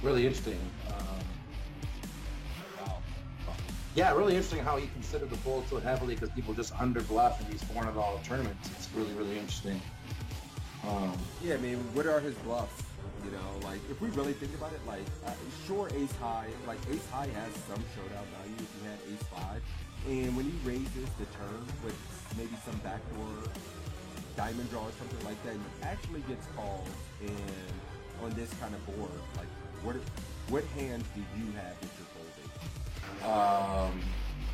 really interesting. Wow. Yeah, really interesting how he considered the fold so heavily because people just under bluff in these $400 tournaments. It's really, really interesting. Yeah, I mean, what are his bluffs? You know, like if we really think about it, like sure, ace high, like ace high has some showdown value if you had ace five, and when he raises the turn with maybe some backdoor diamond draw or something like that, he actually gets called. And on this kind of board, like what hands do you have that you're folding?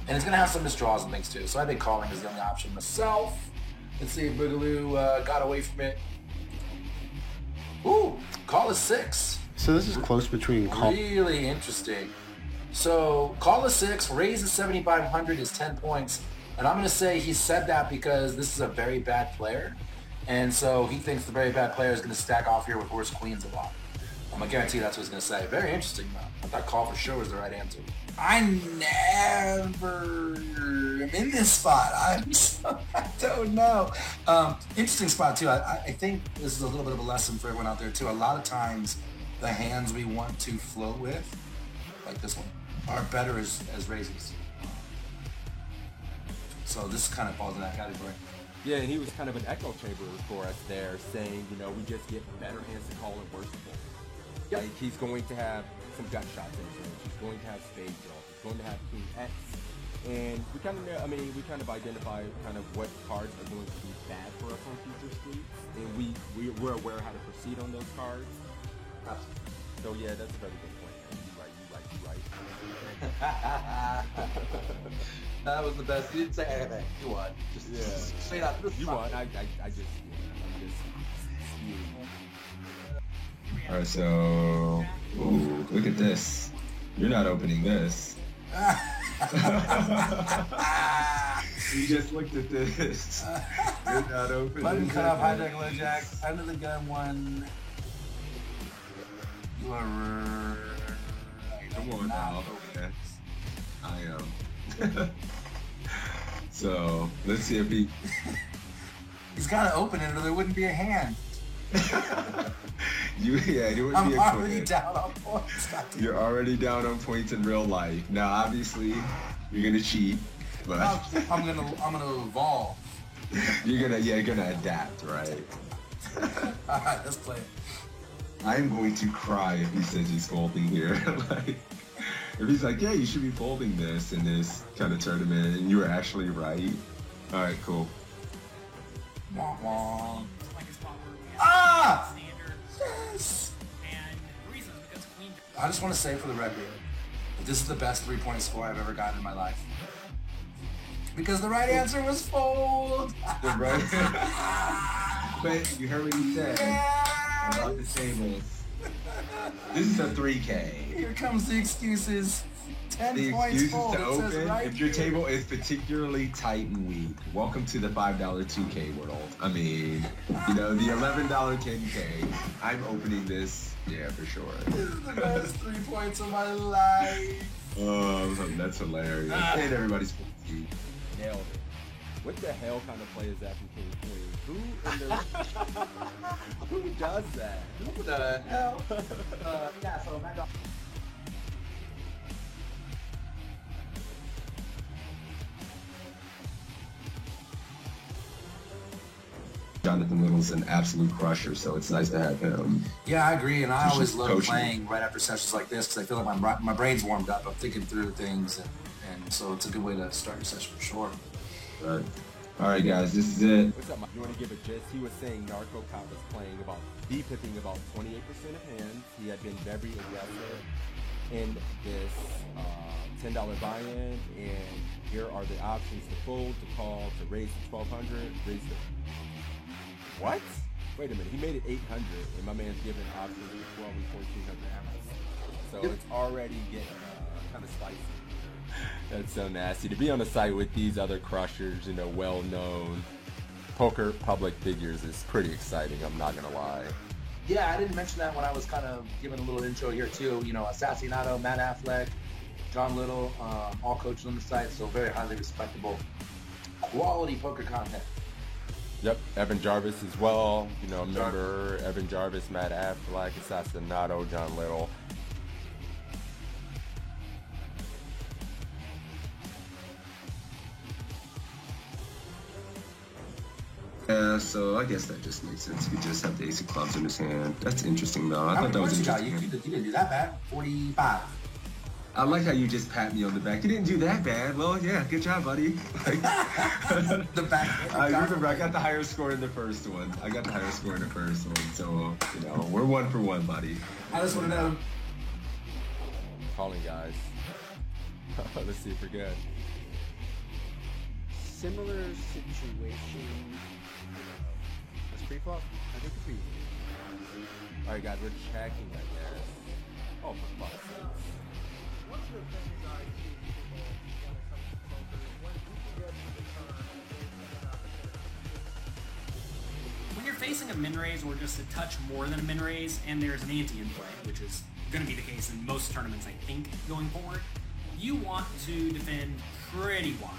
And it's gonna have some misdraws and things too. So I think calling is the only option myself. Let's see if Boogaloo got away from it. Ooh, call is 6. So this is close between call. Really interesting. So call is 6, raise is 7,500 is 10 points. And I'm going to say he said that because this is a very bad player. And so he thinks the very bad player is going to stack off here with worse queens a lot. I'm going to guarantee that's what he's going to say. Very interesting, though. I thought call for sure was the right answer. I never am in this spot. I don't know. Interesting spot, too. I think this is a little bit of a lesson for everyone out there, too. A lot of times, the hands we want to float with, like this one, are better as raises. So this kind of falls in that category. Yeah, and he was kind of an echo chamber for us there, saying, you know, we just get better hands to call and worse to fold. Yep. Like, he's going to have some gut shots in his range. He's going to have spade draw. He's going to have king X. And we kind of know, I mean, we kind of identify kind of what cards are going to be bad for us on future streets. And we're aware how to proceed on those cards. Absolutely. So yeah, that's a very good point. You right. That was the best. You didn't say anything. You won. Just straight up. You won. I'm just spewing. All right, so look at this. You're not opening this. You just looked at this. You're not opening. Button cut off, hijack, low jack, under the gun one. You are. Come on now. Okay. I am. So let's see if he. He's got to open it, or there wouldn't be a hand. It wouldn't be a I'm already down on points. You're already down on points in real life. Now, obviously, you're gonna cheat, but I'm gonna evolve. You're gonna adapt, right? All right, let's play it. I'm going to cry if he says he's folding here. Like, if he's like, yeah, you should be folding this in this kind of tournament, and you were actually right. All right, cool. Wah, wah. Ah! Yes! I just want to say for the record that this is the best 3-point score I've ever gotten in my life. Because the right answer was fold! The right. But you heard what he said about the tables. This is a 3K. Here comes the excuses. 10 The points excuses fold. to open, if your table is particularly tight and weak, welcome to the $5 2K world. I mean, you know, the $11 10K. I'm opening this, yeah, for sure. This is the best 3 points of my life. Oh, that's hilarious. And everybody's 50. Nailed it. What the hell kind of play is that from King Queen? Who does that? Who the hell? Yeah, so Mad Dog. Jonathan Little's an absolute crusher, so it's nice to have him. Yeah, I agree, and I always just love coaching. playing right after sessions like this because I feel like my brain's warmed up. I'm thinking through things, and so it's a good way to start your session for sure. Right. All right, guys, this is it. What's up, Mike? You want to give a gist? He was saying Narco Cop was playing about D-pipping about 28% of hands. He had been very aggressive in this $10 buy-in, and here are the options to fold, to call, to raise to 1,200, raise to... What? Wait a minute, he made it 800, and my man's giving options to 12 and 1,400 hours. So it's already getting kind of spicy. That's so nasty. To be on the site with these other crushers, you know, well-known poker public figures is pretty exciting, I'm not going to lie. Yeah, I didn't mention that when I was kind of giving a little intro here too. You know, Assassinato, Matt Affleck, John Little, all coaches on the site, so very highly respectable, quality poker content. Yep, Evan Jarvis as well. You know, remember Evan Jarvis, Matt Affleck, Assassinato, John Little. Yeah, so I guess that just makes sense. He just have the ace of clubs in his hand. That's interesting, though. I How thought many that was points you got? interesting. You didn't do that bad. 45. I like how you just pat me on the back. You didn't do that bad. Well, yeah, good job, buddy. Like, The back. I remember I got the higher score in the first one. So, you know, we're 1 for 1, buddy. I just want to know. Calling, guys. Let's see if we're good. Similar situation. Let's pre-flop. I think it's pre. All right, guys, we're checking, I guess. Oh, for fuck's sake. What's your opinion, guys, to people when it comes to poker? When you can get to the turn, When you're facing a min raise or just a touch more than a min raise, and there's an ante in play, which is going to be the case in most tournaments, I think, going forward, you want to defend pretty wide.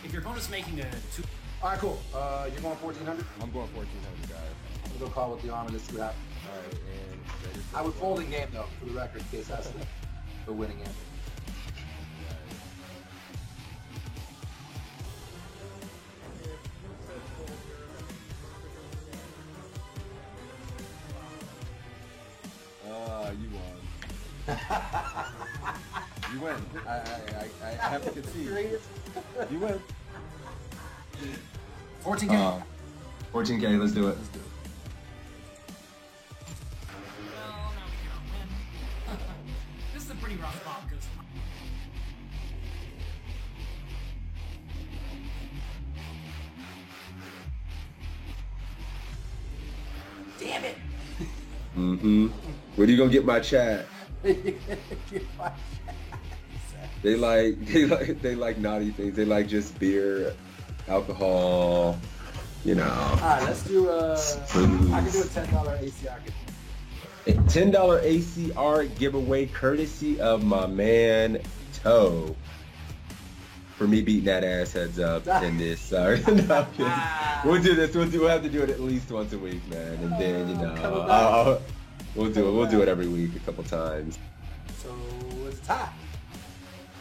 If your opponent's making a two. All right, cool. You're going 1,400. I'm going 1,400, guys. I'm gonna go call with the arm and just see what happens. All right, and I would fold in game though, for the record, in case that's the winning end. You won. You win. I have to concede. You win. 14K. 14K, let's do it. Well, no, we cannot win. This is a pretty rough spot because. Damn it! Mm-hmm. Where do you gonna get my chat? They like naughty things. They like just beer, alcohol, you know. All right, let's do I can do a $10 ACR giveaway. $10 ACR giveaway courtesy of my man Toe. For me beating that ass heads up in this. Sorry. No, we'll do this. We'll have to do it at least once a week, man. And then, you know, we'll do it. We'll do it every week a couple times. So it's a tie.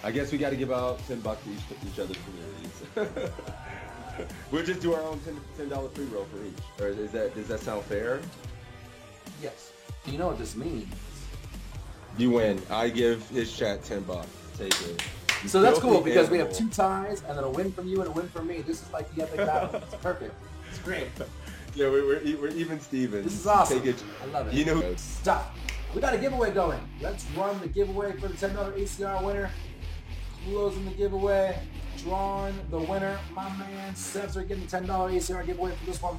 I guess we got to give out $10 to each other's communities. We'll just do our own $10 free roll for each. Or does that sound fair? Yes. You know what this means. You win. I give his chat $10. Take it. So that's cool because we have 2 ties and then a win from you and a win from me. This is like the epic battle. It's perfect. It's great. Yeah, we're even Stevens. This is awesome. Take it. I love it. You know, Stop. We got a giveaway going. Let's run the giveaway for the $10 ACR winner. Closing the giveaway. Drawing the winner. My man Sebs are getting the $10 ACR giveaway for this one.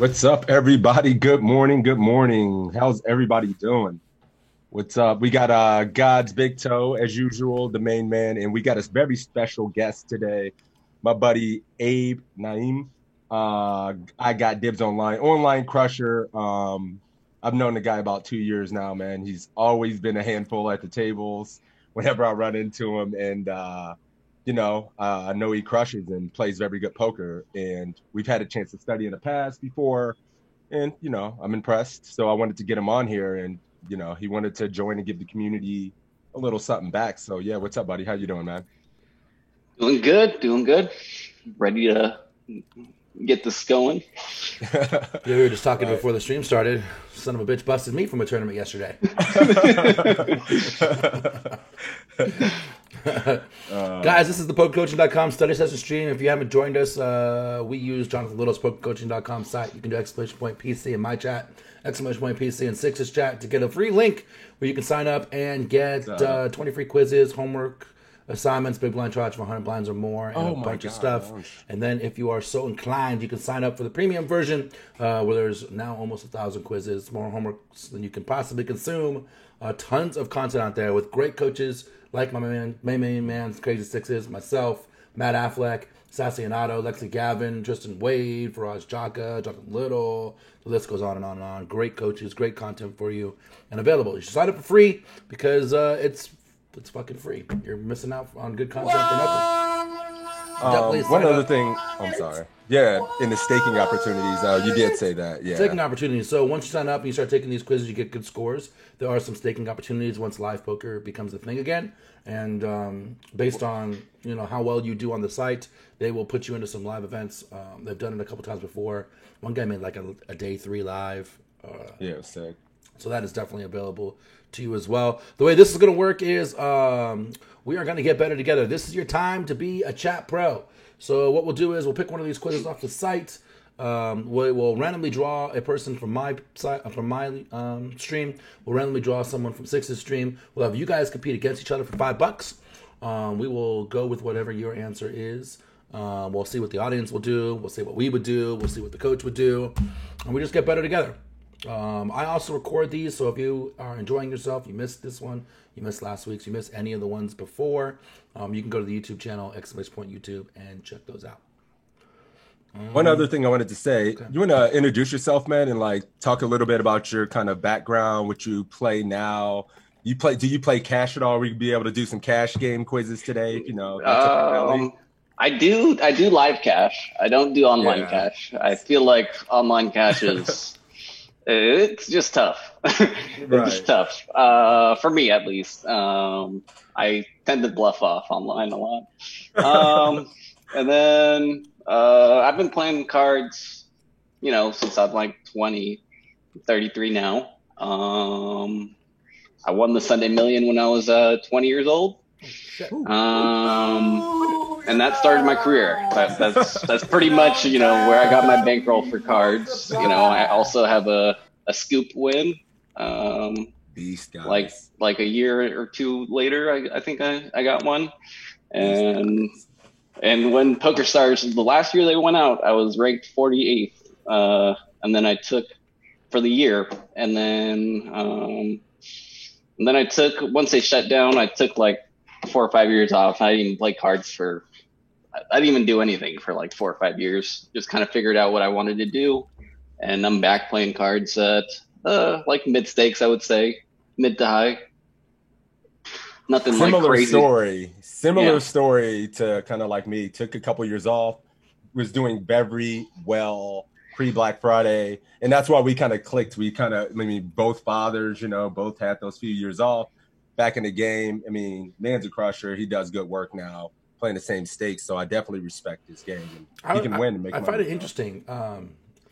what's up, everybody? Good morning. Good morning. How's everybody doing? What's up? We got God's Big Toe, as usual, the main man, and we got a very special guest today, my buddy Abe Naim. I got dibs online crusher. I've known the guy about 2 years now, man. He's always been a handful at the tables whenever I run into him, and I know he crushes and plays very good poker, and we've had a chance to study in the past before, and I'm impressed. So I wanted to get him on here, and he wanted to join and give the community a little something back. So yeah, what's up, buddy? How you doing, man? Doing good. Ready to get this going. Yeah, we were just talking before the stream started. Son of a bitch busted me from a tournament yesterday. Guys, this is the PokerCoaching.com study session stream. If you haven't joined us, we use Jonathan Little's PokerCoaching.com site. You can do !PC in my chat, !PC in Six's chat to get a free link where you can sign up and get 20 free quizzes, homework, assignments, big blind charge for 100 blinds or more, and a bunch of stuff. And then if you are so inclined, you can sign up for the premium version where there's now almost 1,000 quizzes, more homework than you can possibly consume. Tons of content out there with great coaches like my main man, Crazy Sixes, myself, Matt Affleck, Sassionato, Lexi Gavin, Tristan Wade, Faraz Jaka, Jonathan Little. The list goes on and on and on. Great coaches, great content for you, and available. You should sign up for free because it's fucking free. You're missing out on good content for nothing. Definitely One sign other up. thing, I'm sorry. Yeah, in the staking opportunities, you did say that. Yeah. Staking opportunities. So once you sign up and you start taking these quizzes, you get good scores. There are some staking opportunities once live poker becomes a thing again. And based on how well you do on the site, they will put you into some live events. They've done it a couple times before. One guy made like a day 3 live. Yeah, it was sick. So that is definitely available to you as well. The way this is going to work is we are going to get better together. This is your time to be a chat pro. So what we'll do is we'll pick one of these quizzes off the site. We will randomly draw a person from my site, from my stream. We'll randomly draw someone from Six's stream. We'll have you guys compete against each other for $5. We will go with whatever your answer is. We'll see what the audience will do. We'll see what we would do. We'll see what the coach would do. And we just get better together. I also record these, so if you are enjoying yourself, you missed this one, you missed last week's, you missed any of the ones before, you can go to the YouTube channel, !YouTube, and check those out. One other thing I wanted to say, you want to introduce yourself, man, and like talk a little bit about your kind of background, what you play now. Do you play cash at all? We could be able to do some cash game quizzes today, I do live cash. I don't do online cash. I feel like online cash is it's just tough. It's tough for me, at least. I tend to bluff off online a lot. And then I've been playing cards, since I'm like 20, 33 now. I won the Sunday Million when I was 20 years old. And that started my career. That's pretty much, where I got my bankroll for cards. I also have a scoop win. Beast guys. Like a year or two later, I think I got one. And when PokerStars, the last year they went out, I was ranked 48th. And then I took for the year. And then I took, once they shut down, I took like 4 or 5 years off. I didn't even play cards I didn't even do anything for like 4 or 5 years. Just kind of figured out what I wanted to do. And I'm back playing cards at like mid stakes, I would say, mid to high. Nothing like crazy. Similar story to kind of like me. Took a couple years off. Was doing very well pre-Black Friday, and that's why we kind of clicked. Both fathers, both had those few years off. Back in the game, man's a crusher. He does good work now, playing the same stakes. So I definitely respect his game. He can win and make money. I find it interesting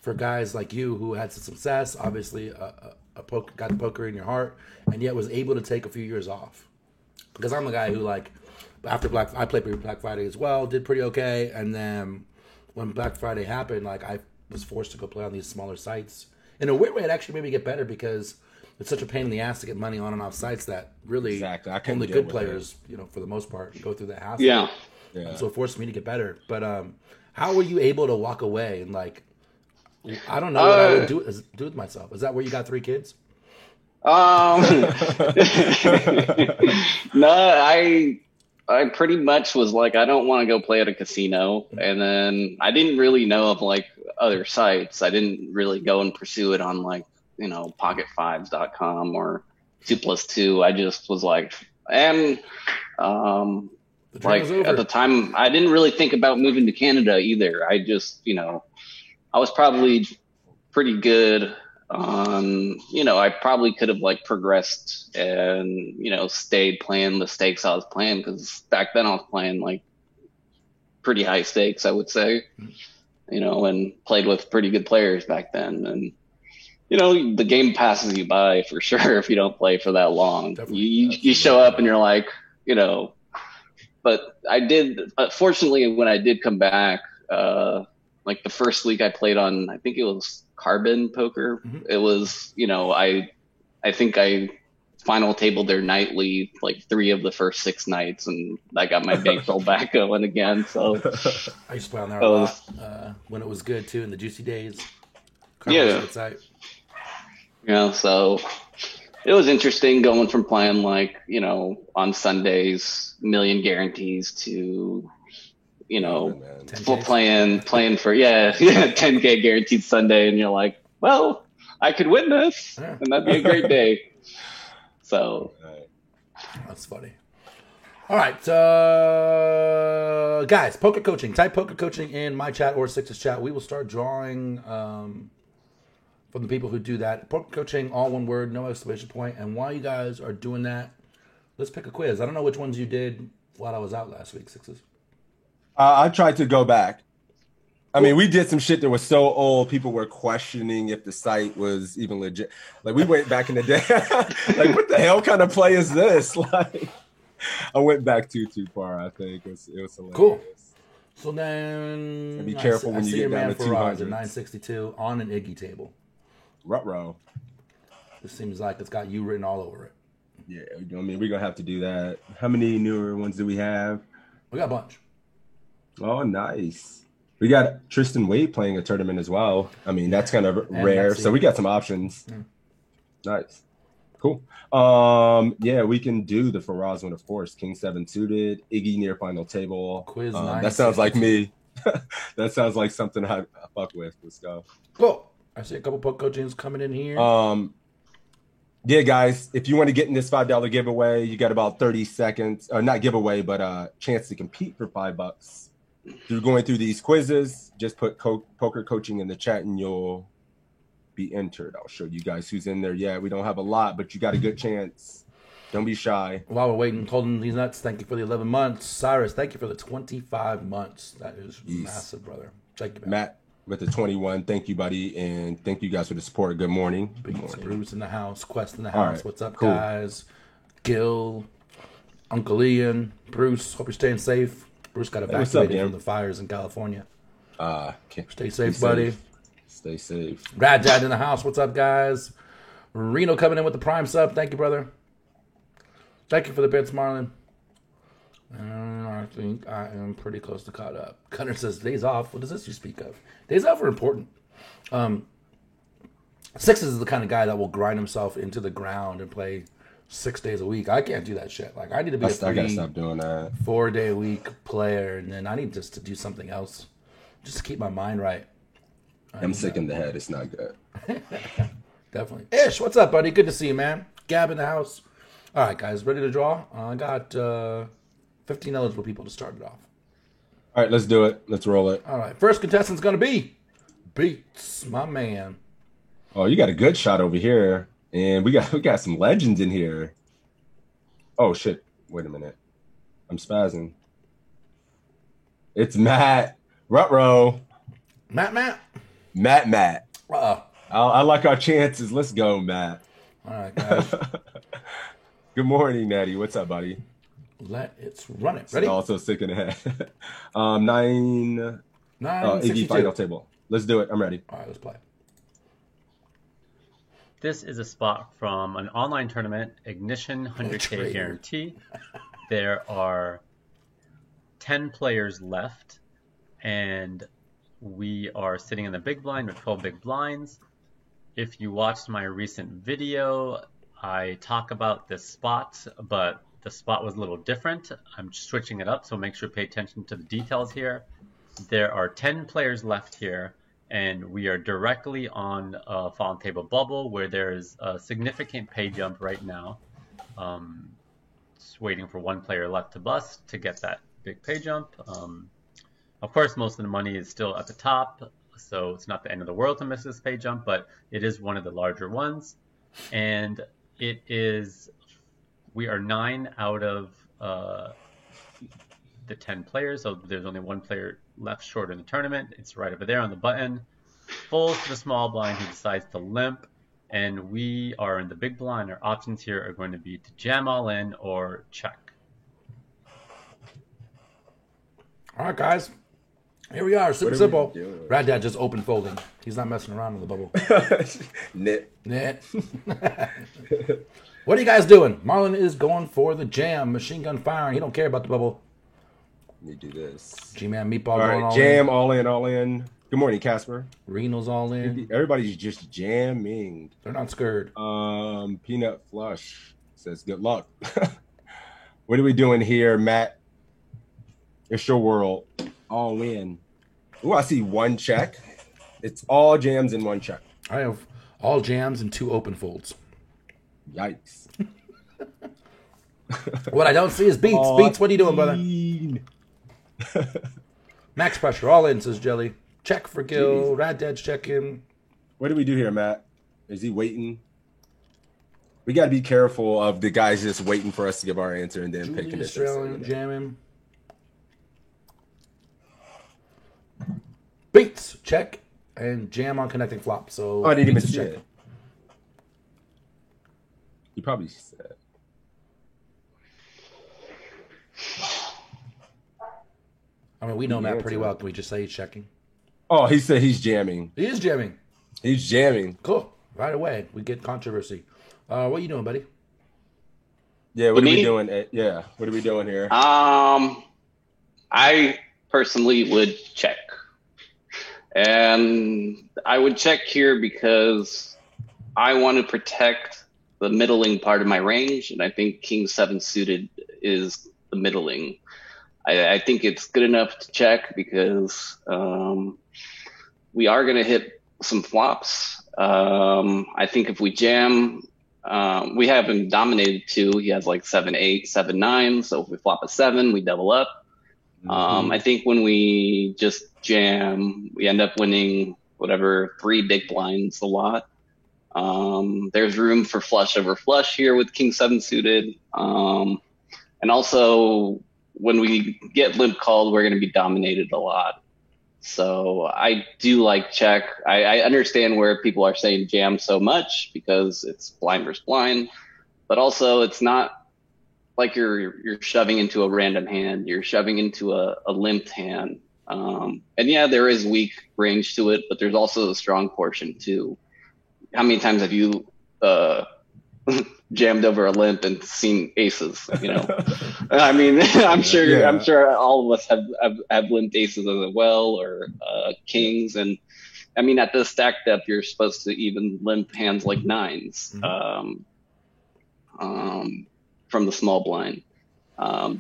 for guys like you who had some success, obviously got the poker in your heart, and yet was able to take a few years off. Because I'm a guy who, like, after I played Black Friday as well, did pretty okay, and then when Black Friday happened, like, I was forced to go play on these smaller sites. In a weird way, it actually made me get better because it's such a pain in the ass to get money on and off sites that really only good players, for the most part, go through that hassle. Yeah. So it forced me to get better. But how were you able to walk away and, like, I don't know what I would do with myself. Is that where you got 3 kids? No, I pretty much was like, I don't want to go play at a casino. And then I didn't really know of like other sites. I didn't really go and pursue it on like, pocket5s.com or 2+2. I just was like, at the time, I didn't really think about moving to Canada either. I just, I was probably pretty good on, I probably could have like progressed and, stayed playing the stakes I was playing, because back then I was playing like pretty high stakes, I would say, and played with pretty good players back then. And, the game passes you by for sure if you don't play for that long. You show up and you're like, but I did, fortunately, when I did come back, like the first week I played on, I think it was Carbon Poker. Mm-hmm. It was, I think I final tabled there nightly, like 3 of the first 6 nights, and I got my bankroll back going again. So I used to play on there a lot when it was good too, in the juicy days. So it was interesting going from playing like, on Sundays, million guarantees to, you know, man. 10Ks. playing for 10K guaranteed Sunday, and you're like, well, I could win this, Yeah. and that'd be a great day. So Right. That's funny. All right, guys, poker coaching. Type poker coaching in my chat or Six's chat. We will start drawing from the people who do that. Poker coaching, all one word, no exclamation point. And while you guys are doing that, let's pick a quiz. I don't know which ones you did while I was out last week, Sixes. I tried to go back. I mean, we did some shit that was so old, people were questioning if the site was even legit. Like, we went back in the day. Like, what the hell kind of play is this? Like, I went back too far, I think. It was hilarious. Cool. So then, And be careful when you see get your down man to Faraz at 200. 962 on an Iggy table. Ruh-roh. This seems like it's got you written all over it. Yeah, I mean, we're going to have to do that. How many newer ones do we have? We got a bunch. Oh, nice. We got Tristan Wade playing a tournament as well. I mean, that's kind of And rare. Maxi. So we got some options. Nice. Cool. Yeah, we can do the Faraz one, of course. King 7 suited, Iggy near final table. Quiz That sounds like me. That sounds like something I fuck with. Let's go. Cool. I see a couple poker coachings coming in here. Yeah, guys, if you want to get in this $5 giveaway, you got about 30 seconds, or not giveaway, but chance to compete for $5. Through going through these quizzes, just put poker coaching in the chat and you'll be entered. I'll show you guys who's in there. Yeah, we don't have a lot, but you got a good chance. Don't be shy. While we're waiting, holding these nuts, thank you for the 11 months. Cyrus, thank you for the 25 months. That is massive, brother. Thank you, man. Matt with the 21. Thank you, buddy. And thank you guys for the support. Good morning. Good morning. Bruce in the house, Quest in the house. All right, What's up, cool. guys? Gil, Uncle Ian, Bruce. Hope you're staying safe. Bruce got what's up, evacuated Dan? from the fires in California. Okay. Stay safe, buddy. Stay safe. Rad Dad in the house. What's up, guys? Reno coming in with the prime sub. Thank you, brother. Thank you for the bits, Marlon. I think I am pretty close to caught up. Gunner says, days off. What does this you speak of? Days off are important. Sixes is the kind of guy that will grind himself into the ground and play 6 days a week. I can't do that shit. Like, I need to be I gotta stop doing that. 4 day a week player, and then I need just to do something else just to keep my mind right. I'm sick in the head. It's not good. Definitely. Ish, what's up, buddy? Good to see you, man. Gab in the house. All right, guys, ready to draw? I got 15 eligible people to start it off. All right, let's do it. Let's roll it. All right, first contestant's going to be Beats, my man. Oh, you got a good shot over here. And we got some legends in here. Oh, shit. Wait a minute. I'm spazzing. It's Matt. Ruh-roh. Matt. I like our chances. Let's go, Matt. All right, guys. Good morning, Natty. What's up, buddy? Let's run it. Ready? Also sick in the head. 9 Iggy final table. Let's do it. I'm ready. All right, let's play. This is a spot from an online tournament, Ignition 100K Guarantee. There are 10 players left, and we are sitting in the big blind with 12 big blinds. If you watched my recent video, I talk about this spot, but the spot was a little different. I'm switching it up, so make sure to pay attention to the details here. There are 10 players left here, and we are directly on a fallen table bubble where there's a significant pay jump right now. Just waiting for one player left to bust to get that big pay jump. Of course, most of the money is still at the top, so it's not the end of the world to miss this pay jump, but it is one of the larger ones. And we are 9 out of the 10 players, so there's only one player left short in the tournament. It's right over there on the button. Folds to the small blind who decides to limp, and we are in the big blind. Our options here are going to be to jam all in or check. All right, guys. Here we are. Super simple. Rad Dad just open folding. He's not messing around with the bubble. Knit. What are you guys doing? Marlon is going for the jam. Machine gun firing. He don't care about the bubble. Let me do this. G-Man Meatball All going right, all jam, in. all in. Good morning, Casper. Reno's all in. Everybody's just jamming. They're not scared. Peanut Flush says, good luck. What are we doing here, Matt? It's your world. all in. Ooh, I see one check. It's all jams in one check. I have all jams and 2 open folds. Yikes. What I don't see is beats. Beats, what are you doing, brother? Max pressure, all in, says Jelly. Check for Gil. Rad Dad's checking. What do we do here, Matt? Is he waiting? We got to be careful of the guys just waiting for us to give our answer and then picking it. Australian jamming. Beats, check. And jam on connecting flop. So I didn't even Beats is see checking. it. You probably said. I mean, we know Matt pretty well. Can we just say he's checking? Oh, he said he's jamming. He is jamming. He's jamming. Cool. Right away, we get controversy. What are you doing, buddy? Yeah, what are we Me? doing? Yeah, what are we doing here? I personally would check. And I would check here because I want to protect the middling part of my range, and I think King 7 suited is the middling. I think it's good enough to check because we are going to hit some flops. I think if we jam, we have him dominated too. He has like 7-8, 7-9. So if we flop a 7, we double up. I think when we just jam, we end up winning whatever 3 big blinds a lot. There's room for flush over flush here with King 7 suited. And also when we get limp called, we're going to be dominated a lot. So I do like check. I understand where people are saying jam so much because it's blind versus blind, but also it's not like you're shoving into a random hand. You're shoving into a limped hand. And yeah, there is weak range to it, but there's also a strong portion too. How many times have you jammed over a limp and seen aces? You know, I mean, I'm sure all of us have limped aces as well, or kings. And I mean, at this stack depth, you're supposed to even limp hands like 9s from the small blind,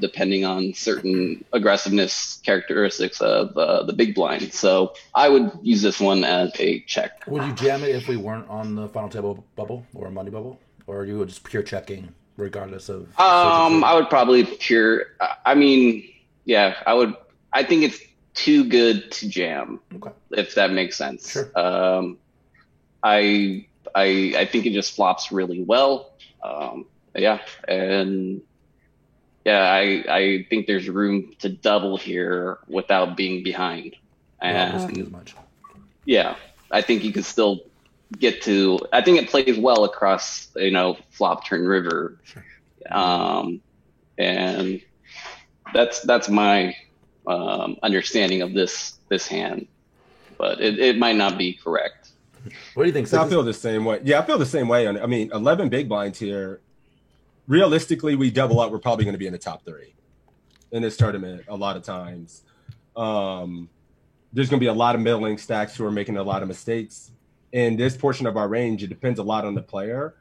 depending on certain aggressiveness characteristics of the big blind. So I would use this one as a check. Would you jam it if we weren't on the final table bubble or money bubble? Or you would just pure checking regardless of... I would probably I mean, yeah, I think it's too good to jam, if that makes sense. Sure. I think it just flops really well. Yeah, and yeah, I think there's room to double here without being behind. And as much. Yeah, I think you could still get to. I think it plays well across, flop turn river. Sure. And that's my understanding of this hand, but it might not be correct. What do you think? So I feel the same way. Yeah, I feel the same way. I mean, 11 big blinds here. Realistically, we double up. We're probably going to be in the top 3 in this tournament a lot of times. There's going to be a lot of middling stacks who are making a lot of mistakes. In this portion of our range, it depends a lot on the player.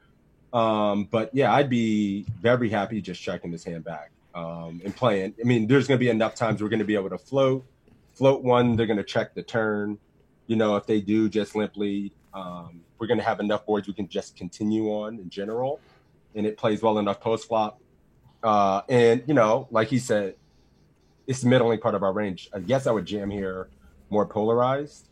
But yeah, I'd be very happy just checking this hand back and playing. I mean, there's going to be enough times we're going to be able to float one. They're going to check the turn. If they do just limp lead, we're going to have enough boards we can just continue on in general. And it plays well enough post flop. And, like he said, it's the middling part of our range. I guess I would jam here more polarized,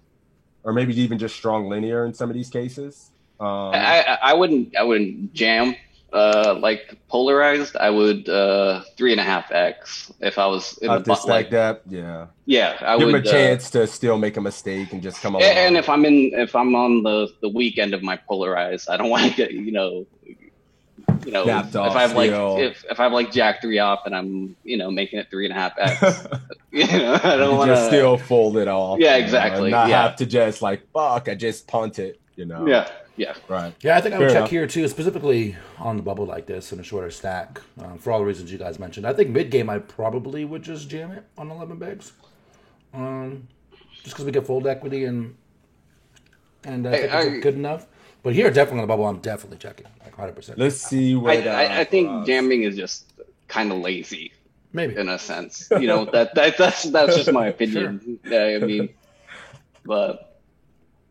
or maybe even just strong linear in some of these cases. I wouldn't jam like polarized. I would 3.5x if I was in the stack depth. Yeah. Yeah, I give would him a chance to still make a mistake and just come along. And if I'm on the weak end of my polarized, I don't want to get Gapped off, if I have like Jack 3 off and I'm making it 3.5x, I don't want to just still fold it off. Yeah, exactly. Not have to just fuck. I just punt it. Yeah. Yeah. Right. Yeah, I think I would Fair check enough. here too, specifically on the bubble like this in a shorter stack, for all the reasons you guys mentioned. I think mid game I probably would just jam it on 11 bigs, just because we get fold equity and I think it's good enough. But here, definitely on the bubble, I'm definitely checking, 100%. Let's see what I think jamming is just kind of lazy. Maybe. in a sense. That's just my opinion. Yeah, I mean, but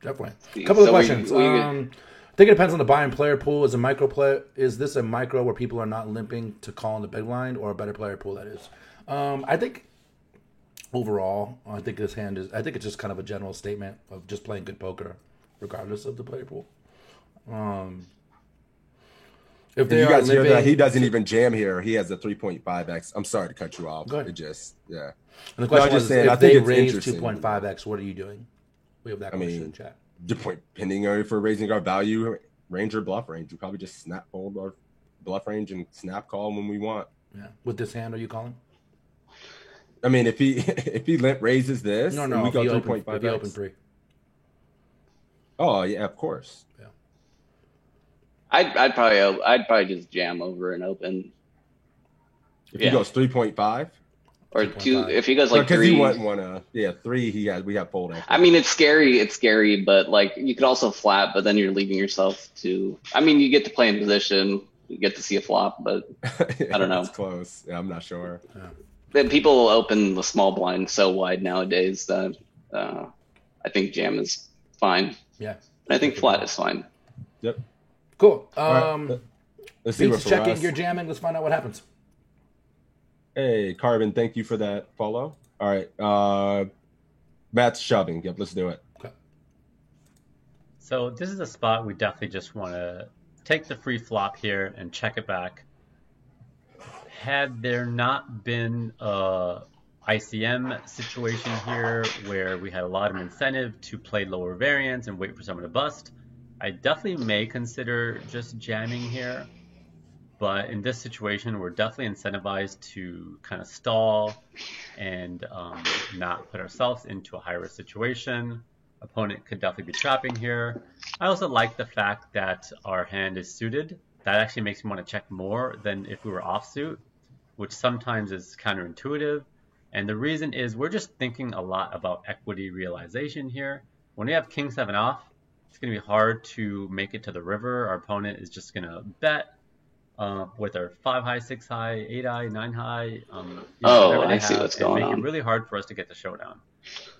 definitely. A couple of so questions. I think it depends on the buy and player pool. Is this a micro where people are not limping to call in the big blind, or a better player pool that is? I think overall, I think this hand is. I think it's just kind of a general statement of just playing good poker, regardless of the player pool. If You guys hear that? He doesn't even jam here. He has a 3.5x. I'm sorry to cut you off. Go ahead. It just, yeah. And the question No, was, just saying, I if think they it's raise interesting. 2.5x, what are you doing? We have that question in chat. Depending on if we're raising our value range or bluff range, we probably just snap fold our bluff range and snap call when we want. Yeah. With this hand, are you calling? I mean, if he limp raises this, No. and we If go you 3.5x. open 3. Oh yeah, of course. Yeah. I'd probably just jam over and open. If he goes 3.5 or 2, if he goes like because 3, he wouldn't want to. Yeah, 3. We have fold. I mean, it's scary, but like you could also flat, but then you're leaving yourself to. I mean, you get to play in position, you get to see a flop, but I don't know. It's close. Yeah, I'm not sure. Yeah. Then people open the small blind so wide nowadays that I think jam is fine. Yeah. And I think flat is fine. Yep. Cool. Right. Let's see Beats what checking, you're jamming. Let's find out what happens. Hey, Carvin, thank you for that follow. All right. Matt's shoving. Yep, let's do it. Okay. So this is a spot we definitely just want to take the free flop here and check it back. Had there not been a ICM situation here where we had a lot of incentive to play lower variance and wait for someone to bust, I definitely may consider just jamming here. But in this situation, we're definitely incentivized to kind of stall and not put ourselves into a high-risk situation. Opponent could definitely be trapping here. I also like the fact that our hand is suited. That actually makes me want to check more than if we were offsuit, which sometimes is counterintuitive. And the reason is we're just thinking a lot about equity realization here. When we have King 7 off, it's going to be hard to make it to the river. Our opponent is just going to bet. With our 5 high, 6 high, 8 high, 9 high. I see what's going on. on. Make it really hard for us to get the showdown.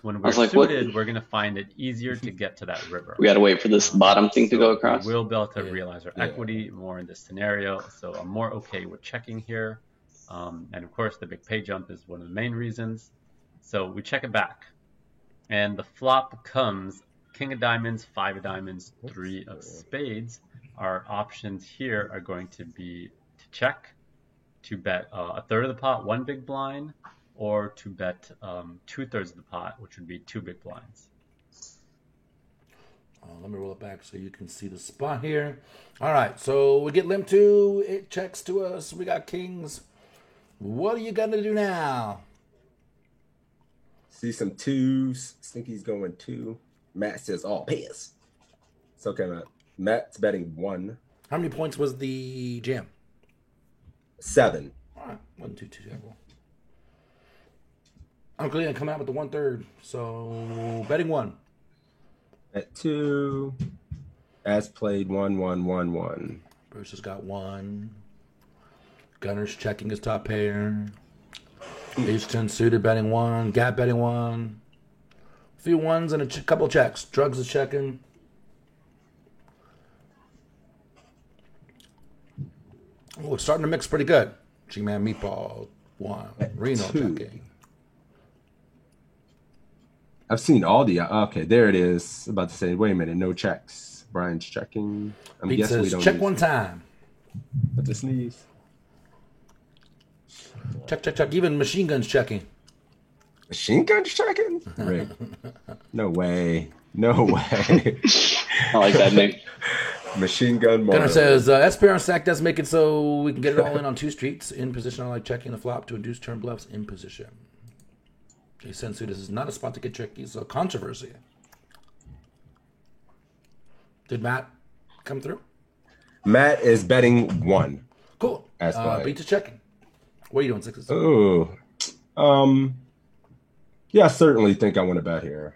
When we're suited, we're going to find it easier to get to that river. We got to wait for this bottom thing to go across. We'll be able to realize our equity more in this scenario. So I'm more okay with checking here. And of course, the big pay jump is one of the main reasons. So we check it back. And the flop comes King of Diamonds, 5 of Diamonds, 3 of Spades. Our options here are going to be to check, to bet a third of the pot, 1 big blind, or to bet 2/3 of the pot, which would be 2 big blinds. Let me roll it back so you can see the spot here. All right, so we get limp 2. It checks to us. We got kings. What are you going to do now? See some 2s. Stinky's going 2. Matt says, "Oh, pass." It's okay, Matt. Matt's betting 1. How many points was the jam? 7. All right, 1, 2, 2, terrible. I'm going to come out with the 1/3. So betting 1. At 2. As played 1, 1, 1, 1. Bruce has got 1. Gunner's checking his top pair. Ace-10 suited betting 1. Gap betting 1. A few ones and a couple checks. Drugs is checking. Oh, it's starting to mix pretty good. G-Man Meatball 1. Reno 2. checking. I've seen all the... Okay, there it is. About to say, wait a minute, no checks. Brian's checking. I'm Pete guessing we says, don't check use- one time. But to sneeze. Check, check, check. Even Machine Gun's checking. Machine Gun's checking? Rick. No way. No way. I like that name. Machine Gun Gunner Martyr. says, SPR on stack does make it so we can get it all in on 2 streets. In position, I like checking the flop to induce turn bluffs in position. Jay Sensu, this is not a spot to get tricky, so controversy. Did Matt come through? Matt is betting 1. Cool. As played. Beats is checking. What are you doing, sixes? Ooh. Yeah, I certainly think I want to bet here.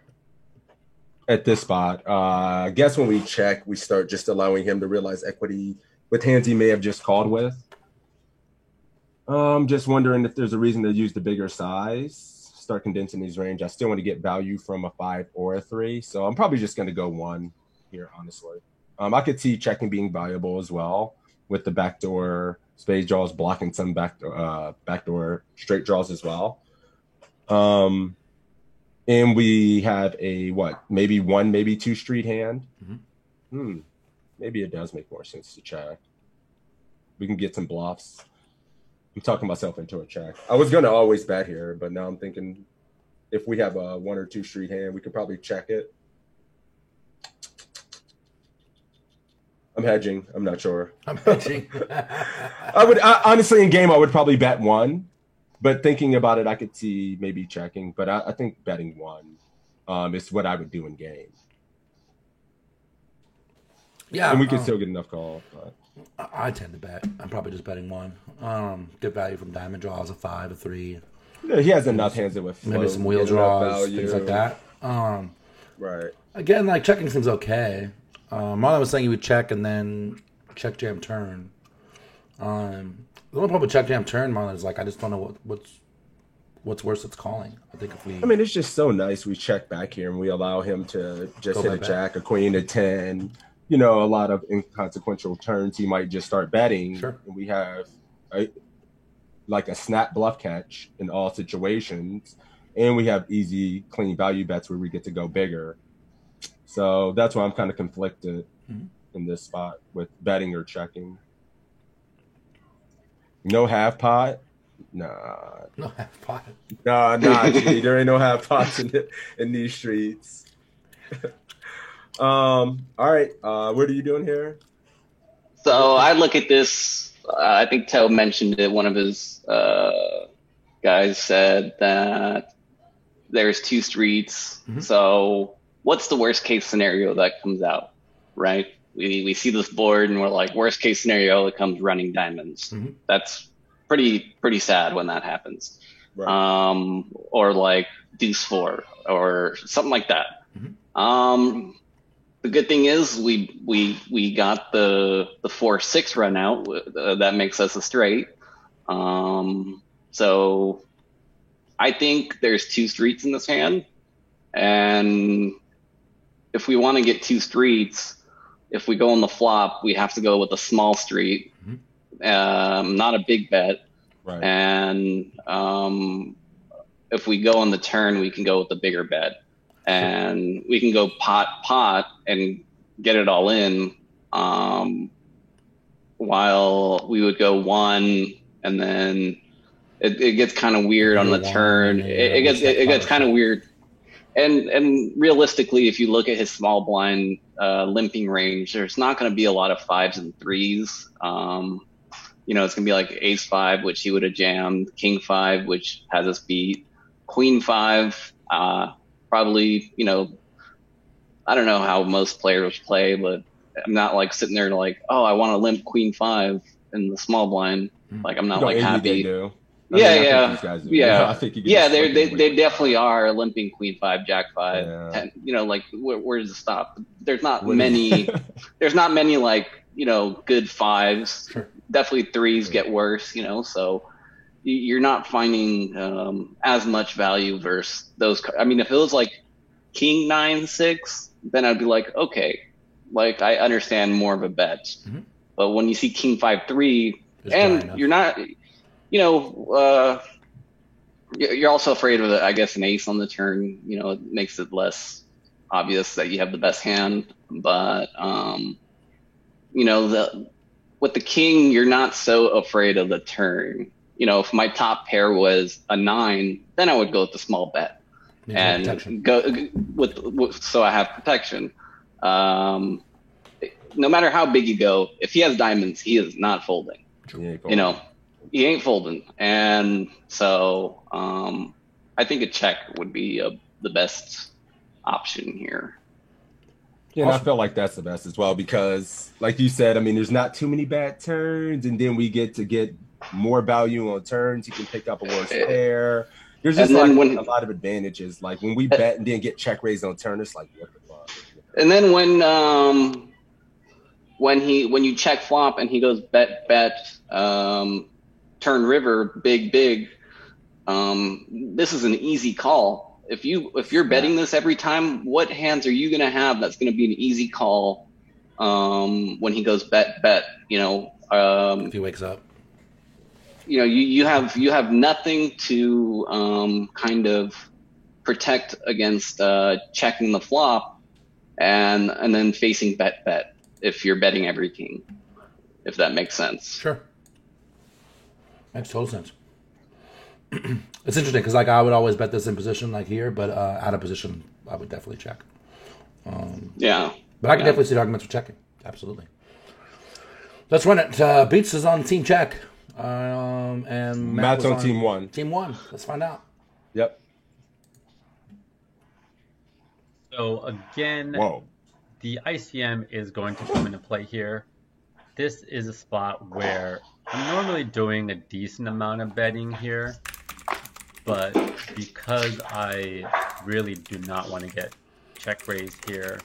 At this spot. I guess when we check, we start just allowing him to realize equity with hands he may have just called with. Just wondering if there's a reason to use the bigger size, start condensing these range. I still want to get value from a 5 or a 3, so I'm probably just going to go 1 here, honestly. I could see checking being valuable as well with the backdoor spade draws blocking some backdoor straight draws as well. And we have a maybe 1, maybe 2 street hand. Maybe it does make more sense to check. We can get some bluffs. I'm talking myself into a check. I was going to always bet here, but now I'm thinking if we have a 1 or 2 street hand, we could probably check it. I'm hedging. I'm not sure. I'm hedging. Honestly, in game, I would probably bet 1, but thinking about it, I could see maybe checking, but I think betting 1 is what I would do in game. Yeah. And we could still get enough call. But. I tend to bet. I'm probably just betting 1. Good value from diamond draws, a 5, a 3. Yeah, he has enough hands that with float, maybe some wheel draws, things like that. Right. Again, like checking seems okay. Marlon was saying he would check and then check jam turn. The only problem with check jam turn, Marlon, is like I just don't know what's worse it's calling. I think if we. I mean, it's just so nice. We check back here and we allow him to just hit a jack, a queen, a 10. A lot of inconsequential turns. He might just start betting. Sure. And we have a snap bluff catch in all situations. And we have easy, clean value bets where we get to go bigger. So that's why I'm kind of conflicted in this spot with betting or checking. No half pot? Nah. No half pot. Nah, G. There ain't no half pots in these streets. All right. What are you doing here? So I look at this. I think Teo mentioned it. One of his guys said that there's 2 streets. So what's the worst case scenario that comes out, right? We see this board and we're like, worst case scenario, it comes running diamonds. That's pretty sad when that happens. Right. Or like deuce 4 or something like that. The good thing is we got the 4-6 run out. That makes us a straight. So I think there's 2 streets in this hand. And if we want to get 2 streets, if we go on the flop, we have to go with a small street, not a big bet. Right. And if we go on the turn, we can go with the bigger bet. And we can go pot and get it all in, while we would go 1, and then it gets kind of weird on the turn. It gets kind of weird. And realistically, if you look at his small blind limping range, there's not going to be a lot of 5s and 3s. It's going to be like ace 5, which he would have jammed, king 5, which has us beat, queen 5, probably, I don't know how most players play, but I'm not like sitting there like, oh, I want to limp queen 5 in the small blind. Like I'm not like happy. Do. Yeah. I think they definitely are limping queen 5, jack 5. Yeah. 10, like where does it stop? There's not many. There's not many like good 5s. Sure. Definitely 3s get worse. So you're not finding as much value versus those. I mean, if it was like king 9-6, then I'd be like, okay, like I understand more of a bet. But when you see king 5-3, and you're not, you're also afraid of, I guess, an ace on the turn. It makes it less obvious that you have the best hand. But with the king, you're not so afraid of the turn. If my top pair was a 9, then I would go with the small bet and go with so I have protection. No matter how big you go, if he has diamonds, he is not folding. He ain't folding. And so I think a check would be the best option here. Yeah, and I feel like that's the best as well because, like you said, I mean, there's not too many bad turns, and then we get more value on turns. You can pick up a worse pair. There's just a lot of advantages. Like when we bet and then get check raised on turn, it's like what the fuck. And then when you check flop and he goes bet, turn river big, this is an easy call. If you're betting this every time, what hands are you going to have that's going to be an easy call when he goes bet? If he wakes up. You have nothing to kind of protect against checking the flop and then facing bet if you're betting every king, if that makes sense. Sure. Makes total sense. It's interesting because I would always bet this in position like here, but out of position I would definitely check. Yeah. But I can definitely see the arguments for checking. Absolutely. Let's run it. Beats is on team check. And Matt's on team 1. Team 1. Let's find out. Yep. So again, the ICM is going to come into play here. This is a spot where I'm normally doing a decent amount of betting here, but because I really do not want to get check raised here,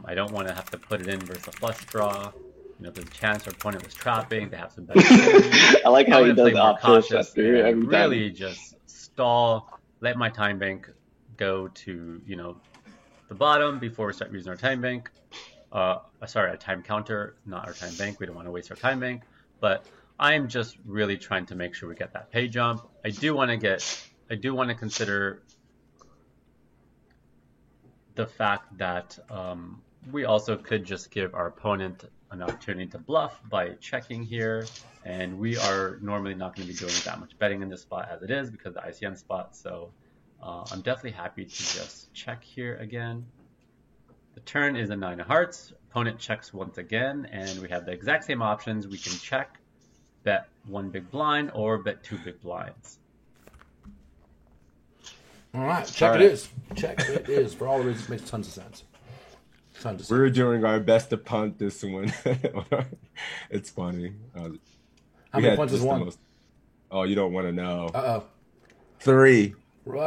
I don't want to have to put it in versus a flush draw. There's a chance our opponent was trapping. They have some better. I like how he does the opposite every time. Really just stall, let my time bank go to, the bottom before we start using our time bank. Sorry, a time counter, not our time bank. We don't want to waste our time bank. But I'm just really trying to make sure we get that pay jump. I do want to consider the fact that we also could just give our opponent an opportunity to bluff by checking here, and we are normally not going to be doing that much betting in this spot as it is because of the ICM spot. So I'm definitely happy to just check here again. The turn is a 9 of hearts. Opponent checks once again, and we have the exact same options. We can check, bet 1 big blind, or bet 2 big blinds. All right, check it is. Check it is. For all the reasons, it makes tons of sense. We're doing our best to punt this one. It's funny. How many points is one? Oh, you don't want to know. 3. 3.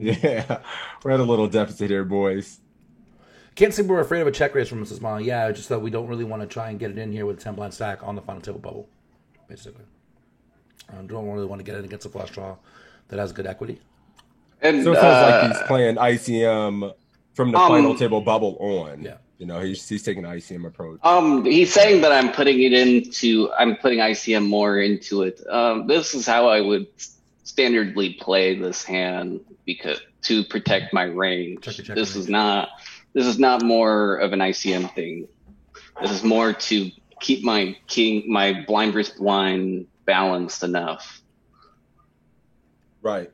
Yeah, we're at a little deficit here, boys. Can't say we're afraid of a check raise from Mrs. Mom. Yeah, just that we don't really want to try and get it in here with a 10 blind stack on the final table bubble, basically. Don't really want to get it against a flush draw that has good equity. And, so it sounds like he's playing ICM from the final table bubble on. Yeah. He's taking an ICM approach. He's saying that I'm putting ICM more into it. This is how I would standardly play this hand because to protect my range. This is not more of an ICM thing. This is more to keep my blind versus blind balanced enough. Right.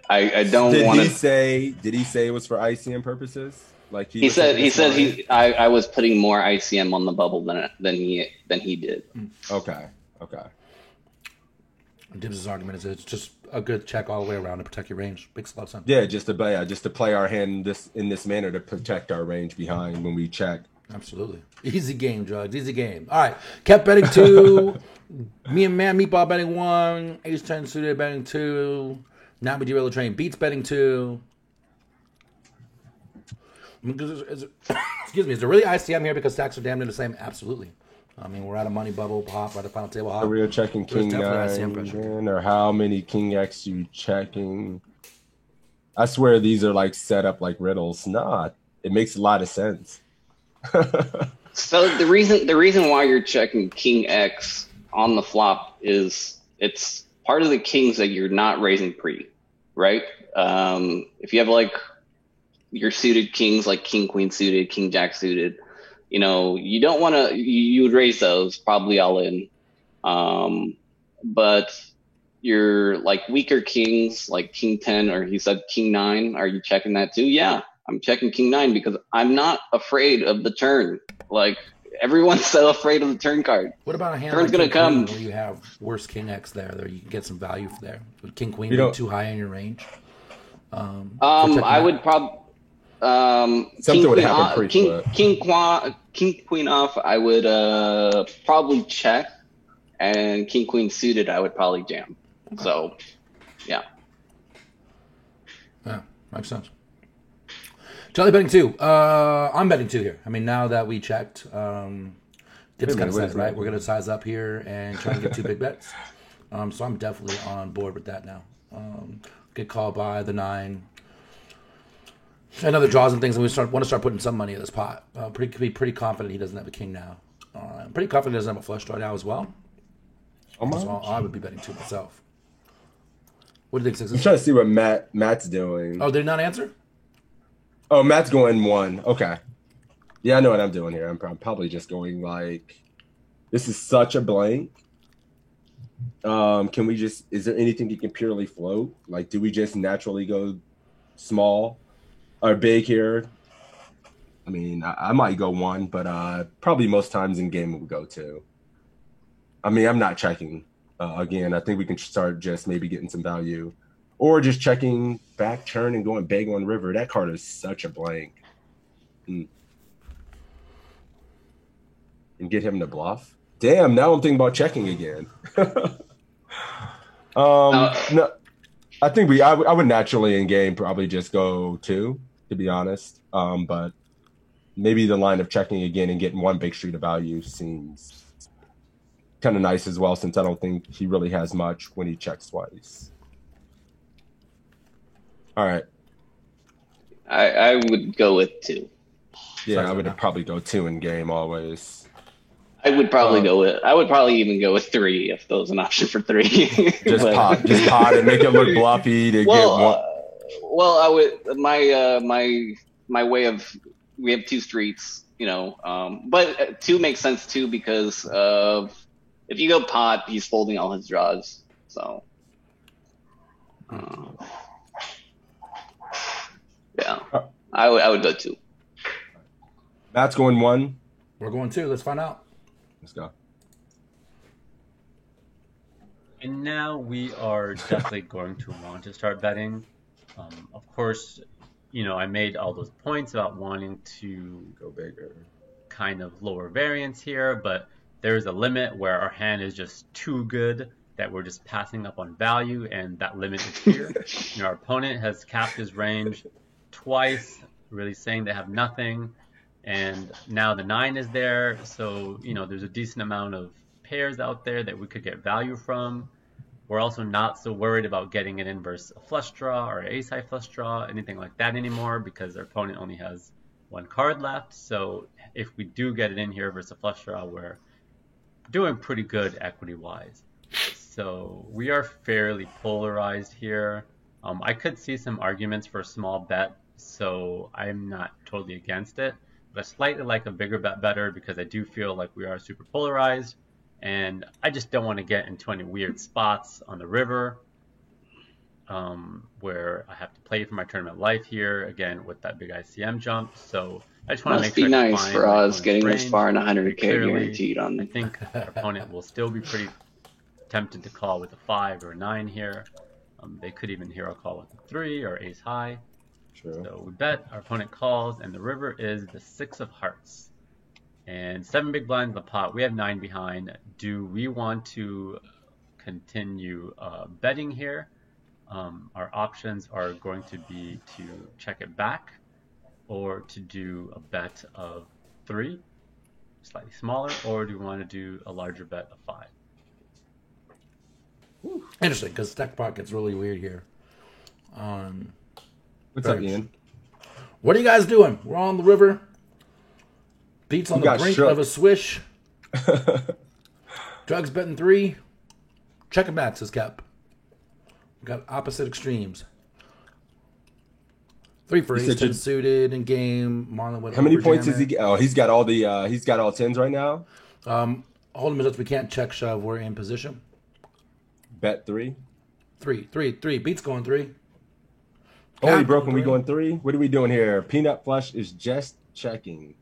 I don't want to. Did he say it was for ICM purposes? Like he said I was putting more ICM on the bubble than he did. Okay. Dibs' argument is it's just a good check all the way around to protect your range. Makes a lot of sense. Yeah, just to play our hand in this manner to protect our range behind when we check. Absolutely. Easy game, Drugs. Easy game. All right. Kept betting 2. Me and Man Meatball betting 1. Ace 10 suited betting 2. Now we derail the train. Beats betting 2. Excuse me. Is there really ICM here because stacks are damn near the same? Absolutely. I mean, we're at a money bubble hop, we're at a final table hop. So we are checking King 9, or how many King X you checking? I swear these are like set up like riddles. Nah, it makes a lot of sense. So the reason why you're checking King X on the flop is it's part of the kings that you're not raising pre, right? If you have like your suited kings like King Queen suited, King Jack suited, you don't want to. You would raise those probably all in, but your like weaker kings like King 10 or he said King 9. Are you checking that too? Yeah, I'm checking King 9 because I'm not afraid of the turn. Like everyone's so afraid of the turn card. What about a hand Turn's like gonna King come Queen where you have worse King X there you can get some value there? Would King Queen be too high in your range? I would probably. Something would happen King Queen off, I would probably check, and King Queen suited, I would probably jam. Okay. So, yeah. Yeah, makes sense. Charlie betting 2. I'm betting 2 here. I mean, now that we checked, Dips kind of what said is it, right? that? We're going to size up here and try and get 2 big bets. So I'm definitely on board with that now. Good call by the 9. Another draws and things, and want to start putting some money in this pot. Pretty confident he doesn't have a king now. I'm pretty confident he doesn't have a flush draw now as well. So I would be betting 2 myself. What do you think, Sixes? I'm trying to see what Matt's doing. Oh, did he not answer? Oh, Matt's going 1. Okay. Yeah, I know what I'm doing here. I'm probably just going like, this is such a blank. Can we just, is there anything you can purely float? Like, do we just naturally go small or big here? I mean, I might go 1, but probably most times in game we'll go 2. I mean, I'm not checking. Again, I think we can start just maybe getting some value. Or just checking back turn and going big on river. That card is such a blank. And get him to bluff. Damn, now I'm thinking about checking again. No, I think I would naturally in game probably just go 2, to be honest. But maybe the line of checking again and getting 1 big street of value seems kind of nice as well, since I don't think he really has much when he checks twice. All right. I would go with 2. Yeah, I would probably go 2 in game always. I would probably I would probably even go with 3 if there was an option for 3. Just pot and make it look bluffy to get 1. Well, I would my way of, we have 2 streets, but 2 makes sense too because of, if you go pot, he's folding all his draws. So yeah, I would go 2. Matt's going 1. We're going 2. Let's find out. Let's go. And now we are definitely going to want to start betting. Of course, I made all those points about wanting to Go bigger. kind of lower variance here, but there's a limit where our hand is just too good that we're just passing up on value, and that limit is here. Our opponent has capped his range twice, really saying they have nothing. And now the 9 is there, so there's a decent amount of pairs out there that we could get value from. We're also not so worried about getting an inverse flush draw or ace high flush draw, anything like that anymore, because our opponent only has 1 card left. So if we do get it in here versus a flush draw, we're doing pretty good equity wise. So we are fairly polarized here. I could see some arguments for a small bet, so I'm not totally against it. But I slightly like a bigger bet better because I do feel like we are super polarized, and I just don't want to get into any weird spots on the river where I have to play for my tournament life here again with that big ICM jump. So I just want to make sure. Must be nice for us getting this far in Clearly, 100K guaranteed on. I think our opponent will still be pretty tempted to call with a 5 or a 9 here. They could even hero call with a 3 or ace high. True. So we bet, our opponent calls, and the river is the 6 of hearts. And 7 big blinds in the pot. We have 9 behind. Do we want to continue betting here? Our options are going to be to check it back or to do a bet of 3, slightly smaller, or do we want to do a larger bet of 5? Interesting, because stack pot gets really weird here. What's up, Ian? What are you guys doing? We're on the river. Beats on You the got brink shook. of a swish. Drugs betting 3. Checking back, says Cap. We got opposite extremes. 3 for You ace said 10 you- suited in game. Marlon went How many over points does jammer. he get? Oh, he's got all the he's got all 10s right now. Hold him as we can't check shove. We're in position. Bet 3. 3. Beats going 3. Only Cap broken. We 3. going 3. What are we doing here? Peanut flush is just checking.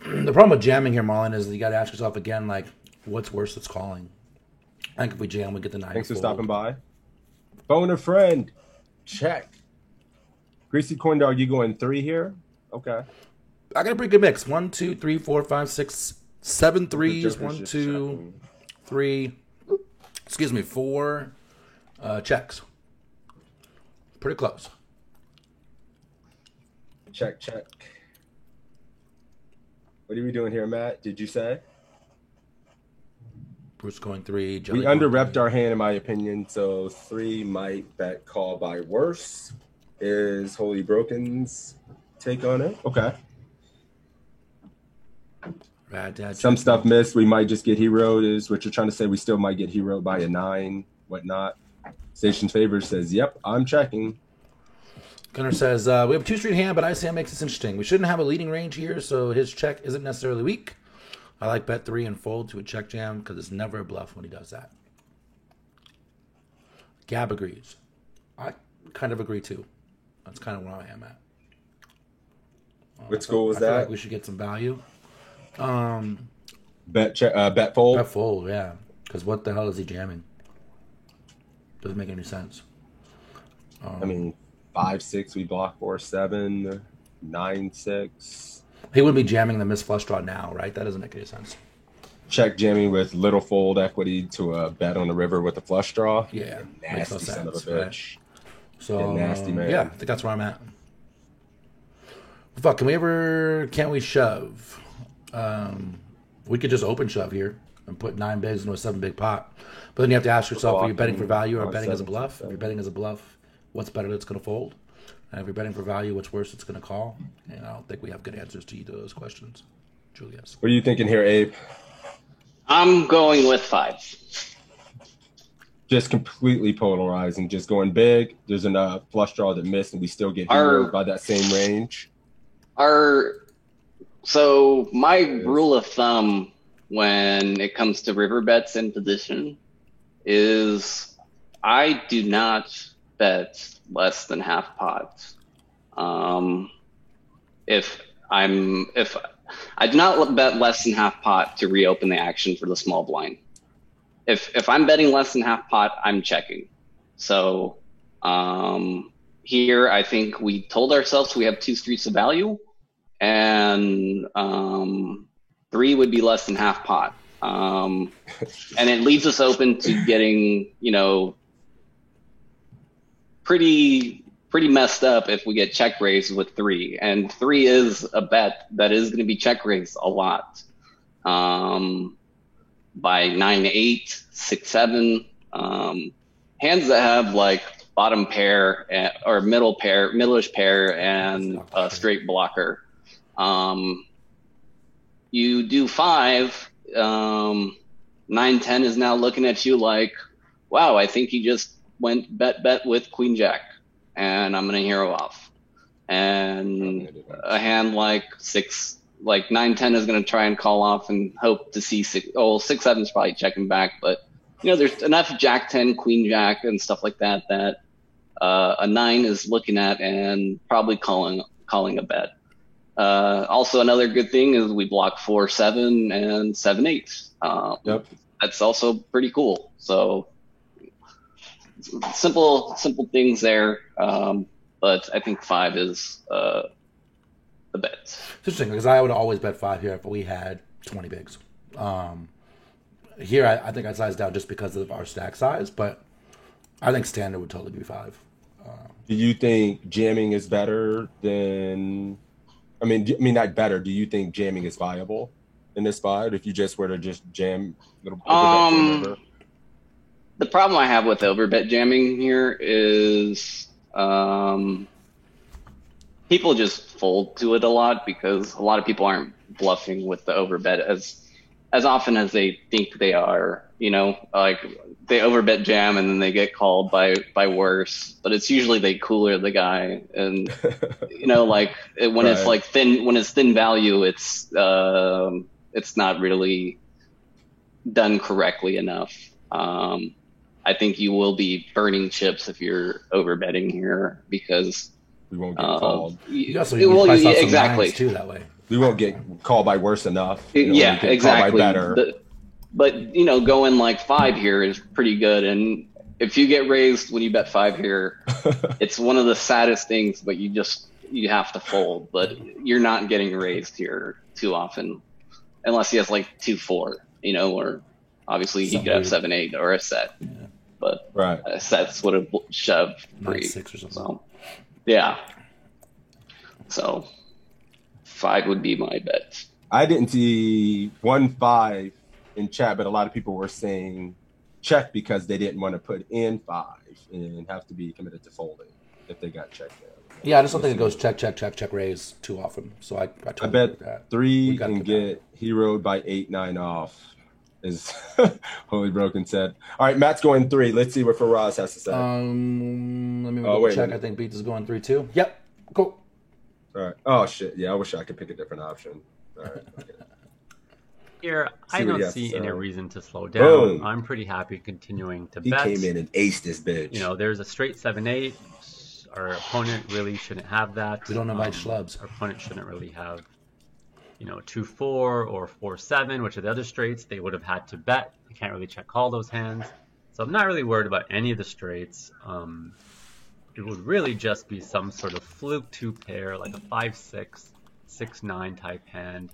The problem with jamming here, Marlon, is you got to ask yourself again, like, what's worse that's calling? I think if we jam, we get the 9. Thanks for fold. stopping by. Phone a friend. Check. Greasy Corn Dog, you going 3 here? Okay. I got a pretty good mix. 1, 2, 3, 4, 5, 6, 7 threes. Joker's 1, just 2, checking. 3. Excuse me, 4 checks. Pretty close. Check. What are we doing here, Matt? Did you say? Bruce going 3. Jelly We going under-repped 3. our hand, in my opinion, so 3 might bet call by worse. Is Holy Broken's take on it? Okay. Rad Dad Some checking. stuff missed. We might just get heroed, is what you're trying to say. We still might get heroed by a 9, whatnot. Station Favor says, yep, I'm checking. Gunnar says, we have a 2-street hand, but ICM makes this interesting. We shouldn't have a leading range here, so his check isn't necessarily weak. I like bet 3 and fold to a check jam because it's never a bluff when he does that. Gab agrees. I kind of agree too. That's kind of where I am at. What school was I feel that? like we should get some value. Bet fold? Bet fold, yeah. Because what the hell is he jamming? Doesn't make any sense. I mean, 5-6, we block 4-7, 9-6. He would be jamming the missed flush draw now, right? That doesn't make any sense. Check jamming with little fold equity to a bet on the river with a flush draw. Yeah, Nasty makes no son of a sense, right? bitch. So Yeah, nasty, man. Yeah, I think that's where I'm at. Fuck, can't we shove? We could just open shove here and put 9 bigs into a 7 big pot. But then you have to ask yourself, are you betting for value or betting as a bluff? If you're betting as a bluff, what's better that's going to fold? And if you're betting for value, what's worse that's going to call? And I don't think we have good answers to either of those questions. Julius. What are you thinking here, Abe? I'm going with 5. Just completely polarizing, just going big. There's a flush draw that missed, and we still get heroed by that same range. So my rule of thumb when it comes to river bets in position is I do not bet less than half pot. If I do not bet less than half pot to reopen the action for the small blind. If I'm betting less than half pot, I'm checking. So here I think we told ourselves we have 2 streets of value, and 3 would be less than half pot. And it leaves us open to getting, pretty messed up if we get check raised with 3. And 3 is a bet that is going to be check raised a lot. By 9-8, 6-7, hands that have like bottom pair or middle-ish pair and a straight blocker. You do 5, 9-10 is now looking at you like, wow, I think he just went bet with Queen Jack, and I'm gonna hero off. And a hand like 9-10 is going to try and call off and hope to see 6-7 is probably checking back, but there's enough Jack 10, Queen Jack, and stuff like that a 9 is looking at and probably calling a bet. Also, another good thing is we block 4-7 and 7-8. Yep. That's also pretty cool. So simple things there, but I think 5 is the bet. It's interesting because I would always bet 5 here if we had 20 bigs. Here, I think I sized down just because of our stack size, but I think standard would totally be 5. Do you think jamming is better than? I mean, not better. Do you think jamming is viable in this spot if you just were to just jam little? The problem I have with overbet jamming here is people just fold to it a lot because a lot of people aren't bluffing with the overbet as often as they think they are. Like they overbet jam and then they get called by worse, but it's usually they cooler the guy, and like when it's like thin value, it's not really done correctly enough. I think you will be burning chips if you're overbetting here because we won't get called. Exactly. Too, that way. We won't get called by worse enough. Yeah, exactly. Better. But going like 5 here is pretty good. And if you get raised when you bet 5 here, it's one of the saddest things. But you have to fold. But you're not getting raised here too often, unless he has like 2-4. Or obviously he could have 7-8 or a set. Yeah. But a set's would have shoved 9-6 or something. So, yeah. So 5 would be my bet. I didn't see 1-5 in chat, but a lot of people were saying check because they didn't want to put in 5 and have to be committed to folding if they got checked in. Yeah, I just don't think it goes check, raise too often. So I totally bet agree with that. 3 and get heroed by 8-9 off, as Holy Broken said. All right, Matt's going 3. Let's see what Faraz has to say. Let me check. I think Beats is going 3-2. Yep, cool. All right. Oh shit. Yeah, I wish I could pick a different option. All right. Okay. Here, I what he don't has see to any say. reason to slow down. Boom. I'm pretty happy continuing to He bet. came in and aced this bitch. You know, there's a straight 7-8. Our opponent really shouldn't have that. We don't invite schlubs. Our opponent shouldn't really have, 2-4 or 4-7, which are the other straights. They would have had to bet. They can't really check call those hands. So I'm not really worried about any of the straights. It would really just be some sort of fluke 2 pair, like a 5-6, 6-9 type hand.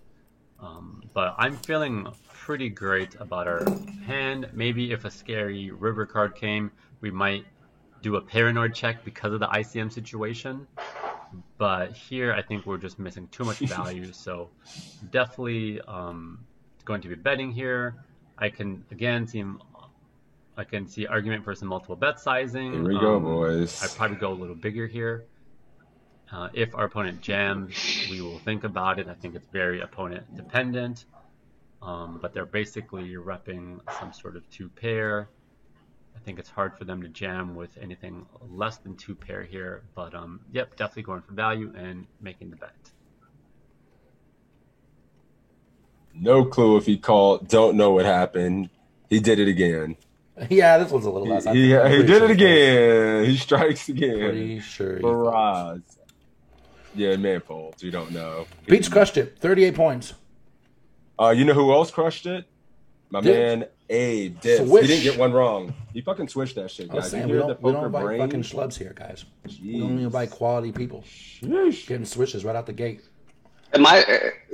But I'm feeling pretty great about our hand. Maybe if a scary river card came, we might do a paranoid check because of the ICM situation. But here, I think we're just missing too much value. So definitely going to be betting here. I can see argument for some multiple bet sizing. Here we go, boys. I'd probably go a little bigger here. If our opponent jams, we will think about it. I think it's very opponent dependent. But they're basically repping some sort of 2 pair. I think it's hard for them to jam with anything less than 2 pair here. But yep, definitely going for value and making the bet. No clue if he called. Don't know what happened. He did it again. Yeah, this one's a little less. He did it again. He strikes again. Pretty sure. Faraz. Yeah, man folds. We don't know. Beats crushed it. 38 points. You know who else crushed it? My Dibs. man Abe Dibs. Swish. He didn't get one wrong. He fucking swished that shit, I was guys. saying, You we hear the don't poker invite brain? fucking schlubs here, guys. We Jeez. only invite quality people. Sheesh. Getting swishes right out the gate.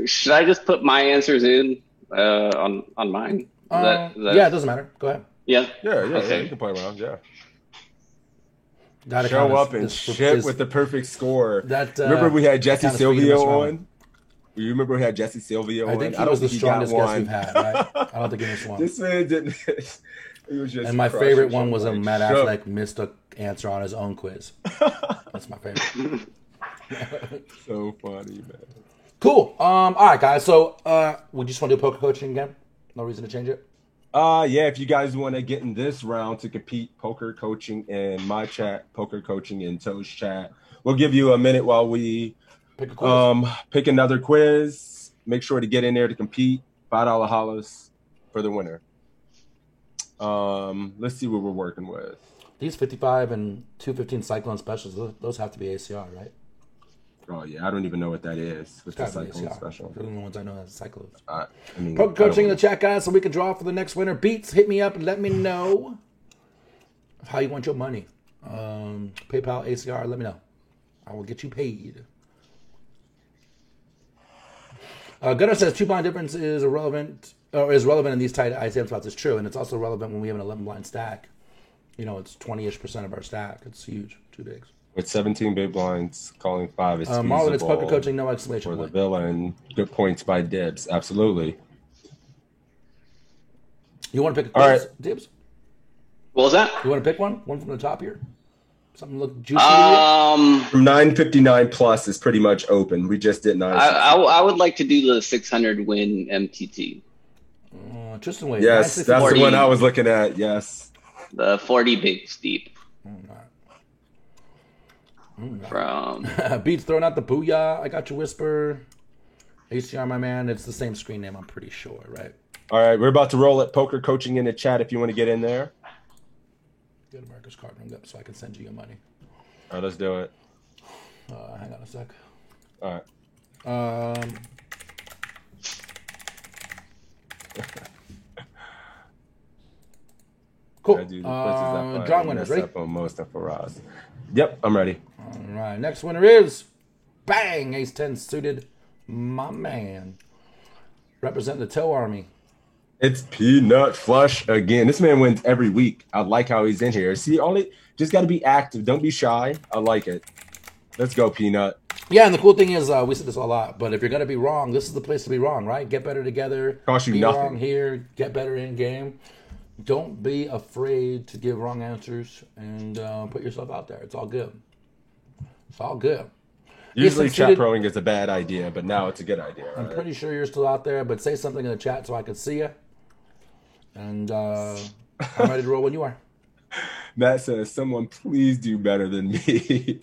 Should I just put my answers in on mine? Is that- Yeah, it doesn't matter. Go ahead. Yeah. Yeah, Okay. you can play around, yeah. Gotta Show count up this- and this- shit this- with the perfect score. That, remember we had Jesse count as freedom Silvio as well. on? You remember we had Jesse Silvio on? I think he don't was the think he got strongest guest one. we've had, right? I don't think he missed one. This man didn't. He was just And my crushing favorite one shit was like when Matt shook. Affleck missed an answer on his own quiz. That's my favorite. So funny, man. Cool. All right, guys. So we just want to do poker coaching again. No reason to change it. Yeah, if you guys want to get in this round to compete poker coaching in my chat, poker coaching in Toe's chat, we'll give you a minute while we Pick a quiz. pick another quiz. Make sure to get in there to compete. $5 hollers for the winner. Let's see what we're working with. These 55 and 215 Cyclone specials, those have to be ACR, right? Oh yeah, I don't even know what that is. What's the Gotta be Cyclone ACR. special? They're the only ones I know as Cyclones. I mean, Poker I coaching in don't- the chat, guys, so we can draw for the next winner. Beats, hit me up and let me know how you want your money. PayPal, ACR, let me know. I will get you paid. Gunnar says 2 blind difference is relevant in these tight ICM spots. It's true, and it's also relevant when we have an 11 blind stack. It's 20-ish% of our stack. It's huge. 2 bigs. With 17 big blinds, calling 5 is Marlon, it's feasible poker coaching, no exclamation for the point. villain. Good points by Dibs. Absolutely. You want to pick a All quiz, right. Dibs? What was that? You want to pick one? One from the top here? Something look juicy to you? From 959 plus is pretty much open. We just did 9. I would like to do the 600 win MTT. Tristan Wade. Yes, that's the 40. one I was looking at. Yes. The 40 big steep Mm, from Beats throwing out the booyah. I got your whisper. ACR, my man. It's the same screen name, I'm pretty sure, right? All right, we're about to roll at poker coaching in the chat if you want to get in there. Get America's card ring up so I can send you your money. All right, let's do it. Hang on a sec. All right. Cool. I do the quizzes that drawing I winners, mess ready? up on most of Faraz. Yep, I'm ready. All right, next winner is bang, Ace 10 suited, my man. Represent the Toe Army. It's Peanut Flush again. This man wins every week. I like how he's in here. See, just got to be active. Don't be shy. I like it. Let's go, Peanut. Yeah, and the cool thing is, we said this a lot, but if you're going to be wrong, this is the place to be wrong, right? Get better together. Cost you be nothing. wrong here. Get better in game. Don't be afraid to give wrong answers and put yourself out there. It's all good. It's all good. Usually Ethan, chat proing is a bad idea, but now it's a good idea. I'm right? pretty sure you're still out there, but say something in the chat so I can see you. And I'm ready to roll when you are. Matt says, "Someone please do better than me."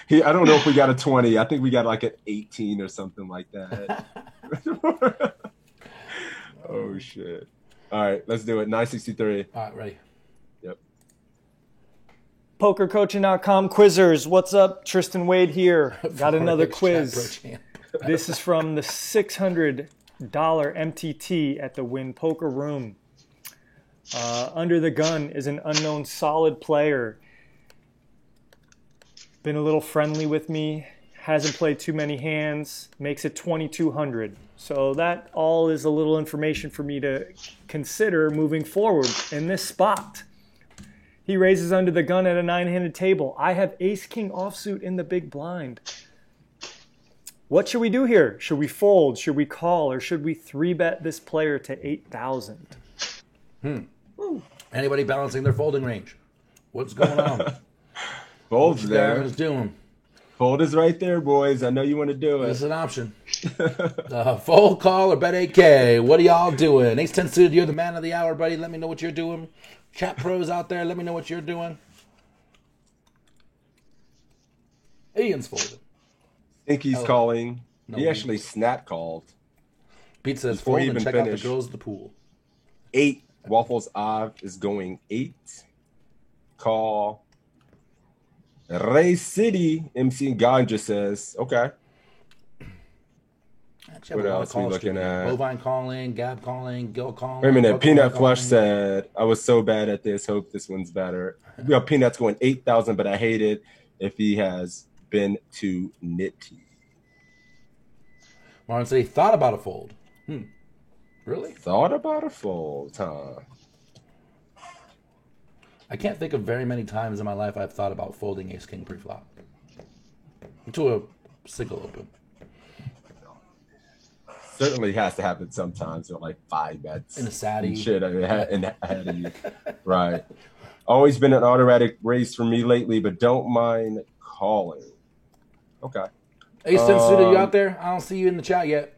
I don't know if we got a 20. I think we got like an 18 or something like that. Oh shit! All right, let's do it. 963. All right, ready. Yep. PokerCoaching.com quizzers. What's up? Tristan Wade here. Got another Forex quiz. Chat Pro Champ. This is from the $600 MTT at the Win Poker Room. Under the gun is an unknown solid player. Been a little friendly with me. Hasn't played too many hands. Makes it 2,200. So that all is a little information for me to consider moving forward in this spot. He raises under the gun at a 9-handed table. I have ace-king offsuit in the big blind. What should we do here? Should we fold? Should we call? Or should we 3-bet this player to 8,000? Anybody balancing their folding range? What's going on? Fold's What there. is doing? Fold is right there, boys. I know you want to do It's it. an option. Fold, call, or bet 8K. What are y'all doing? Ace 10 suited, you're the man of the hour, buddy. Let me know what you're doing. Chat pros out there, let me know what you're doing. Ian's folded. Think he's Oh. calling. No, He he- actually snap called. Pete says Before fold he and even check out finished. the girls at the pool. 8. Waffles Ave is going 8. Call. Ray City, MC Ganja says, okay. Actually, What I have a lot else of we calls looking to do. at? Bovine calling, Gab calling, Gil calling. Wait a minute. Buck Peanut calling. Flush said, I was so bad at this. Hope this one's better. Yeah, Peanut's going 8,000, but I hate it if he has been too nitty. Martin said he thought about a fold. Really? Thought about a fold, huh? I can't think of very many times in my life I've thought about folding ace king pre-flop. To a single open. Certainly has to happen sometimes with like 5 bets. In a Saturday. And shit, ahead of you. Right. Always been an automatic race for me lately, but don't mind calling. Okay. Ace 10 suited, you out there? I don't see you in the chat yet.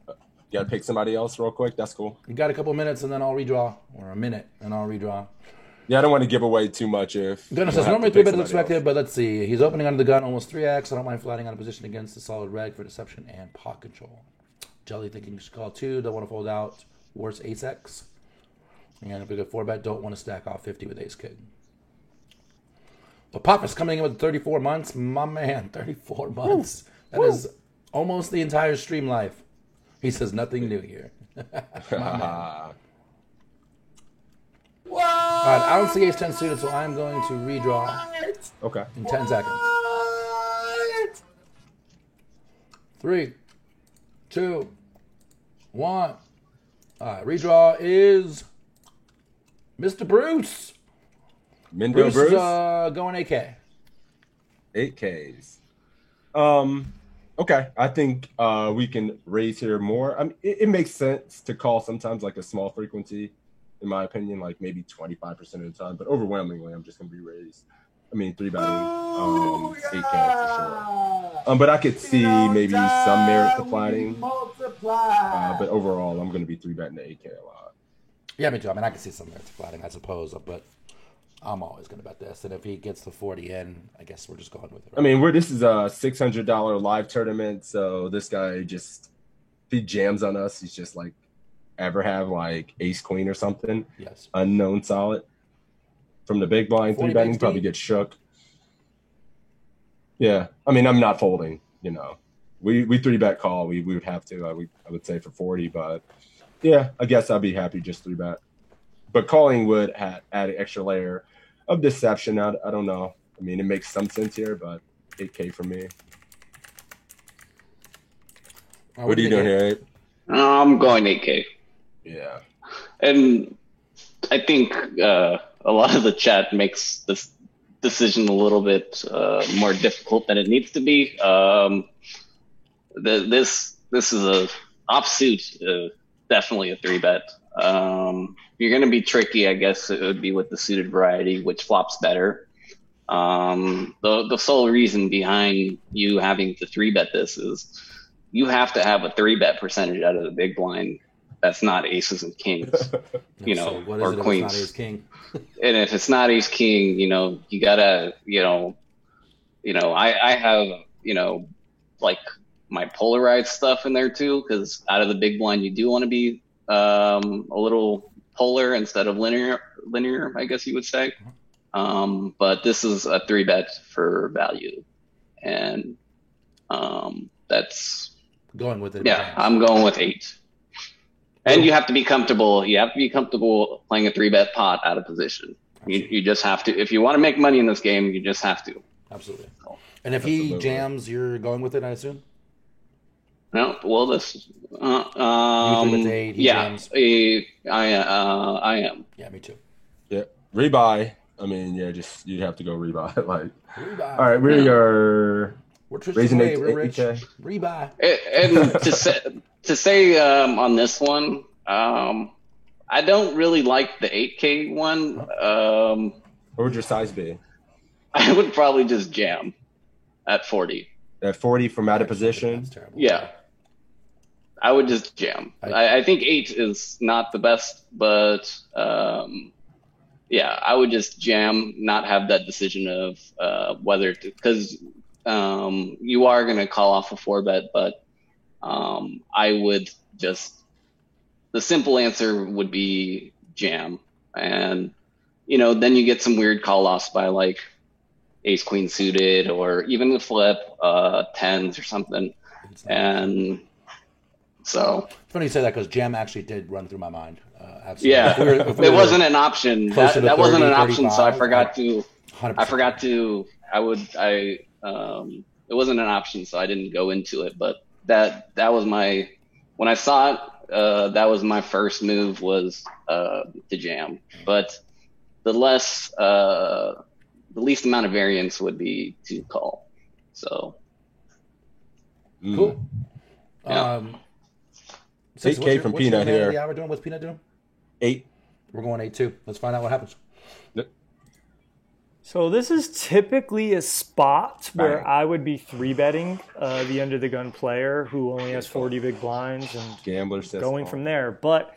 You gotta pick somebody else real quick. That's cool. You got a couple minutes and then I'll redraw. Or a minute and I'll redraw. Yeah, I don't want to give away too much if Goodness you says have normally to pick 3 bet is somebody expected, else. but let's see. He's opening under the gun almost 3x. I don't mind flatting out of position against the solid reg for deception and pot control. Jelly thinking you should call 2. Don't want to fold out. Worse ace x. And if we go 4-bet, don't want to stack off 50 with ace king. But Papa's coming in with 34 months. My man, 34 months. That is almost the entire stream life. He says nothing new here. What? All right, I don't see ace 10 suited, so I'm going to redraw Okay. in 10 seconds. 3, 2, 1. All right, redraw is Mr. Bruce. Mindo Bruce Bruce, is going AK. 8Ks. Okay. I think we can raise here more. I mean, it makes sense to call sometimes like a small frequency, in my opinion, like maybe 25% of the time. But overwhelmingly, I'm just gonna be raised. I mean, 3-betting 8K for sure. But I could see maybe some merit to flatting. But overall, I'm gonna be 3-betting the 8K a lot. Yeah, me too. I mean, I can see some merit to flatting, I suppose, but I'm always going to bet this. And if he gets the 40 in, I guess we're just going with it. Right? I mean, this is a $600 live tournament, so this guy just, if he jams on us, he's just like, ever have like ace queen or something. Yes. Unknown solid. From the big blind, 40 3-betting, bigs probably deep. get shook. Yeah. I mean, I'm not folding, you know. We 3-bet call. We would have to, I would say for 40, but yeah, I guess I'd be happy just 3-bet. But calling would add an extra layer of deception. I don't know. I mean, it makes some sense here, but 8K for me. What are you doing here, Abe? I'm going 8K. Yeah. And I think a lot of the chat makes the decision a little bit more difficult than it needs to be. This is a offsuit, definitely a 3-bet. If you're going to be tricky, I guess it would be with the suited variety, which flops better. The sole reason behind you having to 3-bet this is you have to have a 3-bet percentage out of the big blind. That's not aces and kings, So what is or it if queens. it's not ace king? And if it's not ace king, you gotta, I have, like my polarized stuff in there too, because out of the big blind, you do want to be a little polar instead of linear, I guess you would say. But this is a 3-bet for value, and that's Going with it. yeah. I'm going with 8. And you have to be comfortable. You have to be comfortable playing a 3-bet pot out of position. You just have to. If you want to make money in this game, you just have to. Absolutely. And if he jams, you're going with it, I assume? No, well, this. You 3-bet to 8, he Yeah, jams. I am. Yeah, me too. Yeah, rebuy. I mean, yeah, just you'd have to go rebuy. Like, Rebuy. all right, we are We're Trish raising away, 8 we're rich. 8K. Rebuy. And to say on this one, I don't really like the 8K one. What would your size be? I would probably just jam at 40. At 40 from out of position? That's terrible. Yeah. I would just jam. I think 8 is not the best, but yeah, I would just jam, not have that decision of whether to, because you are going to call off a 4-bet, but I would just, the simple answer would be jam. And, then you get some weird call offs by like ace queen suited or even the flip, 10s or something. And so. It's funny you say that because jam actually did run through my mind. Absolutely. Yeah, it wasn't an option. That wasn't an option, so I forgot to. 100%. It wasn't an option, so I didn't go into it. But that was when I saw it, that was my first move was to jam. But the least amount of variance would be to call. So. Cool. Yeah. 8K from Peanut here. Yeah, we're doing. What's Peanut doing? 8. We're going 8 too. Let's find out what happens. So this is typically a spot where I would be 3-betting the under the gun player who only has 40 big blinds and Gambler says going from there. But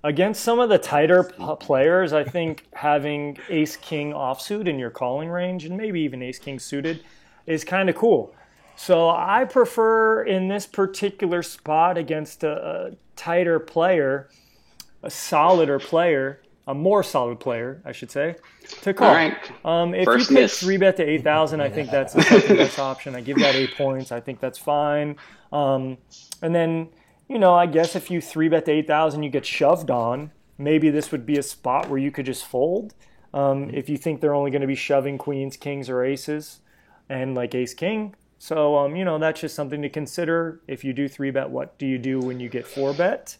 against some of the tighter players, I think having ace king offsuit in your calling range and maybe even ace king suited is kind of cool. So I prefer in this particular spot against a tighter player, a solider player, a more solid player, I should say, to call. All right. If First you pick miss. 3-bet to 8,000, I think that's the second best option. I give that 8 points. I think that's fine. And then, I guess if you 3-bet to 8,000, you get shoved on. Maybe this would be a spot where you could just fold. If you think they're only going to be shoving queens, kings, or aces, and like ace king. So, that's just something to consider. If you do 3-bet, what do you do when you get 4-bet?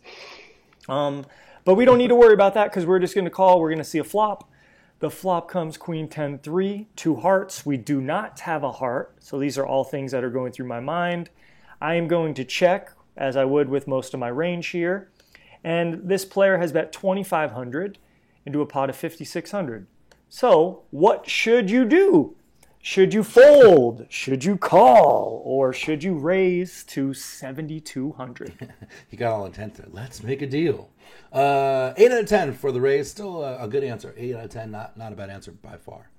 But we don't need to worry about that because we're just going to call. We're going to see a flop. The flop comes queen 10-3, 2 hearts. We do not have a heart. So these are all things that are going through my mind. I am going to check, as I would with most of my range here. And this player has bet 2,500 into a pot of 5,600. So what should you do? Should you fold? Should you call? Or should you raise to 7,200? You got all intent there. Let's make a deal. 8 out of 10 for the raise. Still a good answer. 8 out of 10, not a bad answer by far.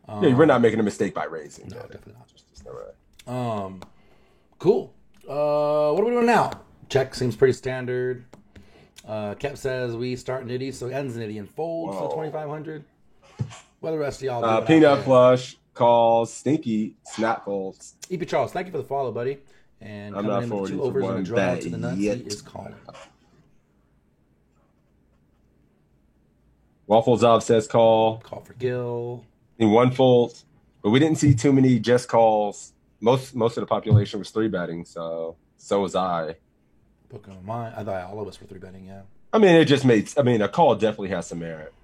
Yeah, we're not making a mistake by raising. No, definitely not. It's not right. Cool. What are we doing now? Check seems pretty standard. Kep says we start nitty, so ends nitty and folds for 2,500. What the rest of y'all do? Peanut flush, calls, stinky, snap folds. EP Charles, thank you for the follow, buddy. And I'm coming not in with forwarding 2 to overs and a one draw bet to the nuts, yet. he is calling. Waffles says call. Call for Gil. In 1 fold. But we didn't see too many just calls. Most of the population was 3-betting, so was I. Book on mine. I thought all of us were 3-betting, yeah. I mean, it just made. I mean, a call definitely has some merit.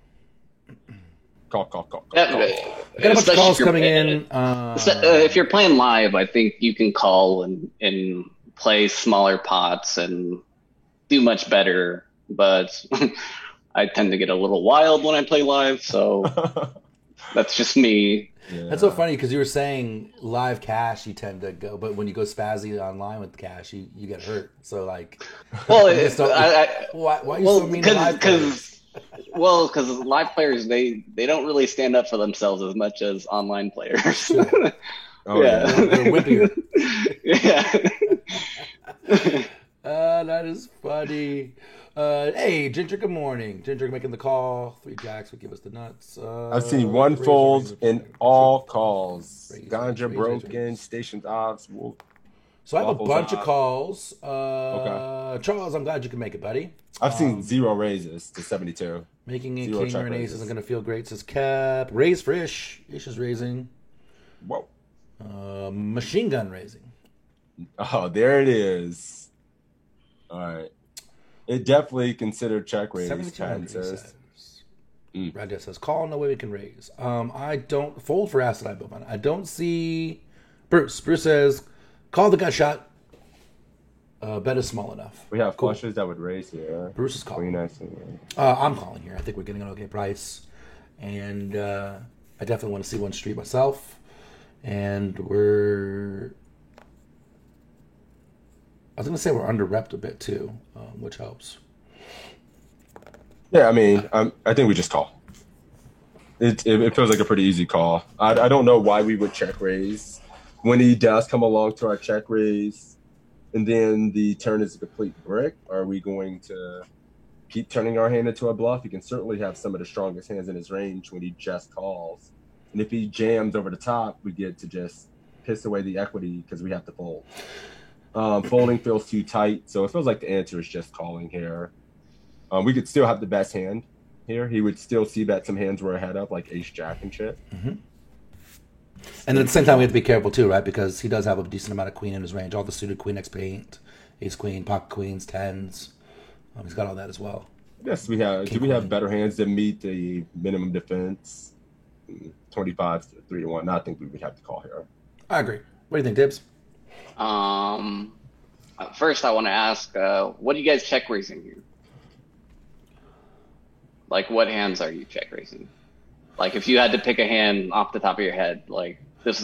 Call. Yeah, I got a bunch of especially calls if you're- coming in. If you're playing live, I think you can call and play smaller pots and do much better. But I tend to get a little wild when I play live, so that's just me. Yeah. That's so funny because you were saying live cash you tend to go, but when you go spazzy online with cash, you get hurt. So like, Well, why are you so mean to live players? because live players they don't really stand up for themselves as much as online players. Oh, yeah. They're whippier. Yeah. That is funny. Hey, Ginger, good morning. Ginger making the call. 3 jacks would give us the nuts. I've seen one fold in all calls. Raise, Ganja raise, broken, raise. stations off. So I have a Waffles bunch of off. calls. Okay. Charles, I'm glad you can make it, buddy. I've seen 0 raises to 72. Making a 0 king check or an ace raises. isn't going to feel great, says Cap. Raise for Ish. Ish is raising. Whoa. Machine gun raising. Oh, there it is. All right. It definitely considered check raise. 7200 Patton says. says. Radja says, call, no way we can raise. I don't fold for asset I built on. I don't see Bruce. Bruce says, call the gut shot. Bet is small enough. We have Cool. flushes that would raise here. Bruce is calling. Queen X and- I'm calling here. I think we're getting an okay price. And I definitely want to see one street myself. And I was going to say we're under repped a bit too, which helps. Yeah, I mean, I think we just call. It feels like a pretty easy call. I don't know why we would check raise. When he does come along to our check raise, and then the turn is a complete brick, are we going to keep turning our hand into a bluff? He can certainly have some of the strongest hands in his range when he just calls. And if he jams over the top, we get to just piss away the equity because we have to fold. Folding feels too tight, so it feels like the answer is just calling here. We could still have the best hand here. He would still see that some hands we're ahead of, like ace jack and shit. Mm-hmm. And at the same time, we have to be careful too, right? Because he does have a decent amount of queen in his range. All the suited queen X paint, ace queen, pocket queens, tens. He's got all that as well. Yes, we have. King Do we have queen. better hands that meet the minimum defense? 25 to 3-1. I think we would have to call here. I agree. What do you think, Dibs? First, I want to ask, what are you guys check raising here? Like, what hands are you check raising? Like, if you had to pick a hand off the top of your head, like,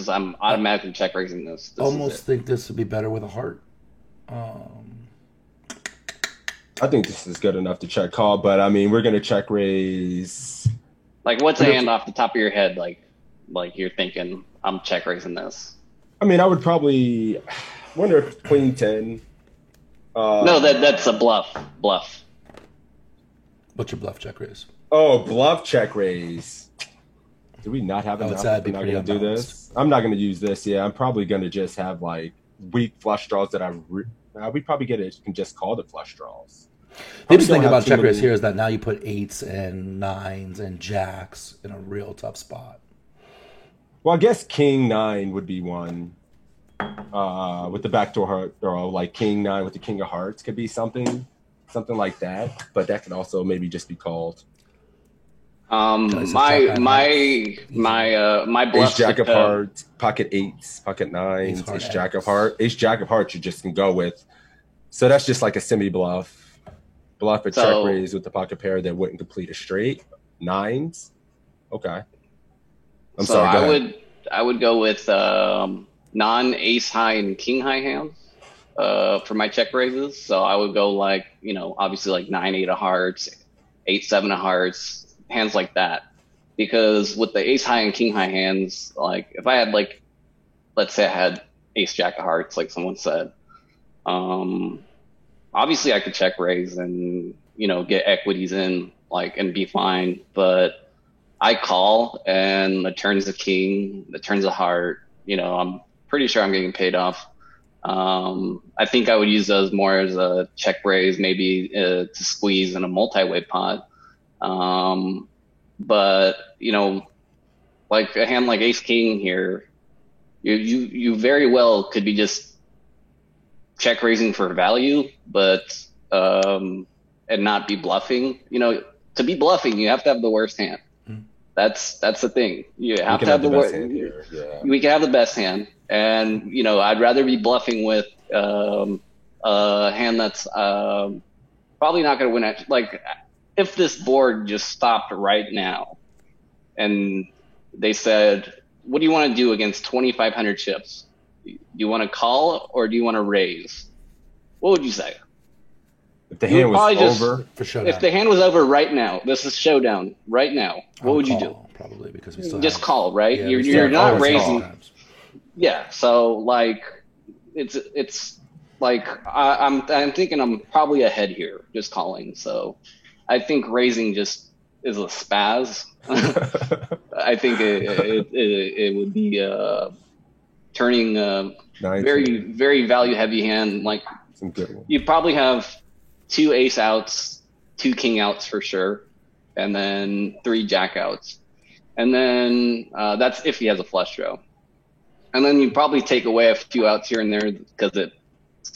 I'm automatically check raising this. This Almost is it. think this would be better with a heart. I think this is good enough to check call, but I mean, we're going to check raise. Like, what's a hand off the top of your head? Like you're thinking, I'm check raising this. I mean, I would probably wonder if queen 10. No, that's a bluff. Bluff. What's your bluff check raise? Oh, bluff check raise. Do we not have I would enough? say I'd be We're not pretty going to do unbalanced. this. I'm not going to use this. Yeah, I'm probably going to just have like weak flush draws that we probably can just call the flush draws. The interesting thing don't have about too check raise many- here is that now you put 8s and 9s and jacks in a real tough spot. Well, I guess king 9 would be one. With the backdoor heart throw, like king 9 with the king of hearts could be something like that. But that could also maybe just be called My bluff. ace jack of hearts, pocket 8s, pocket 9s, Ace-heart ace jack of X. heart, ace jack of hearts. You just can go with. So that's just like a semi bluff. Bluff a check So- raise with the pocket pair that wouldn't complete a straight 9s. Okay. I'm So sorry. Go ahead. I would go with non ace high and king high hands for my check raises. So I would go like, obviously like 9-8 of hearts, 8-7 of hearts, hands like that. Because with the ace high and king high hands, like if I had like, let's say I had ace jack of hearts, like someone said, obviously I could check raise and get equities in and be fine, but I call and the turn's a king, the turn's a heart. I'm pretty sure I'm getting paid off. I think I would use those more as a check raise, maybe to squeeze in a multi-way pot. But like a hand like ace king here, you very well could be just check raising for value, but and not be bluffing. To be bluffing, you have to have the worst hand. That's the thing. You have can to have the best word. hand here. Yeah. We can have the best hand, and I'd rather be bluffing with a hand that's probably not going to win. Like, if this board just stopped right now, and they said, "What do you want to do against 2,500 chips? Do you want to call or do you want to raise?" What would you say? If the hand was over, for showdown. If the hand was over right now, this is showdown right now. What would you do? Probably because we still Just have, call, right? Yeah, you're not always raising. call. Yeah, so like it's like I'm thinking I'm probably ahead here, just calling. So I think raising just is a spaz. I think it would be turning very very value heavy hand. Like some good one. you probably have 2 ace outs, 2 king outs for sure, and then 3 jack outs. And then that's if he has a flush draw. And then you probably take away a few outs here and there because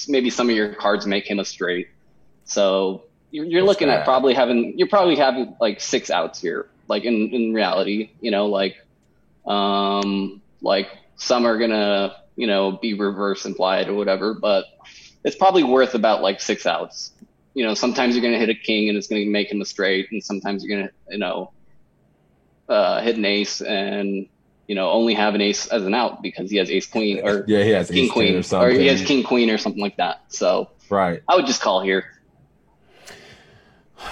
maybe some of your cards make him a straight. So you're looking at probably having like 6 outs here. Like in reality, like some are gonna be reverse implied or whatever, but it's probably worth about like 6 outs. Sometimes you're gonna hit a king and it's gonna make him a straight, and sometimes you're gonna hit an ace and only have an ace as an out because he has ace queen or he has king ace queen or something. or he has king queen or something like that. So right, I would just call here.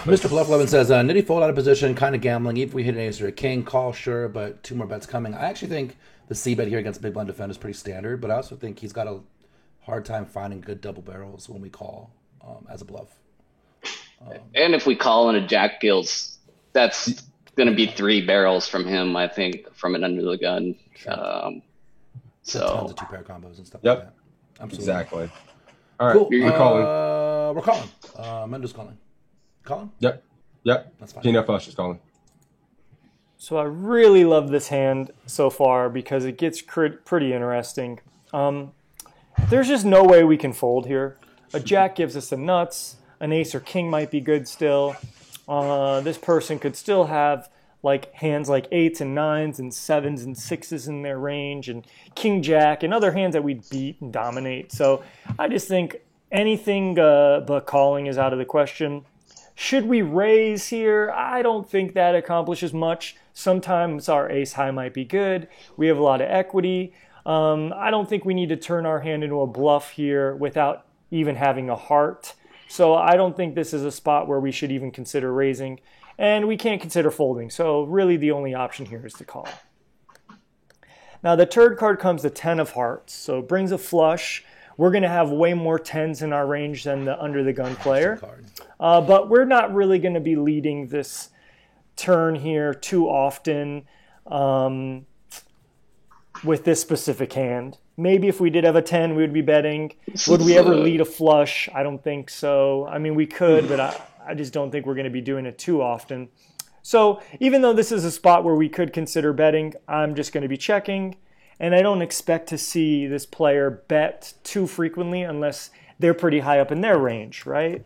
Mr. Bluff11 says, Nitty fold out of position, kind of gambling. Even if we hit an ace or a king, call sure, but 2 more bets coming. I actually think the C bet here against big blind defender is pretty standard, but I also think he's got a hard time finding good double barrels when we call as a bluff. And if we call in a jack gills, that's going to be 3 barrels from him, I think, from an under the gun. Sure. So tons of 2-pair combos and stuff Yep. like that. Absolutely. Exactly. All right, Cool. we're calling. We're calling. Mendo's calling. Calling? Yep. That's fine. Peanut Fush is calling. So I really love this hand so far because it gets pretty interesting. There's just no way we can fold here. A jack gives us the nuts. An ace or king might be good still. This person could still have like hands like 8s and 9s and 7s and 6s in their range, and king jack and other hands that we beat and dominate. So I just think anything but calling is out of the question. Should we raise here? I don't think that accomplishes much. Sometimes our ace high might be good. We have a lot of equity. I don't think we need to turn our hand into a bluff here without even having a heart. So I don't think this is a spot where we should even consider raising. And we can't consider folding. So really the only option here is to call. Now the third card comes the 10 of hearts. So it brings a flush. We're going to have way more 10s in our range than the under the gun player. But we're not really going to be leading this turn here too often with this specific hand. Maybe if we did have a 10, we would be betting. Would we ever lead a flush? I don't think so. I mean, we could, but I just don't think we're going to be doing it too often. So even though this is a spot where we could consider betting, I'm just going to be checking. And I don't expect to see this player bet too frequently unless they're pretty high up in their range, right?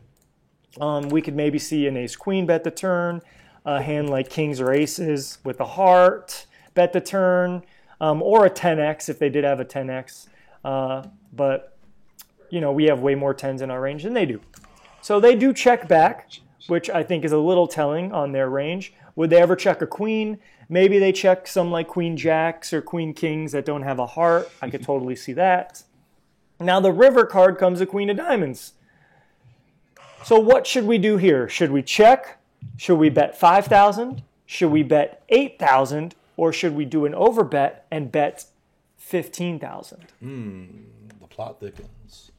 We could maybe see an ace-queen bet the turn, a hand like kings or aces with a heart bet the turn, or a 10x if they did have a 10x. But, we have way more 10s in our range than they do. So they do check back, which I think is a little telling on their range. Would they ever check a queen? Maybe they check some like queen jacks or queen kings that don't have a heart. I could totally see that. Now the river card comes a queen of diamonds. So what should we do here? Should we check? Should we bet 5,000? Should we bet 8,000? Or should we do an overbet and bet 15,000? The plot thickens.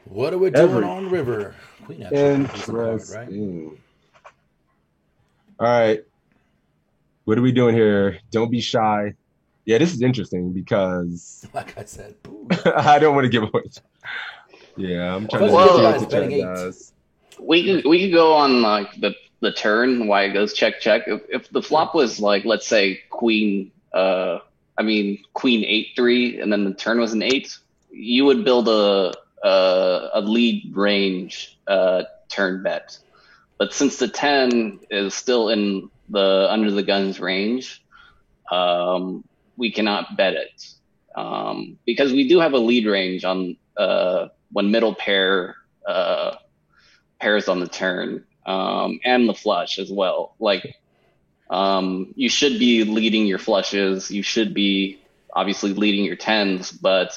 What are we doing on river? Queen Interesting. right? All right. What are we doing here? Don't be shy. Yeah, this is interesting because, like I said, I don't want to give away. Yeah, I'm trying to betting 8. We could go on like the turn why it goes check. If the flop was like, let's say queen 8-3 and then the turn was an 8, you would build a lead range turn bet. But since the 10 is still in the under the guns range, we cannot bet it. Because we do have a lead range on when middle pair pairs on the turn, and the flush as well. Like, you should be leading your flushes. You should be obviously leading your tens, but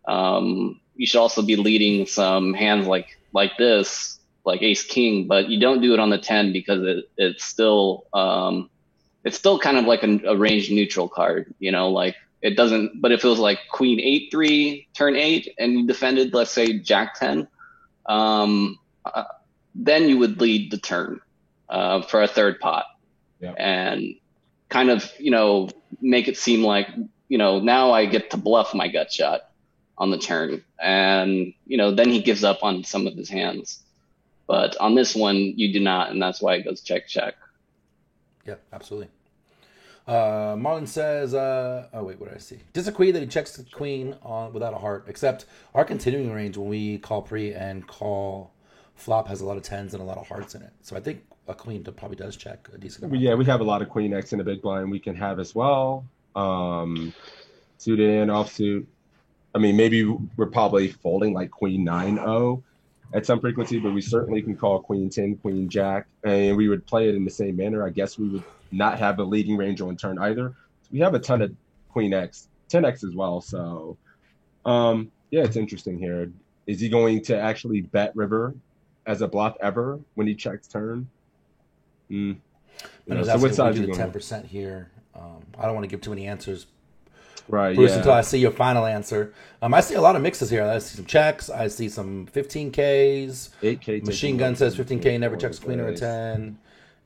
you should also be leading some hands like this, like ace king. But you don't do it on the 10 because it's still kind of like a range neutral card. You know, like it doesn't. But if it was like queen 8-3 turn 8 and you defended, let's say jack 10. Then you would lead the turn for a third pot, and kind of, you know, make it seem like, you know, now I get to bluff my gut shot on the turn, and, you know, then he gives up on some of his hands. But on this one, you do not, and that's why it goes check, check. Yeah, absolutely. Marlon says, oh wait, what did I see? Disagree that he checks the queen on without a heart, except our continuing range when we call pre and call flop has a lot of tens and a lot of hearts in it. So I think a queen probably does check a decent amount. Yeah, we have a lot of queen X in the big blind we can have as well. Suited and offsuit. I mean, maybe we're probably folding like queen 9-0 at some frequency, but we certainly can call queen 10, queen jack, and we would play it in the same manner. I guess we would not have a leading range on turn either. We have a ton of queen X, 10X as well. So, yeah, it's interesting here. Is he going to actually bet river as a bluff ever when he checks turn? So what size are you 10% here? I don't want to give too many answers, right? Bruce, until I see your final answer. I see a lot of mixes here. I see some checks. I see some 15Ks. 8K. Machine Gun says 15K never checks queen or a 10,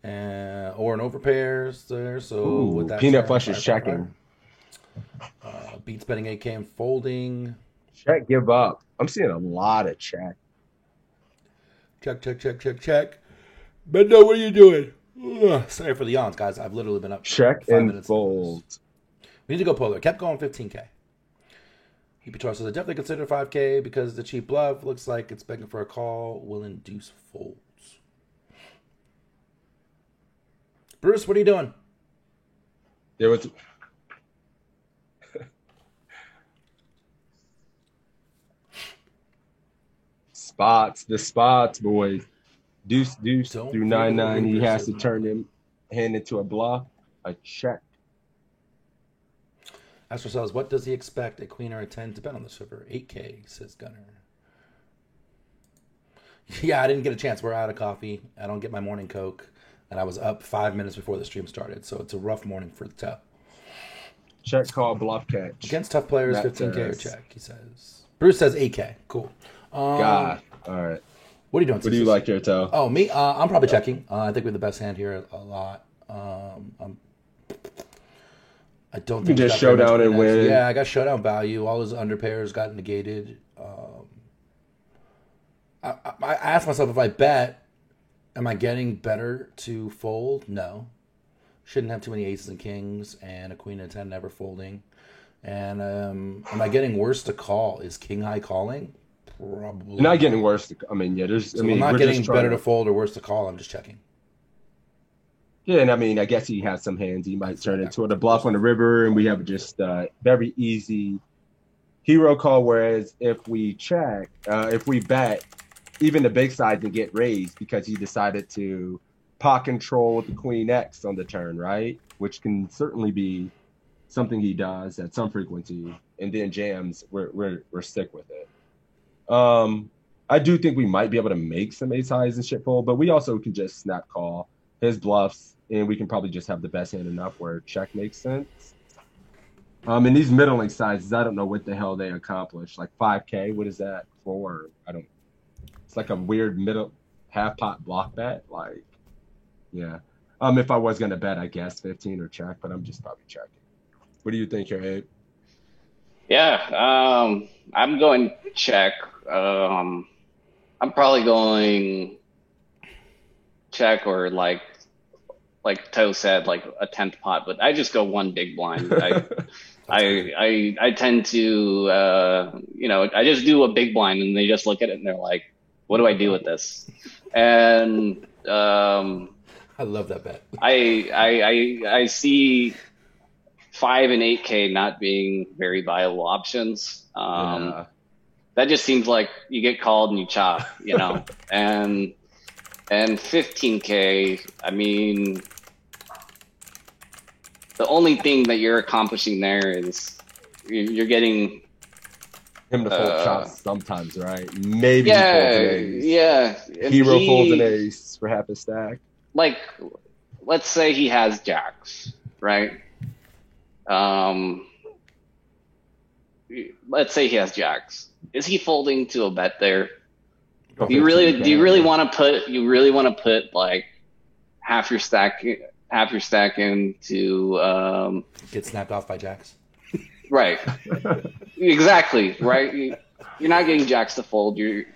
or an overpairs there. So ooh, with that, peanut flush is checking. Beats betting 8K and folding. Check, give up. I'm seeing a lot of check. Check. But no, what are you doing? Ugh, sorry for the yawns, guys. I've literally been up check 5 and minutes. fold. We need to go polar. Kept going 15K. Hippie says I definitely consider 5K because the cheap bluff looks like it's begging for a call, will induce folds. Bruce, what are you doing? There was the spots, boys. Deuce through 9-9. He has to turn him hand into a bluff, a check. Ask ourselves, what does he expect a queen or a 10 to bet on this river? 8K, says Gunner. Yeah, I didn't get a chance. We're out of coffee. I don't get my morning Coke. And I was up 5 minutes before the stream started. So it's a rough morning for the top. Check, call, bluff, catch. Against tough players, 15K or check, he says. Bruce says 8K. Cool. God. All right. What are you doing? What do you like here, Toe? Oh, me? I'm probably checking. I think we have the best hand here a lot. I don't think you just showdown and win. Yeah, I got showdown value. All his underpairs got negated. I asked myself, if I bet, am I getting better to fold? No. Shouldn't have too many aces and kings, and a queen and a 10 never folding. And am I getting worse to call? Is king high calling? Probably. You're not getting worse. I mean, yeah, there's. I'm not getting better to fold or worse to call. I'm just checking. Yeah, and I mean, I guess he has some hands. He might turn into a bluff on the river, and we have just very easy hero call. Whereas if we check, if we bet, even the big side can get raised because he decided to pot control with the queen X on the turn, right? Which can certainly be something he does at some frequency, and then jams. We're stick with it. I do think we might be able to make some ace highs and shit fold, but we also can just snap call his bluffs, and we can probably just have the best hand enough where check makes sense. And these middling sizes, I don't know what the hell they accomplish. Like 5K, what is that for? It's like a weird middle half pot block bet. Like, yeah. If I was gonna bet, I guess 15 or check, but I'm just probably checking. What do you think here, Abe? Yeah, I'm going check. I'm probably going check, or like Toe said, like a 10th pot, but I just go one big blind. I tend to, I just do a big blind, and they just look at it and they're like, what do I do with this? And I love that bet. I see 5 and 8K not being very viable options. That just seems like you get called and you chop, and 15K. I mean, the only thing that you're accomplishing there is you're getting him to fold shots sometimes, right? Maybe yeah, he folds an ace. yeah. And Hero folds an ace for half a stack. Like, let's say he has jacks, right? Let's say he has jacks. Is he folding to a bet there? Do you really want to put like half your stack into Get snapped off by jacks. right? Exactly, right. You're not getting jacks to fold. He's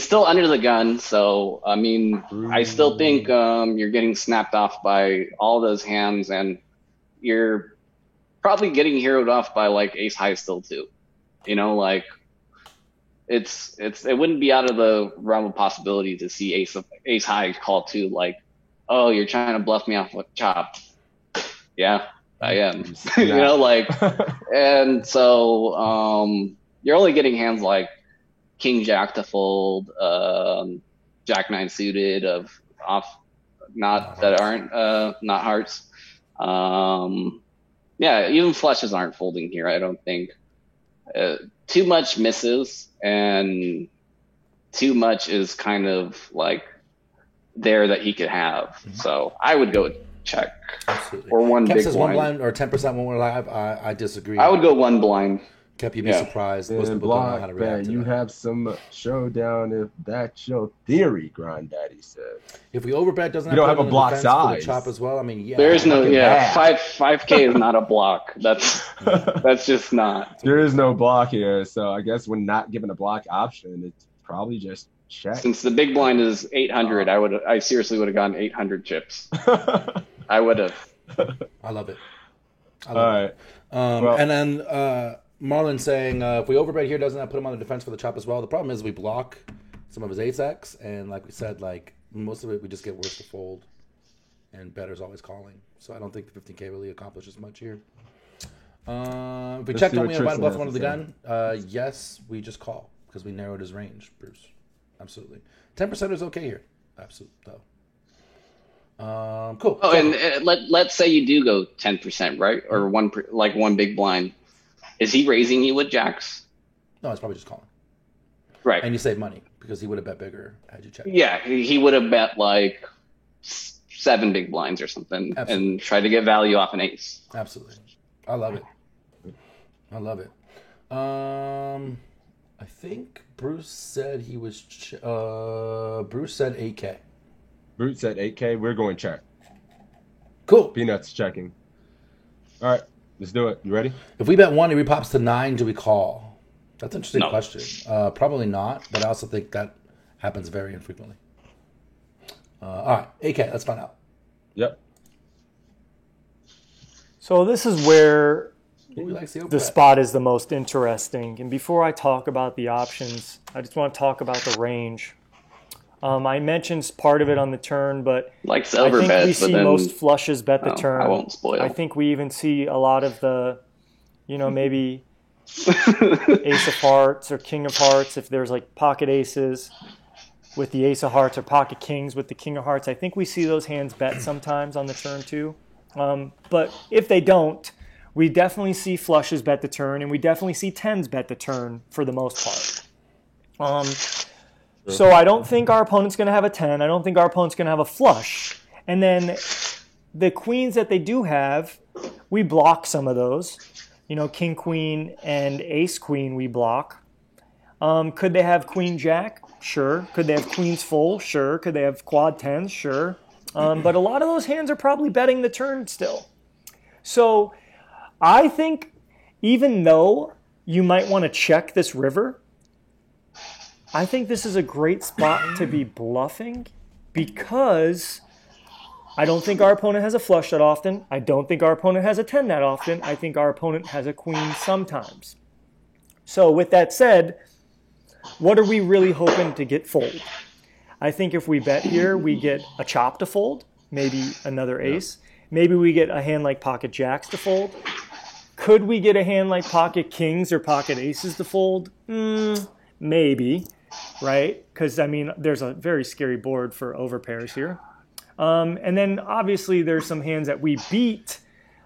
still under the gun, so I mean, I still think you're getting snapped off by all those hands, and you're probably getting heroed off by like ace high still too. Like it wouldn't be out of the realm of possibility to see ace high call too. Like, oh, you're trying to bluff me off with chop. Yeah, I am. And so you're only getting hands like King Jack to fold, Jack 9 suited of off, that aren't not hearts. Yeah, even flushes aren't folding here. I don't think too much misses, and too much is kind of like there that he could have. So I would go check. Absolutely. Or one Kep big says blind. 1 blind or 10% when we're live. I disagree. I would go 1 blind. Kep, you'd be surprised. Most And people don't know how to Block, react to you that. have some showdown if that's your theory, Granddaddy said. If we overbet, doesn't You that don't put have a him in block defense for the size. chop as well? I mean, yeah. There's no bad. 5K is not a block. That's just not. There is no block here, so I guess when not given a block option, it's probably just check. Since the big blind is 800, I seriously would have gotten 800 chips. I would have. I love it. All right. Well- And then Marlon saying, if we overbet here, doesn't that put him on the defense for the chop as well? The problem is we block some of his ace-X, and like we said, like most of it we just get worse to fold, and better's always calling. So I don't think the 15K really accomplishes much here. If we Let's check see on what me about Tristan bluff has one of to the gun, yes, we just call because we narrowed his range, Bruce. Absolutely. 10% is okay here. Absolutely, though. Cool. Oh, and let's say you do go 10%, right? Or one big blind. Is he raising you with jacks? No, it's probably just calling. Right. And you save money because he would have bet bigger had you checked. Yeah, he would have bet like 7 big blinds or something. Absolutely. And tried to get value off an ace. Absolutely. I love it. I think Bruce said he was. Bruce said 8K. Brute said 8K. We're going check. Cool. Peanuts checking. All right, let's do it. You ready? If we bet 1, he repops to 9. Do we call? That's an interesting No. question. Probably not, but I also think that happens very infrequently. All right, 8K. Let's find out. Yep. So this is where Who likes the the overbet? spot is the most interesting. And before I talk about the options, I just want to talk about the range. I mentioned part of it on the turn, but Like I silver think bets, we but see then most flushes bet the Oh, turn. I won't spoil. I think we even see a lot of the, maybe ace of hearts or king of hearts if there's like pocket aces with the ace of hearts or pocket kings with the king of hearts. I think we see those hands bet sometimes on the turn too. But if they don't, we definitely see flushes bet the turn, and we definitely see tens bet the turn for the most part. So I don't think our opponent's going to have a 10. I don't think our opponent's going to have a flush. And then the queens that they do have, we block some of those. King, queen, and ace, queen we block. Could they have queen, jack? Sure. Could they have queens full? Sure. Could they have quad tens? Sure. But a lot of those hands are probably betting the turn still. So I think even though you might want to check this river, I think this is a great spot to be bluffing because I don't think our opponent has a flush that often. I don't think our opponent has a 10 that often. I think our opponent has a queen sometimes. So with that said, what are we really hoping to get fold? I think if we bet here, we get a chop to fold, maybe another ace. Maybe we get a hand like pocket jacks to fold. Could we get a hand like pocket kings or pocket aces to fold? Maybe, right? Because, I mean, there's a very scary board for overpairs here. And then, obviously, there's some hands that we beat,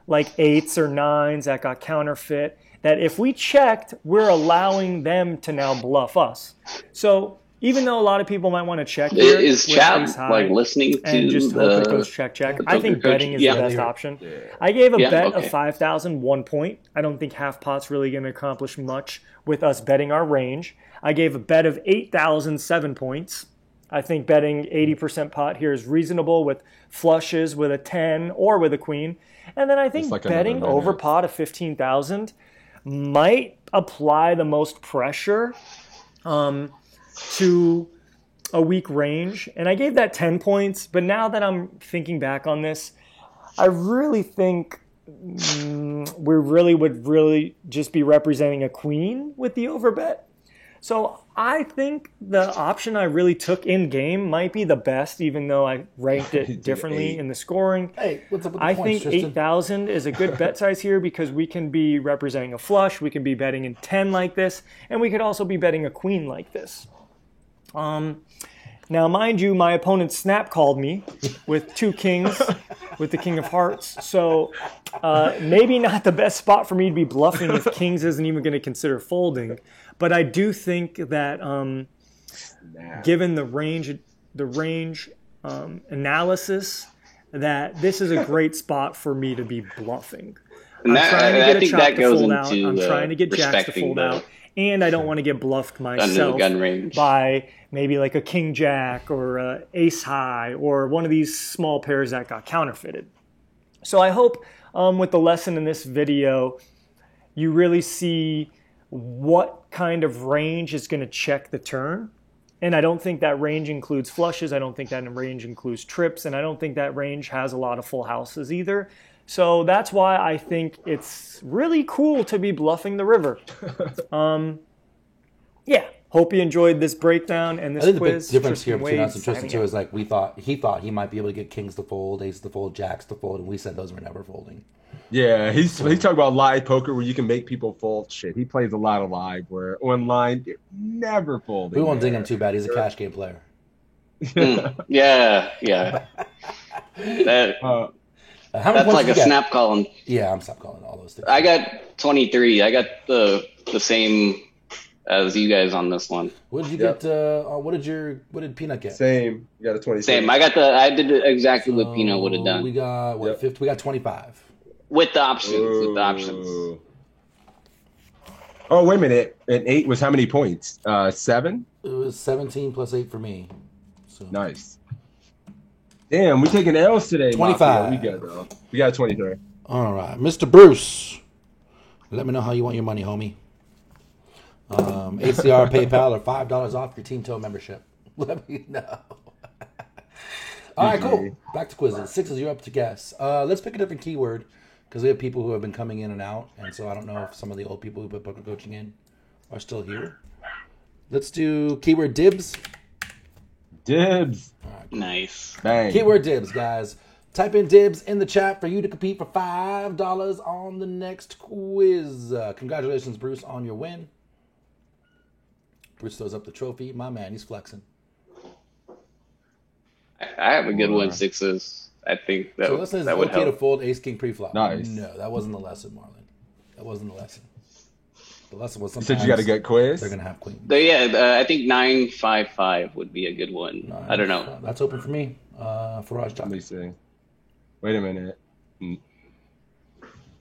like 8s or 9s that got counterfeit, that if we checked, we're allowing them to now bluff us. So even though a lot of people might want to check here, Is with chat ace high like listening to and just hope it goes the check. I poker think coach? betting is Yeah. the best option. I gave a Yeah, bet okay. of 5,000, 1 point. I don't think half pot's really going to accomplish much with us betting our range. I gave a bet of 8,000, 7 points. I think betting 80% pot here is reasonable with flushes, with a 10, or with a queen. And then I think like betting another over minute. pot of 15,000 might apply the most pressure to a weak range. And I gave that 10 points, but now that I'm thinking back on this, I really think we really would really just be representing a queen with the overbet. So I think the option I really took in game might be the best, even though I ranked it differently 8. in the scoring. Hey, what's up with the I points, think Tristan? 8,000 is a good bet size here because we can be representing a flush, we can be betting in 10 like this, and we could also be betting a queen like this. Now, mind you, my opponent snap called me with 2 kings, with the king of hearts. So maybe not the best spot for me to be bluffing if kings isn't even going to consider folding. But I do think that given the range analysis, that this is a great spot for me to be bluffing. I'm trying to I get a think chop that to goes fold out. into I'm trying to get jacks to respecting fold the out. And I don't want to get bluffed under the myself gun range. by maybe like a king jack or a ace high or one of these small pairs that got counterfeited. So I hope with the lesson in this video, you really see what kind of range is going to check the turn. And I don't think that range includes flushes. I don't think that range includes trips. And I don't think that range has a lot of full houses either. So that's why I think it's really cool to be bluffing the river. Yeah, hope you enjoyed this breakdown and this I think quiz. the big difference here Tristan between Wade us and Tristan signing too out. is like he thought he might be able to get kings to fold, aces to fold, jacks to fold, and we said those were never folding. Yeah, he's talking about live poker where you can make people fold. Shit, he plays a lot of live where online it never folding. We won't ding him too bad. He's a cash game player. Yeah. That, How many that's points like did a you get? snap calling. Yeah, I'm stop calling all those things. I got 23. I got the same as you guys on this one. What did you Yep. get? What did Peanut get? Same. You got a 20. Same. I did exactly what Pino would have done We got what? Yep. 50, we got 25. with the options. With the options. Ooh. Oh, wait a minute. An 8 was how many points? 7? It was 17 plus 8 for me. So Nice. Damn, we taking L's today. 25. Mafia. We good, though. We got 23. all right, Mr. Bruce. Let me know how you want your money, homie. HCR, PayPal, or $5 off your Team Toe membership. Let me know. All right, cool. Back to quizzes. 6 you're up to guess. Let's pick a different keyword because we have people who have been coming in and out, and so I don't know if some of the old people who put poker coaching in are still here. Let's do keyword dibs. Dibs. Nice. Bang. Keyword dibs, guys. Type in dibs in the chat for you to compete for $5 on the next quiz. Congratulations, Bruce, on your win. Bruce throws up the trophy. My man, he's flexing. I have a good one. 6s. I think that, So listen, that it's would okay to help. fold ace king pre-flop. Nice. No, that wasn't the lesson, Marlon. That wasn't the lesson. The lesson was You sometimes said you got a good quiz? they're going to have queens. I think 955 would be a good one. I don't know. That's open for me. Faraj Let me Johnson. see. Wait a minute.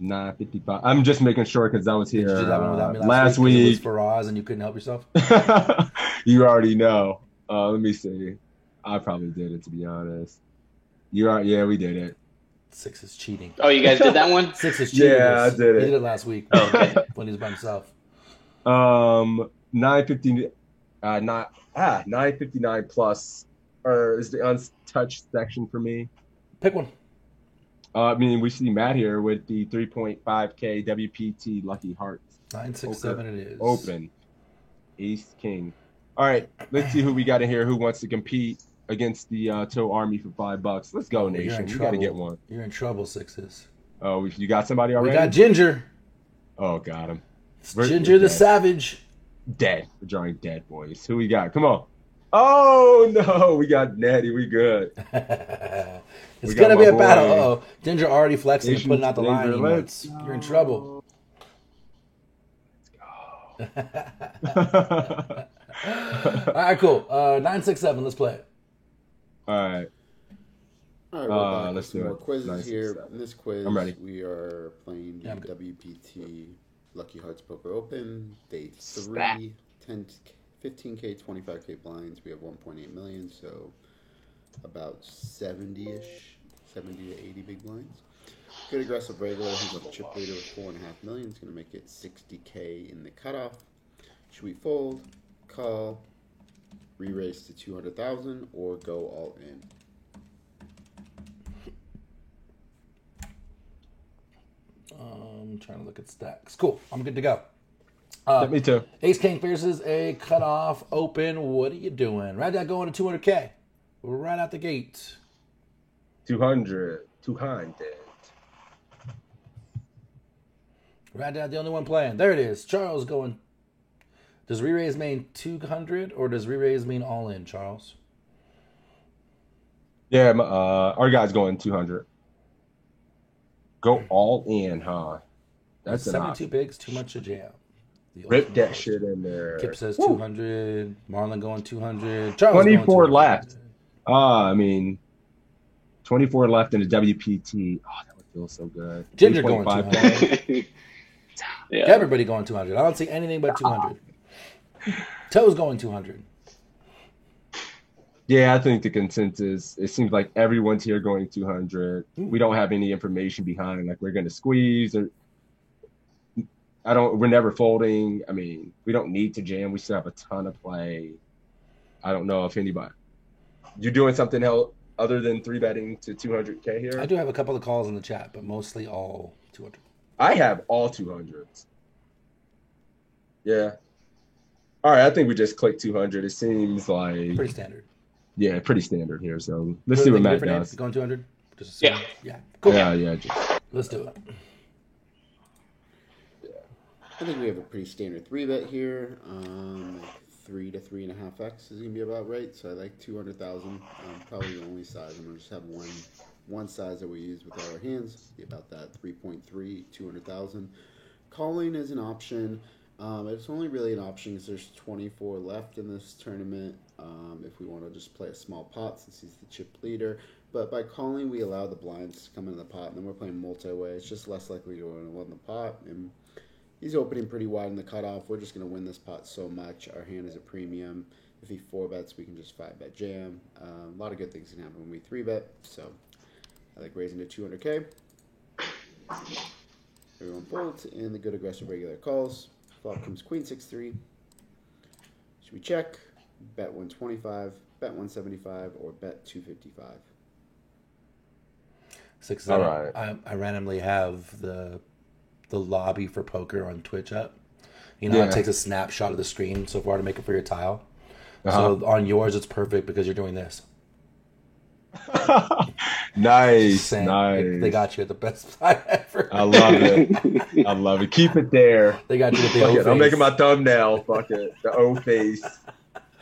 9:55. I'm just making sure because I was here Did you do that one without me last week? 'Cause week. it was Faraz and you couldn't help yourself? You already know. Let me see. I probably did it, to be honest. Yeah, we did it. 6 is cheating. Oh, you guys did that one? 6 is cheating. Yeah, I did it. He did it last week Okay. when he was by himself. 9:50. 9:59 plus, or is the untouched section for me? Pick one. I mean, we see Matt here with the 3.5K WPT Lucky Hearts. 967 it is. Open. Ace King. All right, let's see who we got in here who wants to compete against the Toe Army for $5. Let's go, Nation. We got to get one. You're in trouble, Sixes. Oh, you got somebody already? We got Ginger. Oh, got him. Ginger the Savage. Dead. We're drawing dead, boys. Who we got? Come on. Oh, no. We got Natty. We good. It's going to be a battle. Uh-oh. Ginger already flexing and putting out the line emotes. You're in trouble. Let's go. All right, cool. 967. Let's play it. All right. All right, let's do more it. quizzes here. In this quiz, I'm ready. we are playing the WPT Lucky Hearts Poker Open, day 3, 15K, 25K blinds. We have 1.8 million, so about 70-ish, 70 to 80 big blinds. Good aggressive regular, who's a chip leader with 4.5 million. It's going to make it 60K in the cutoff. Should we fold, call, re-raise to 200,000, or go all in? I'm trying to look at stacks. Cool. I'm good to go. Me too. Ace King versus a cutoff open. What are you doing? Right now going to 200K. We're right out the gate. 200. Right now, the only one playing. There it is. Charles going. Does re-raise mean 200 or does re-raise mean all in, Charles? Yeah, our guy's going 200. Go all in, huh? That's 72 bigs, too much to jam. Rip that shit in there. Kip says 200. Marlon going 200. Charles 24 going left. 24 left in the WPT. Oh, that would feel so good. Ginger going 200. Yeah. Everybody going 200. I don't see anything but 200. Toe's going 200. Yeah, I think the consensus, it seems like everyone's here going 200. We don't have any information behind, like we're going to squeeze or we're never folding. I mean, we don't need to jam. We still have a ton of play. I don't know if anybody, you're doing something else other than 3-betting to 200K here? I do have a couple of calls in the chat, but mostly all 200. I have all 200s. Yeah. All right, I think we just click 200. It seems like pretty standard. Yeah, pretty standard here. So let's see what Matt does. Going 200? Yeah. Yeah. Cool. Yeah. Let's do it. Yeah. I think we have a pretty standard 3-bet here. 3 to 3.5x is going to be about right. So I like 200,000. Probably the only size. I'm going to just have one size that we use with all our hands. Be about that 3.3, 200,000. Calling is an option. It's only really an option because there's 24 left in this tournament. If we want to just play a small pot since he's the chip leader. But by calling, we allow the blinds to come into the pot, and then we're playing multi-way. It's just less likely to win the pot. And he's opening pretty wide in the cutoff. We're just going to win this pot so much. Our hand is a premium. If he 4-bets, we can just 5-bet jam. A lot of good things can happen when we 3-bet. So I like raising to 200K. Everyone folds, and the good aggressive regular calls. Flop comes queen 6-3. Should we check? Bet 125, bet 175, or bet 255? Six. All right. I randomly have the lobby for poker on Twitch up. You know, It takes a snapshot of the screen so far to make it for your tile. So on yours, it's perfect because you're doing this. Nice. They got you at the best spot ever. I love it. I love it. Keep it there. They got you with the O face. I'm making my thumbnail. Fuck it. The O face.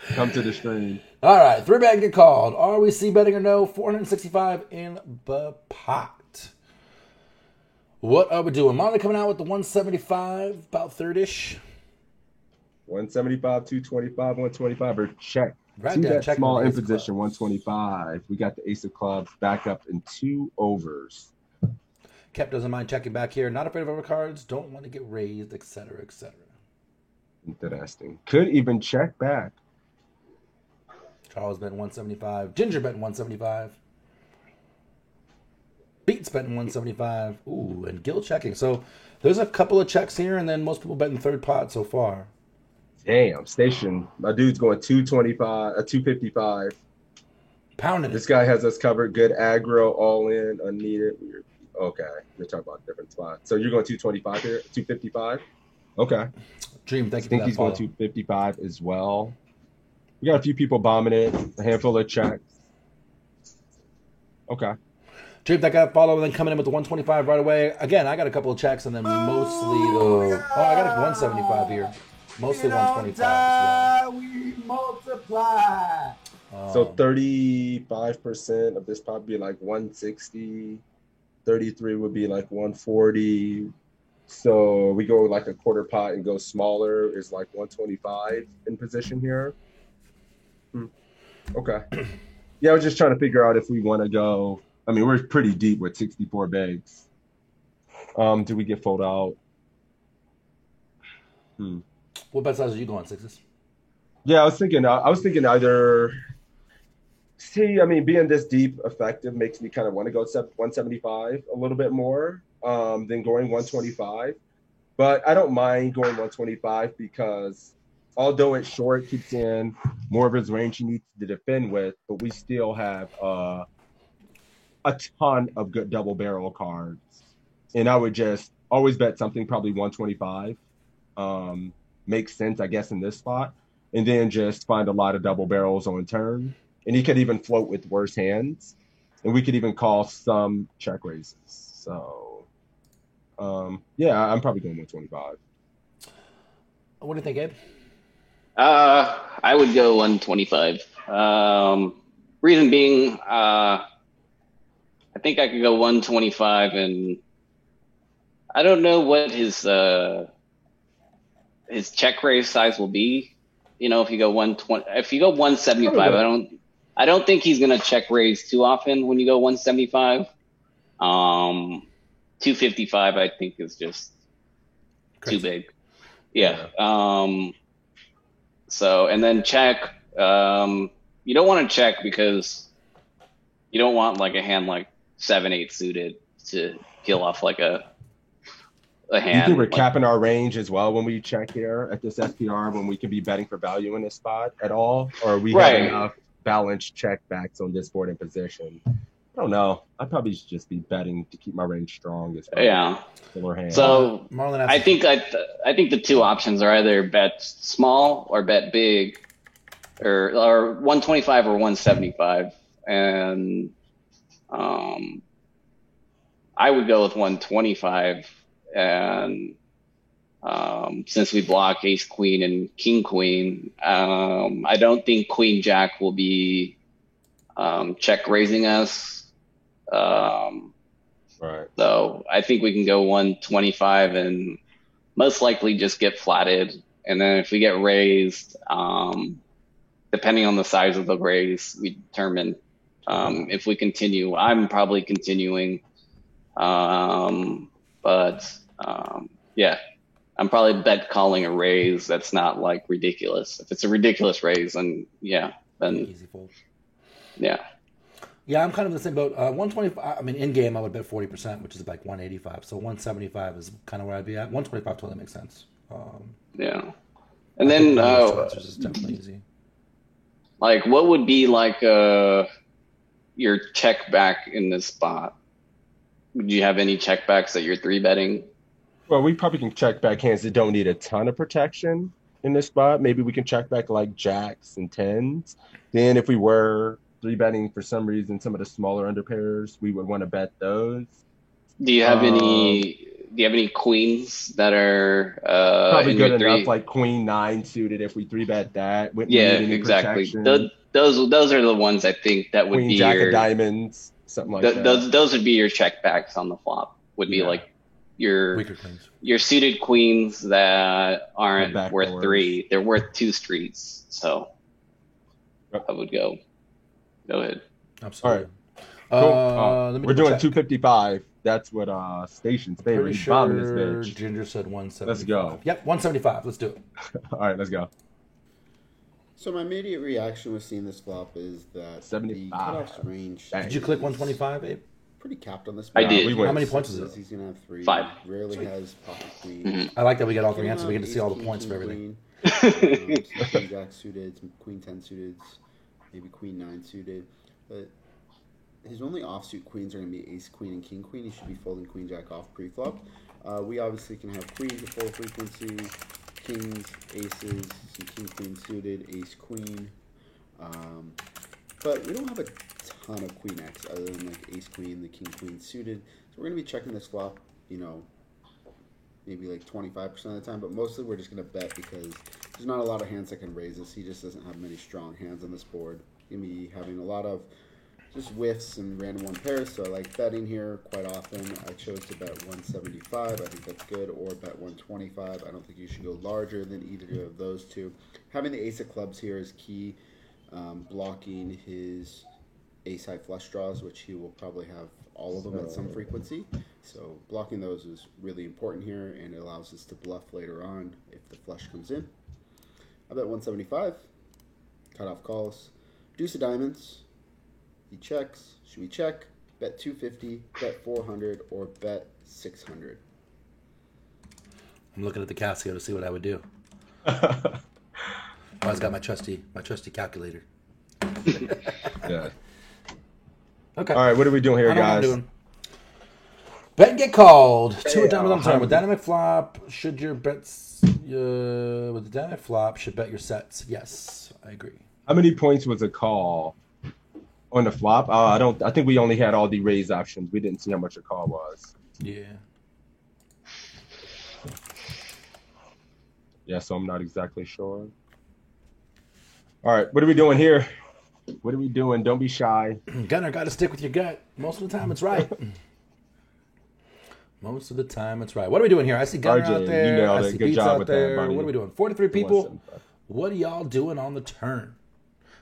Come to the stream. All right. 3-bet get called. Are we c-betting or no? 465 in the pot. What are we doing? Monty coming out with the 175, about third-ish. 175, 225, 125, or check. Right See down, that check small the in ace of position, clubs. 125. We got the ace of clubs back up in 2 overs. Kep doesn't mind checking back here. Not afraid of overcards. Don't want to get raised, etc., etc. Interesting. Could even check back. Charles betting 175. Ginger betting 175. Beats betting 175. Ooh, and Gil checking. So there's a couple of checks here, and then most people betting third pot so far. Damn, station. My dude's going 225, 255. Pounding This it. guy has us covered. Good aggro, all in, unneeded. Okay, we're talking about a different spot. So you're going 225 here, 255. Okay. Dream, thank I you think for he's that follow. going 255 as well. We got a few people bombing it, a handful of checks. Okay. Drake, that got follow, and then coming in with the 125 right away. Again, I got a couple of checks, and then mostly the. Oh, I got a 175 here. Mostly 125 as well. We multiply. So 35% of this probably be like 160. 33 would be like 140. So we go like a quarter pot and go smaller is like 125 in position here. Okay. Yeah, I was just trying to figure out if we want to go. I mean, we're pretty deep with 64 bigs. Do we get fold out? What bet size are you going, Sixes? Yeah, I was thinking either. See, I mean, being this deep effective makes me kind of want to go 175 a little bit more than going 125. But I don't mind going 125 because although it's short, keeps in more of his range he needs to defend with, but we still have a ton of good double barrel cards. And I would just always bet something probably 125. Makes sense, I guess, in this spot. And then just find a lot of double barrels on turn. And he could even float with worse hands. And we could even call some check raises. So, yeah, I'm probably going 125. What do you think, Abe? I would go 125. Reason being, I think I could go 125, and I don't know what his check raise size will be. You know, if you go 120, if you go 175, I don't think he's gonna check raise too often when you go 175. 255, I think, is just too big. Yeah. So, and then check. You don't want to check because you don't want like a hand like 7-8 suited to peel off like a hand. You think we're capping our range as well when we check here at this SPR when we could be betting for value in this spot at all? Or we have enough balanced check backs on this board in position? I don't know. I'd probably just be betting to keep my range strong as well. Yeah. Hand. So I think the two options are either bet small or bet big, or 125 or 175, and I would go with 125. And since we block ace queen and king queen, I don't think queen jack will be check raising us. Right. So I think we can go 125 and most likely just get flatted. And then if we get raised, depending on the size of the raise, we determine if we continue. I'm probably continuing. Yeah, I'm probably bet calling a raise that's not like ridiculous. If it's a ridiculous raise, then easy fold. Yeah. Yeah, I'm kind of in the same boat. 125. I mean, in game, I would bet 40%, which is like 185. So 175 is kind of where I'd be at. 125 totally makes sense. Yeah, and then is definitely easy. Like, what would be like your check back in this spot? Would you have any check backs that you're 3-betting? Well, we probably can check back hands that don't need a ton of protection in this spot. Maybe we can check back like jacks and tens. Then if we were 3-betting for some reason some of the smaller underpairs, we would want to bet those. Do you have any queens that are probably good enough, like queen 9 suited if we 3-bet that? Yeah, exactly. Those are the ones I think that would queen, be jack of diamonds, something like that. Those would be your check backs on the flop. Would be like your suited queens that aren't worth doors. 3. They're worth 2 streets. So I would go ahead. Absolutely. All right. Cool. We're doing 255. That's what Station's favorite. Sure Ginger said 175. Let's go. Yep, 175. Let's do it. All right, let's go. So my immediate reaction with seeing this flop is that 75. the cutoff's range. Did you click 125, Abe? Pretty capped on this. I did. How many points is it? He's gonna have 3. 5. Rarely has pocket queen. Mm-hmm. I like that we get all 3 answers. So we get to see all the points for everything. Queen jack suited, some queen 10 suited, maybe queen 9 suited. But his only offsuit queens are going to be ace queen and king queen. He should be folding queen jack off pre-flop. We obviously can have queens at full frequency, kings, aces, some king queen suited, ace queen. But we don't have a ton of queen X other than like ace queen, the king queen suited. So we're gonna be checking this flop, maybe like 25% of the time, but mostly we're just gonna bet because there's not a lot of hands that can raise us. He just doesn't have many strong hands on this board. He's gonna be having a lot of just whiffs and random one pairs, so I like betting here quite often. I chose to bet 175. I think that's good, or bet 125. I don't think you should go larger than either of those two. Having the ace of clubs here is key, blocking his ace high flush draws, which he will probably have all of them at some frequency. So blocking those is really important here, and it allows us to bluff later on if the flush comes in. I bet 175. Cut off calls. Deuce of diamonds. He checks. Should we check? Bet 250, bet 400, or bet 600? I'm looking at the Casio to see what I would do. I always got my trusty calculator. Yeah. Okay. All right, what are we doing here, I know what I'm guys? doing. Bet and get called. Two of diamonds on turn. With dynamic flop, should your bets with the dynamic flop should bet your sets? Yes, I agree. How many points was a call on the flop? I think we only had all the raise options. We didn't see how much a call was. Yeah. Yeah, so I'm not exactly sure. All right, what are we doing here? What are we doing? Don't be shy. Gunner, got to stick with your gut. Most of the time, it's right. Most of the time, it's right. What are we doing here? I see Gunner RJ, out there. you nailed I it. see Good Beats job out with that, there. buddy. What are we doing? 43 people. 175. What are y'all doing on the turn?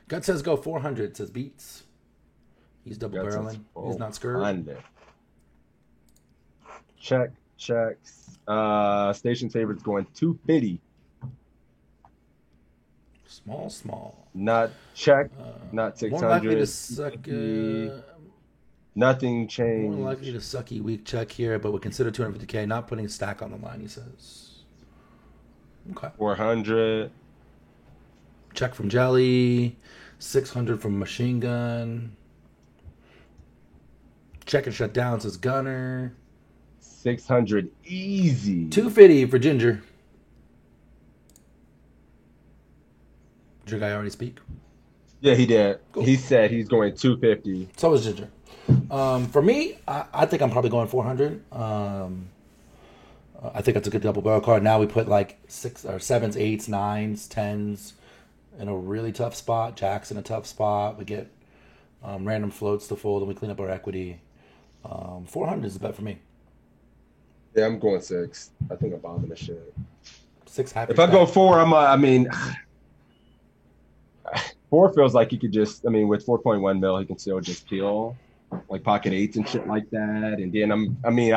Gut says go 400. Says Beats. He's double barreling. He's not scared. Check, checks. Station favorites going 250. Small. Not check, not 600. More likely to suck. Nothing changed. More likely to sucky weak check here, but would consider 250K. Not putting stack on the line. He says. Okay. 400. Check from Jelly. 600 from Machine Gun. Check and shut down says Gunner. 600 easy. 250 for Ginger. Did your guy already speak? Yeah, he did. Cool. He said he's going 250. So was Ginger. For me, I think I'm probably going 400. I think that's a good double barrel card. Now we put like 6 or 7s, 8s, 9s, 10s in a really tough spot. Jacks in a tough spot. We get random floats to fold, and we clean up our equity. 400 is the bet for me. Yeah, I'm going 6. I think I'm bombing the shit. 6 happy. If I go 4, I mean, 4 feels like he could just, with 4.1 mil, he can still just peel like pocket 8s and shit like that. And then I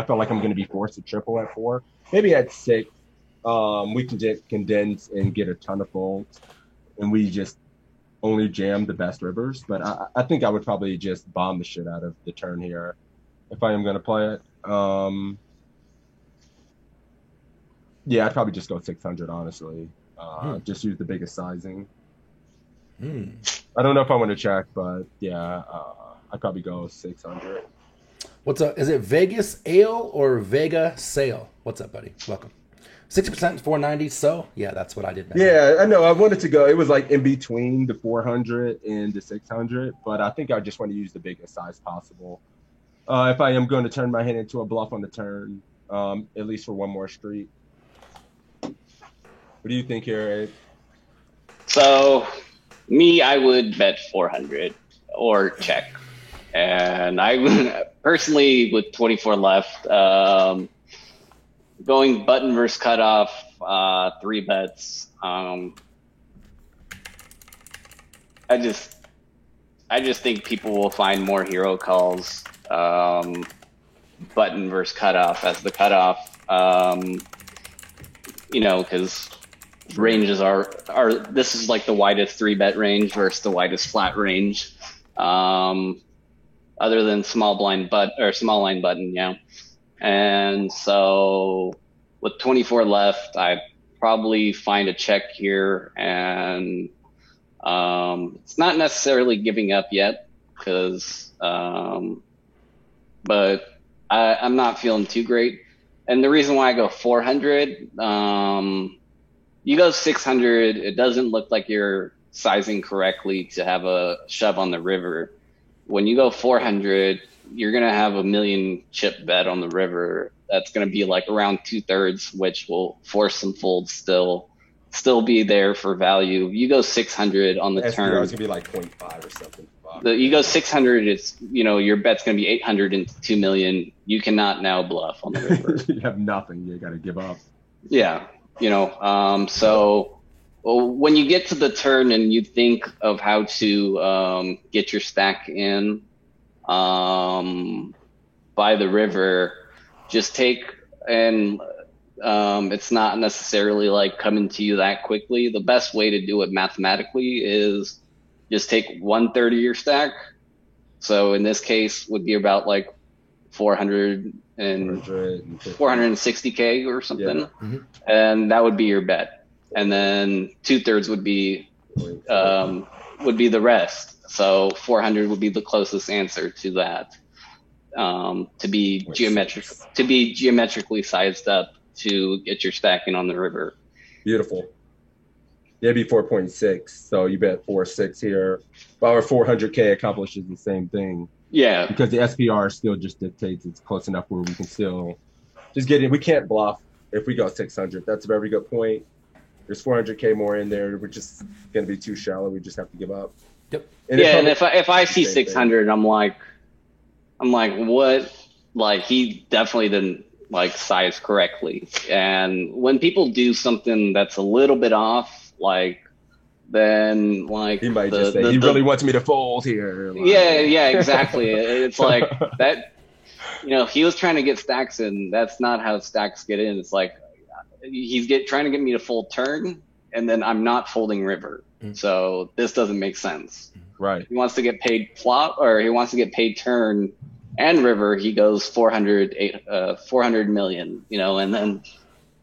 feel like I'm going to be forced to triple at 4. Maybe at 6, we can just condense and get a ton of folds, and we just only jam the best rivers. But I think I would probably just bomb the shit out of the turn here if I am going to play it. Yeah, I'd probably just go 600, honestly. Just use the biggest sizing. I don't know if I want to check, but yeah, I'd probably go 600. What's up? Is it Vegas Ale or Vega Sale? What's up, buddy? Welcome. 60%, 490. So yeah, that's what I did. Yeah, I know. I wanted to go. It was like in between the 400 and the 600, but I think I just want to use the biggest size possible. If I am going to turn my hand into a bluff on the turn, at least for one more street. What do you think here, Abe? So, I would bet 400 or check. And I would, personally, with 24 left, going button versus cutoff, 3 bets. I just think people will find more hero calls, button versus cutoff as the cutoff. Because ranges are this is like the widest 3-bet range versus the widest flat range, other than small line button, yeah. And so with 24 left, I probably find a check here, and it's not necessarily giving up yet, because but I'm not feeling too great. And the reason why I go 400, you go 600, it doesn't look like you're sizing correctly to have a shove on the river. When you go 400, you're going to have a million chip bet on the river. That's going to be like around 2/3, which will force some folds still be there for value. You go 600 on the SPR turn. is gonna be like 0.5 or something. You go 600, it's, your bet's going to be 800 into 2 million. You cannot now bluff on the river. You have nothing. You got to give up. Yeah. So when you get to the turn and you think of how to get your stack in by the river, just take and it's not necessarily like coming to you that quickly. The best way to do it mathematically is just take 1/3 of your stack. So in this case would be about like 460K or something. Yeah. Mm-hmm. And that would be your bet. And then 2/3 would be the rest. So 400 would be the closest answer to that. To be geometrically sized up to get your stacking on the river. Beautiful. Yeah, it'd be 4.6. So you bet 4.6 here. If our 400K accomplishes the same thing. Yeah. Because the SPR still just dictates it's close enough where we can still just get in. We can't bluff if we go 600. That's a very good point. There's 400K more in there. We're just going to be too shallow. We just have to give up. Yep. And if I see 600, I'm like, what? Like, he definitely didn't size correctly. And when people do something that's a little bit off, then he might just say he really wants me to fold here. Yeah, exactly. It's like that. He was trying to get stacks in. That's not how stacks get in. It's like he's trying to get me to fold turn, and then I'm not folding river. So this doesn't make sense. Right. He wants to get paid flop, or he wants to get paid turn and river. He goes 400 million. And then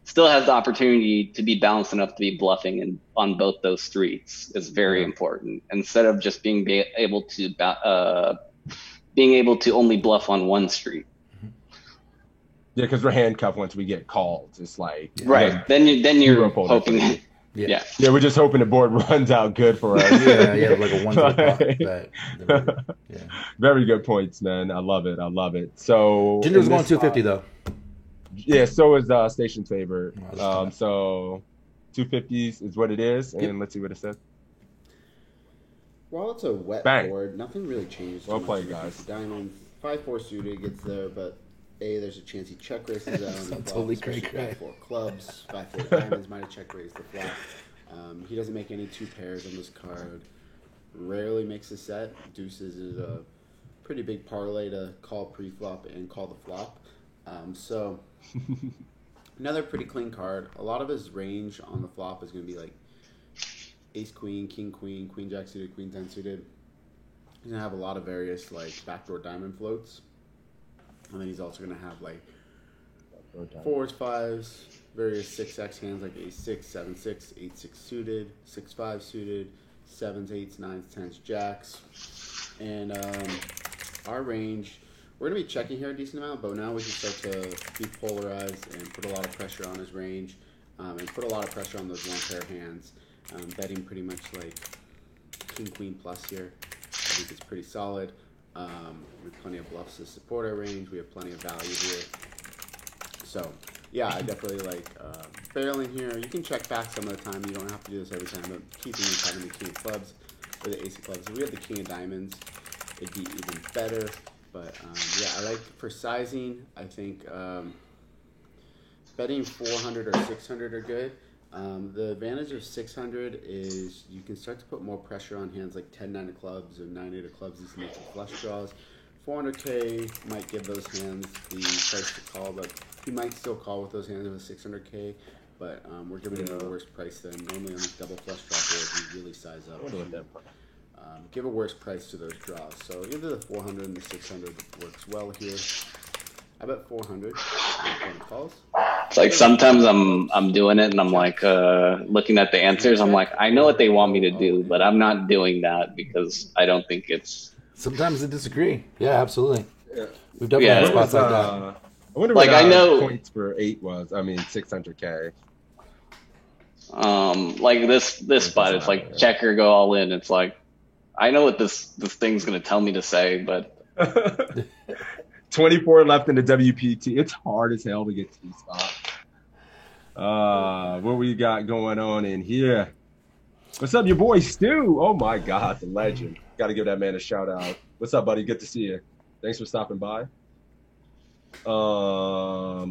still has the opportunity to be balanced enough to be bluffing on both those streets is very important. Instead of just being able to only bluff on one street. Yeah, because we're handcuffed once we get called. It's like right. Then you're hoping. Yeah, we're just hoping the board runs out good for us. yeah, like a 1 bet. Yeah. Very good points, man. I love it. So Ginger's going 250 though. Yeah, so is Station's favorite. So 250s is what it is, and let's see what it says. While it's a wet board, nothing really changes. Well played, guys. Diamond 5-4 suited gets there, but there's a chance he check raises out on the flop. Totally crazy. 5-4 clubs, 5-4 diamonds might have check raised the flop. He doesn't make any 2 pairs on this card. Rarely makes a set. Deuces is a pretty big parlay to call pre-flop and call the flop. So another pretty clean card. A lot of his range on the flop is going to be like ace queen, king queen, queen jack suited, queen 10 suited. He's going to have a lot of various backdoor diamond floats. And then he's also going to have 4s, 5s, various 6x hands like ace 6, 7, 6, 8, 6 suited, 6, 5 suited, 7s, 8s, 9s, 10s, jacks. And our range, we're going to be checking here a decent amount, but now we can start to be polarized and put a lot of pressure on his range and put a lot of pressure on those 1-pair hands. Betting pretty much like king, queen plus here. I think it's pretty solid. We have plenty of bluffs to support our range. We have plenty of value here. So, yeah, I definitely like barreling here. You can check back some of the time. You don't have to do this every time, but keeping is having the king of clubs or the ace of clubs. If we have the king of diamonds, it'd be even better. But, I like for sizing, I think betting 400 or 600 are good. The advantage of 600 is you can start to put more pressure on hands like 10-9 of clubs or 9-8 of clubs. These make flush draws. 400K might give those hands the price to call, but he might still call with those hands with 600K. But we're giving him a worse price than normally on these double flush draw boards. We really size up. Give a worse price to those draws. So either the 400 and the 600 works well here. I bet 400 calls. It's like sometimes I'm doing it and I'm looking at the answers. I'm like, I know what they want me to do, but I'm not doing that because I don't think it's. Sometimes they disagree. Yeah, absolutely. Yeah. We've definitely had spots like that. I wonder what points for 8 was. I mean, 600K. Like this spot, it's like check or go all in. It's like I know what this thing's gonna tell me to say, but 24 left in the WPT. It's hard as hell to get to these spots. What we got going on in here? What's up, your boy Stu? Oh my God, the legend. Got to give that man a shout out. What's up, buddy? Good to see you. Thanks for stopping by. Yeah,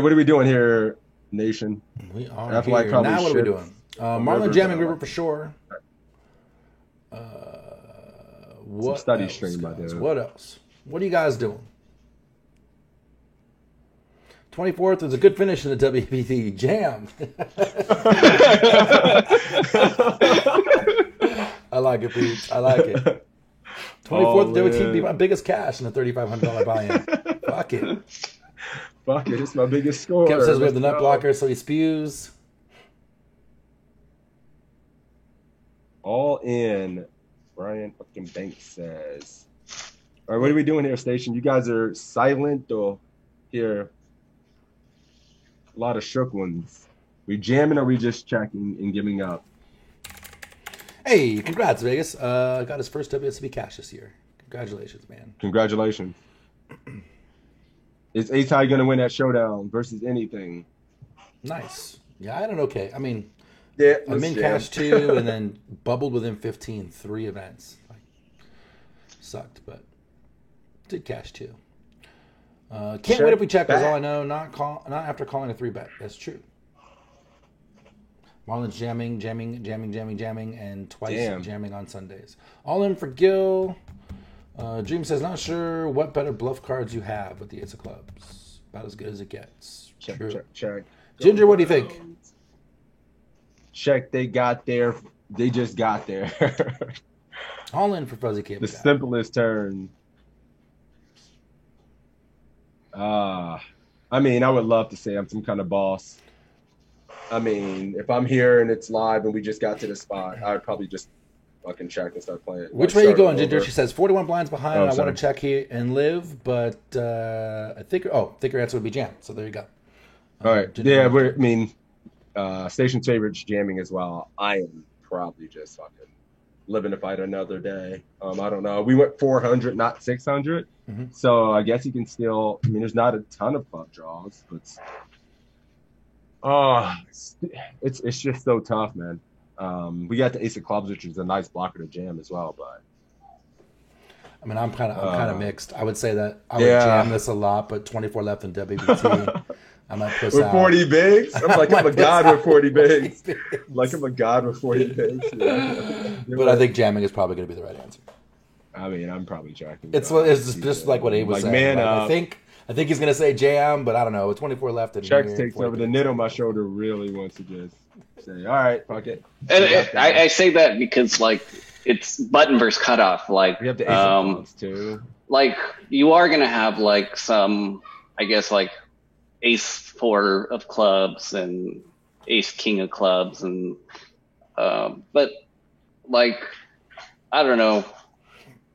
what are we doing here, Nation? We are I feel like here. probably Now what are we should- doing? Marlon Jamming River for sure. What study else, stream, my guys? dude. What else? What are you guys doing? 24th is a good finish in the WPT. Jam. I like it, Pete. I like it. 24th WPT be my biggest cash in the $3,500 buy-in. Fuck it. Fuck it, it's my biggest score. Kev says we have the Let's nut go. blocker, so he spews. All in. Brian fucking Banks says. All right, what are we doing here, Station? You guys are silent or here? A lot of shook ones. We jamming or we just checking and giving up? Hey, congrats, Vegas. Got his first WSB cash this year. Congratulations, man. Congratulations. Is Ace High going to win that showdown versus anything? Nice. Yeah, I don't okay. I mean, Yeah, I'm in cash 2 and then bubbled within 15, 3 events. Like, sucked, but did cash 2. Can't Check wait if we check. That's back. all I know. Not after calling a 3-bet. That's true. Marlon's jamming, and twice Damn. jamming on Sundays. All in for Gil. Dream says, not sure what better bluff cards you have with the Ace of Clubs. About as good as it gets. Check, True. check. Ginger, what do you think? Check, they got there. They just got there. All in for Fuzzy Cable The Guy. simplest turn. I mean, I would love to say I'm some kind of boss. I mean, if I'm here and it's live and we just got to the spot, I would probably just fucking check and start playing. Which like, way you start going, over. Ginger? She says 41 blinds behind. Oh, I sorry. want to check here and live, but I think your answer would be jam. So there you go. All right. Ginger, Yeah, Station's favorite's jamming as well. I am probably just fucking living to fight another day. I don't know. We went 400, not 600. Mhm. So I guess you can still, I mean, there's not a ton of club draws, but it's just so tough, man. We got the Ace of Clubs, which is a nice blocker to jam as well, but I mean, I'm kind of mixed. I would say that I would Yeah. jam this a lot, but 24 left in WBT. I might push with out. 40 bigs, I'm like, I'm a Might god push with 40 out bigs. 40 bigs. Like I'm a god with 40 bigs. Yeah. But I think jamming is probably going to be the right answer. I mean, I'm probably tracking. It's just like what Abe was Like, saying. man, I think he's going to say jam, but I don't know. With 24 left in Chex here, takes 40 over. The bigs. knit on my shoulder really wants to just say, all right, fuck it. And I say that because like it's button versus cutoff. Like We have the Ace of Clubs too. like you are gonna have like some, I guess like Ace 4 of clubs and Ace King of clubs, and but like I don't know.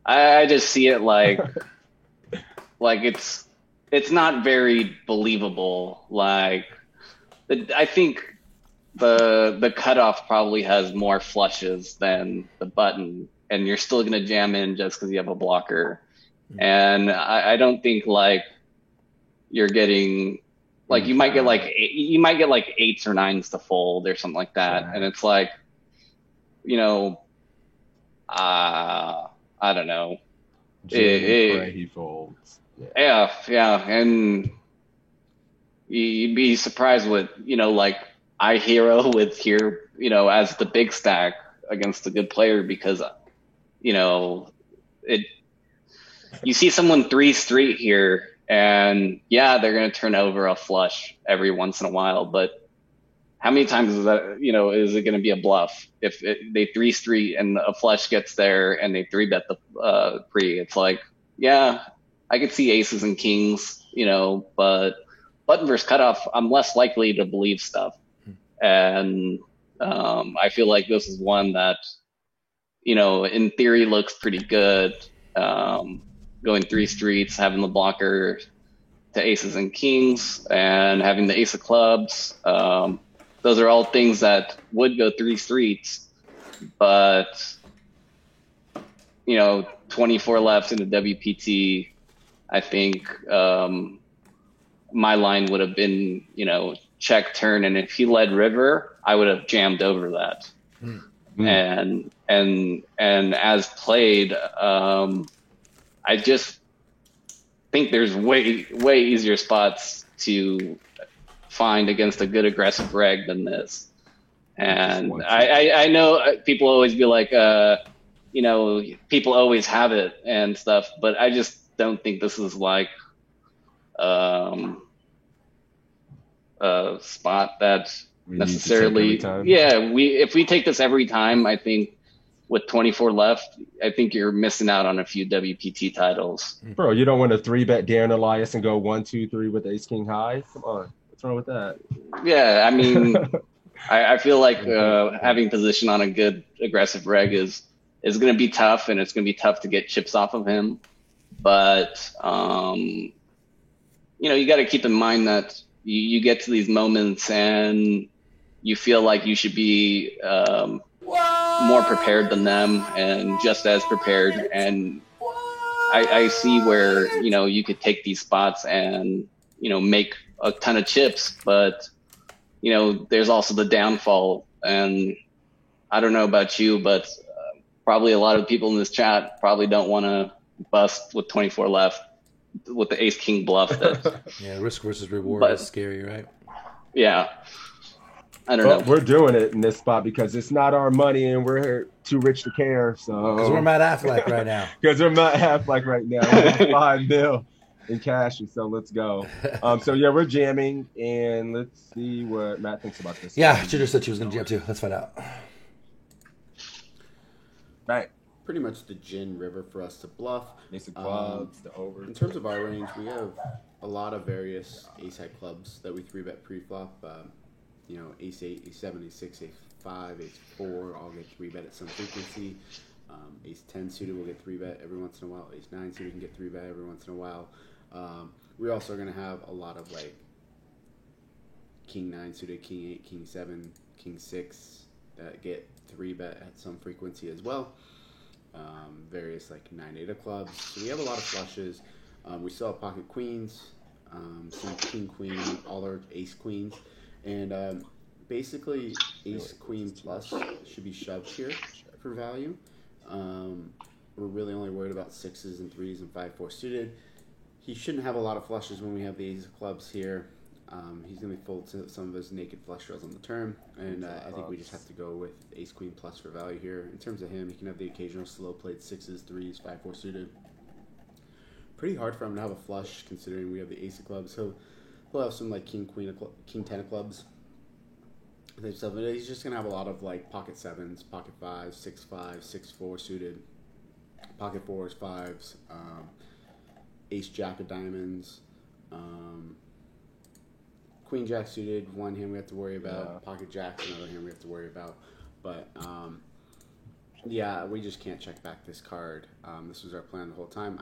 I just see it like like it's not very believable. Like I think the cutoff probably has more flushes than the button, and you're still gonna jam in just because you have a blocker. And I don't think like you're getting like you might get like 8s or 9s to fold or something like that, and it's like, you know, I don't know. Pray he folds. Yeah, and you'd be surprised with, you know, like I hero with here, you know, as the big stack against a good player, because, you know, you see someone 3 street here, and yeah, they're going to turn over a flush every once in a while, but how many times is that, you know, is it going to be a bluff? If they 3 street and a flush gets there and they 3-bet the pre, it's like, yeah, I could see aces and kings, you know, but button versus cutoff, I'm less likely to believe stuff. And I feel like this is one that, you know, in theory looks pretty good. Going 3 streets, having the blocker to aces and kings, and having the ace of clubs. those are all things that would go 3 streets, but 24 left in the WPT. I think my line would have been, check turn, and if he led river, I would have jammed over that. And as played, I just think there's way easier spots to find against a good aggressive reg than this. And I know people always be like, people always have it and stuff, but I just don't think this is like a spot that necessarily. If we take this every time, I think with 24 left, I think you're missing out on a few WPT titles. Bro, you don't want to 3-bet Darren Elias and go 1, 2, 3 with ace king high? Come on, what's wrong with that? Yeah, I mean, I feel like having position on a good aggressive reg is going to be tough, and it's going to be tough to get chips off of him. But you got to keep in mind that you get to these moments and you feel like you should be more prepared than them and just as prepared. And I see where, you could take these spots and, make a ton of chips, but, there's also the downfall. And I don't know about you, but probably a lot of people in this chat probably don't want to bust with 24 left with the ace king bluff. That, yeah, risk versus reward is scary, right? Yeah. I don't know. We're doing it in this spot because it's not our money and we're too rich to care. So because we're Matt Affleck right now. Because we're Matt Affleck right now. We're $5 million in cash, and so let's go. So yeah, we're jamming, and let's see what Matt thinks about this. Yeah, she just said she was going to jam too. Let's find out. Right. Pretty much the gin river for us to bluff. Ace of clubs, the over. In terms of our range, we have a lot of various ace-high clubs that we 3-bet pre-flop. Ace 8, ace 7, ace 6, ace 5, ace 4, all get 3-bet at some frequency. Ace 10 suited will get 3-bet every once in a while. Ace 9 suited can get 3-bet every once in a while. We're also going to have a lot of like King 9 suited, King 8, King 7, King 6 that get 3-bet at some frequency as well. Various like 9-8 of clubs. So we have a lot of flushes. We still have pocket queens, some king queen, all our ace queens. And basically, ace queen plus should be shoved here for value. We're really only worried about 6s and 3s and 5-4 suited. He shouldn't have a lot of flushes when we have the ace of clubs here. He's going to be full to some of his naked flush draws on the turn. And I think we just have to go with ace queen plus for value here. In terms of him, he can have the occasional slow played 6s, 3s, 5-4 suited. Pretty hard for him to have a flush considering we have the ace of clubs. He'll have some like king 10 of clubs. He's just gonna have a lot of like pocket 7s, pocket 5s, 6-5, 6-4 suited, pocket 4s, 5s, ace jack of diamonds, queen jack suited. One hand we have to worry about. Pocket jacks, another hand we have to worry about. But we just can't check back this card. This was our plan the whole time.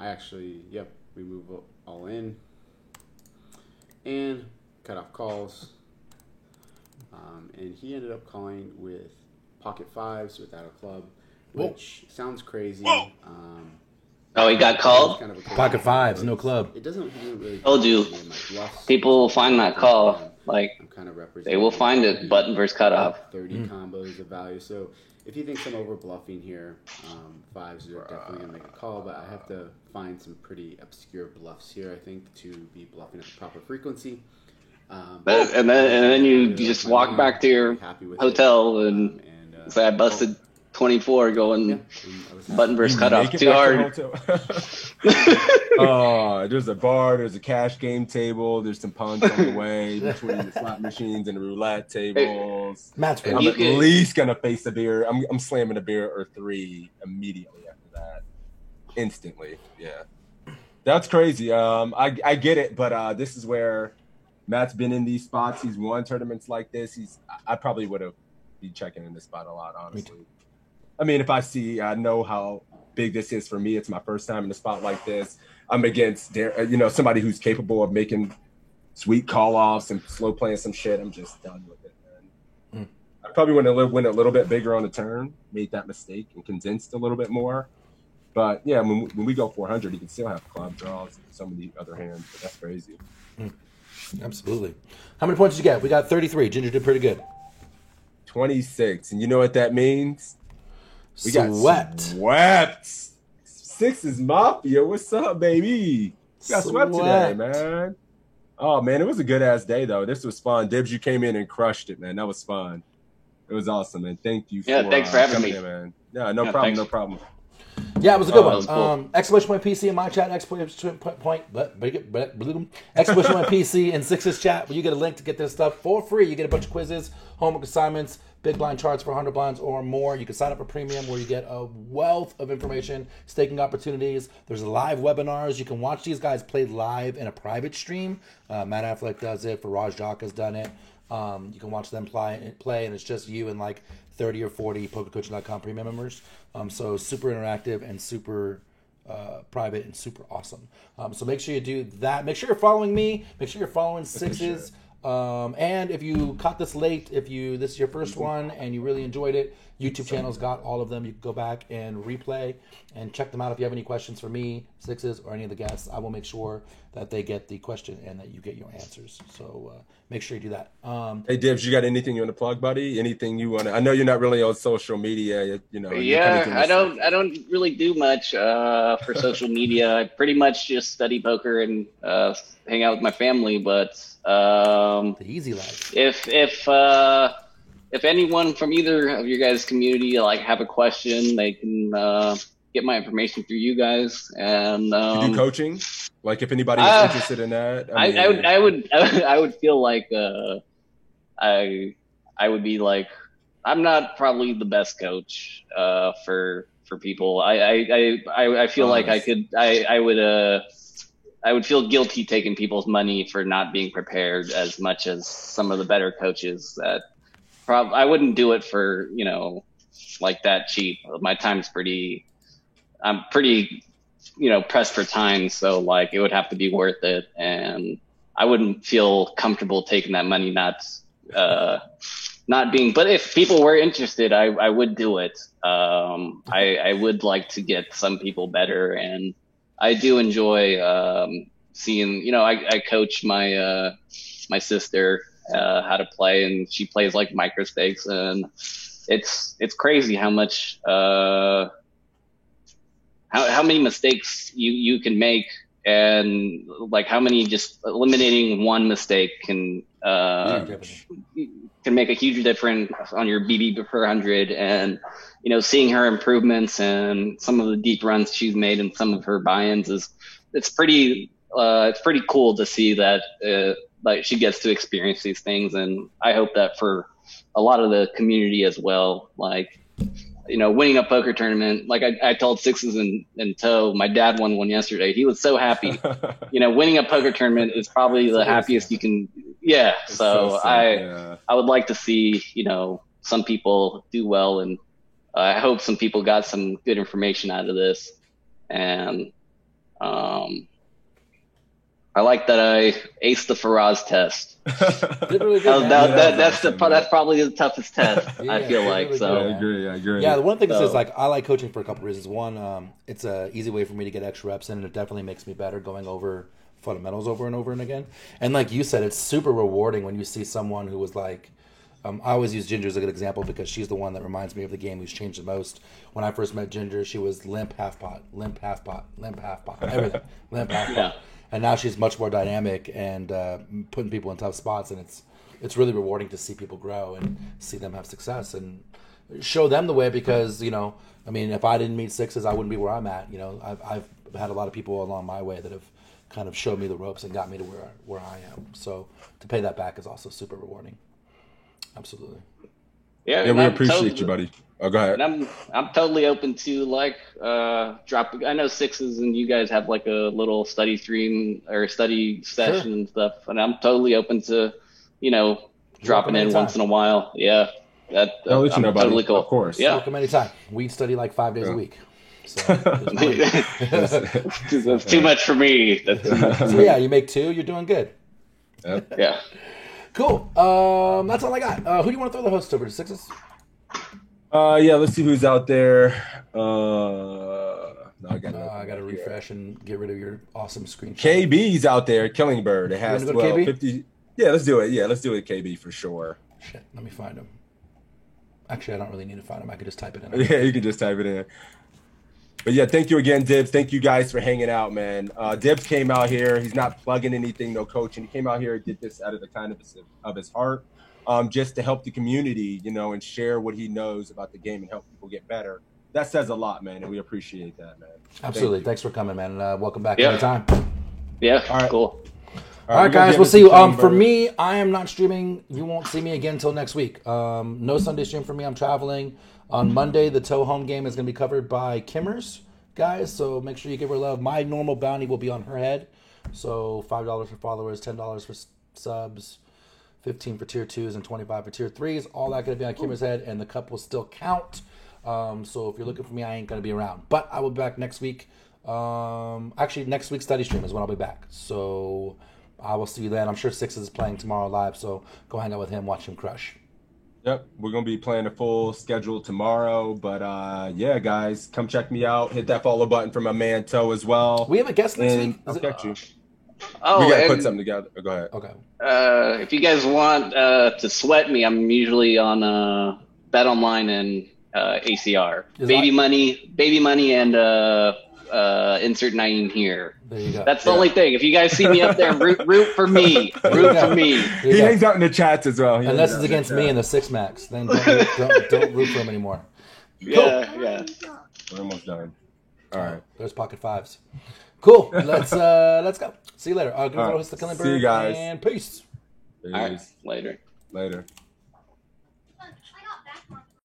We move all in. And cut off calls. And he ended up calling with pocket 5s without a club, which sounds crazy. He got called? Kind of Pocket 5s, no club. He didn't really told you. People will find that call. Like, they will find it, button versus cutoff. 30 combos of value. So if he thinks I'm over bluffing here, 5s are definitely going to make a call, but I have to find some pretty obscure bluffs here, I think, to be bluffing at the proper frequency. And then you just walk back to your hotel and say, I busted 24 going button versus cutoff too hard. There's a bar, there's a cash game table, there's some punch on the way between the slot machines and the roulette tables. Matt's I'm at least gonna face a beer. I'm slamming a beer or 3 immediately after that, instantly. Yeah, that's crazy. I get it, but this is where Matt's been in these spots. He's won tournaments like this. I probably would have been checking in this spot a lot, honestly. I mean, if I know how big this is for me. It's my first time in a spot like this. I'm against, somebody who's capable of making sweet call-offs and slow playing some shit. I'm just done with it, man. I probably went a little bit bigger on the turn, made that mistake, and condensed a little bit more. But yeah, when we go 400, you can still have club draws and some of the other hands. But that's crazy. Absolutely. How many points did you get? We got 33. Ginger did pretty good. 26, and you know what that means? We Swept. Swept. Sixes Mafia, what's up, baby? We got swept today, man. Oh man, it was a good ass day though. This was fun. Dibs, you came in and crushed it, man. That was fun. It was awesome, man. Thank you. Thanks for having me, in, man. Yeah, no problem, no problem. Yeah, it was a good one. Cool. Exclamation point PC in my chat. Exclamation point PC in Six's chat. Where you get a link to get this stuff for free. You get a bunch of quizzes, homework assignments, big blind charts for 100 blinds or more. You can sign up for premium where you get a wealth of information, staking opportunities. There's live webinars. You can watch these guys play live in a private stream. Matt Affleck does it. Faraz Jacques has done it. You can watch them play, and it's just you and like 30 or 40 PokerCoaching.com premium members. So super interactive and super private and super awesome. So make sure you do that. Make sure you're following me. Make sure you're following Sixes. And if you caught this late, this is your first one and you really enjoyed it, YouTube channel's got all of them. You can go back and replay and check them out. If you have any questions for me, Sixes, or any of the guests, I will make sure that they get the question and that you get your answers. So make sure you do that. Hey, Dibs, you got anything you want to plug, buddy? Anything you want to? I know you're not really on social media. You know. Yeah, I don't really do much for social media. I pretty much just study poker and hang out with my family. But the easy life. If anyone from either of your guys' community like have a question, they can get my information through you guys. And you do coaching? Like if anybody is interested in that, I would feel like I would be like, I'm not probably the best coach for people. I feel like I would feel guilty taking people's money for not being prepared as much as some of the better coaches that I wouldn't do it for, like that cheap. My time's I'm pretty, pressed for time. So like it would have to be worth it. And I wouldn't feel comfortable taking that money, not being, but if people were interested, I would do it. I would like to get some people better, and I do enjoy seeing, I coach my sister how to play, and she plays like micro stakes, and it's crazy how much how many mistakes you can make, and like how many just eliminating one mistake can make a huge difference on your BB per 100. And seeing her improvements and some of the deep runs she's made and some of her buy-ins it's pretty cool to see that like she gets to experience these things. And I hope that for a lot of the community as well, like winning a poker tournament, like I told Sixes and Toe, my dad won one yesterday. He was so happy. Winning a poker tournament is probably the happiest you can. Yeah. So I would like to see, some people do well, and I hope some people got some good information out of this. And I like that I aced the Faraz test. Really good, that's probably the toughest test. I feel like. Really so I agree. Yeah, the one thing is like I like coaching for a couple reasons. One, it's a easy way for me to get extra reps in, and it definitely makes me better going over fundamentals over and over and again. And like you said, it's super rewarding when you see someone who was like, I always use Ginger as a good example because she's the one that reminds me of the game who's changed the most. When I first met Ginger, she was limp half pot, everything, limp half pot. And now she's much more dynamic and putting people in tough spots, and it's really rewarding to see people grow and see them have success and show them the way. Because if I didn't meet Sixes, I wouldn't be where I'm at. I've had a lot of people along my way that have kind of showed me the ropes and got me to where I am. So to pay that back is also super rewarding. Absolutely. Yeah, we appreciate you, buddy. Oh, go ahead. And I'm totally open to like drop. I know Sixes and you guys have like a little study stream or study session and stuff, and I'm totally open to dropping in once in a while. Yeah, I'll let you know, buddy. Totally cool. Of course. Yeah. Welcome anytime. We study like 5 days a week. So that's too much for me. So yeah, you make 2, you're doing good. Yep. Yeah. Cool. That's all I got. Who do you want to throw the host over to? Sixes? Yeah, let's see who's out there. No, I got to refresh and get rid of your awesome screenshot. KB's out there, Killing Bird. It has You wanna go to KB? 50. Yeah, let's do it. Yeah, let's do it, KB, for sure. Shit, let me find him. Actually, I don't really need to find him. I could just type it in. Yeah, you can just type it in. But yeah, thank you again, Dibs. Thank you guys for hanging out, man. Dibs came out here. He's not plugging anything, no coaching. He came out here and did this out of the kind of his heart, just to help the community, and share what he knows about the game and help people get better. That says a lot, man, and we appreciate that, man. Absolutely. Thanks for coming, man. Welcome back Yeah. anytime. Yeah, All right. cool. All right, we're gonna guys, get we'll into see you. Killing For Bird. me, I am not streaming. You won't see me again until next week. No Sunday stream for me. I'm traveling. On Monday, the Toe home game is going to be covered by Kimmers, guys, so make sure you give her love. My normal bounty will be on her head. So $5 for followers, $10 for subs, 15 for tier 2s, and 25 for tier 3s. All that going to be on Kimmer's head, and the cup will still count. So if you're looking for me, I ain't going to be around. But I will be back next week. Actually, next week's study stream is when I'll be back. So I will see you then. I'm sure Sixes is playing tomorrow live, so go hang out with him, watch him crush. Yep, we're gonna be playing a full schedule tomorrow. But yeah, guys, come check me out. Hit that follow button for my man Toe as well. We have a guest next And week. I'll catch you. Oh, We gotta put and, something together. Go ahead. Okay. if you guys want to sweat me, I'm usually on Bet Online and ACR. Is Baby that- money, and insert 9 here. There you go. That's the only thing. If you guys see me up there, root for me. Root for me. There you He go. hangs out in the chats as well. He Unless hangs it's out in against the me chat. in the Six Max, then don't root for him anymore. Yeah. We're almost done. All right. There's pocket fives. Cool. Let's go. See you later. Give All right. host the Killing See you Bird, guys. and peace. All right. Peace. Later. Later.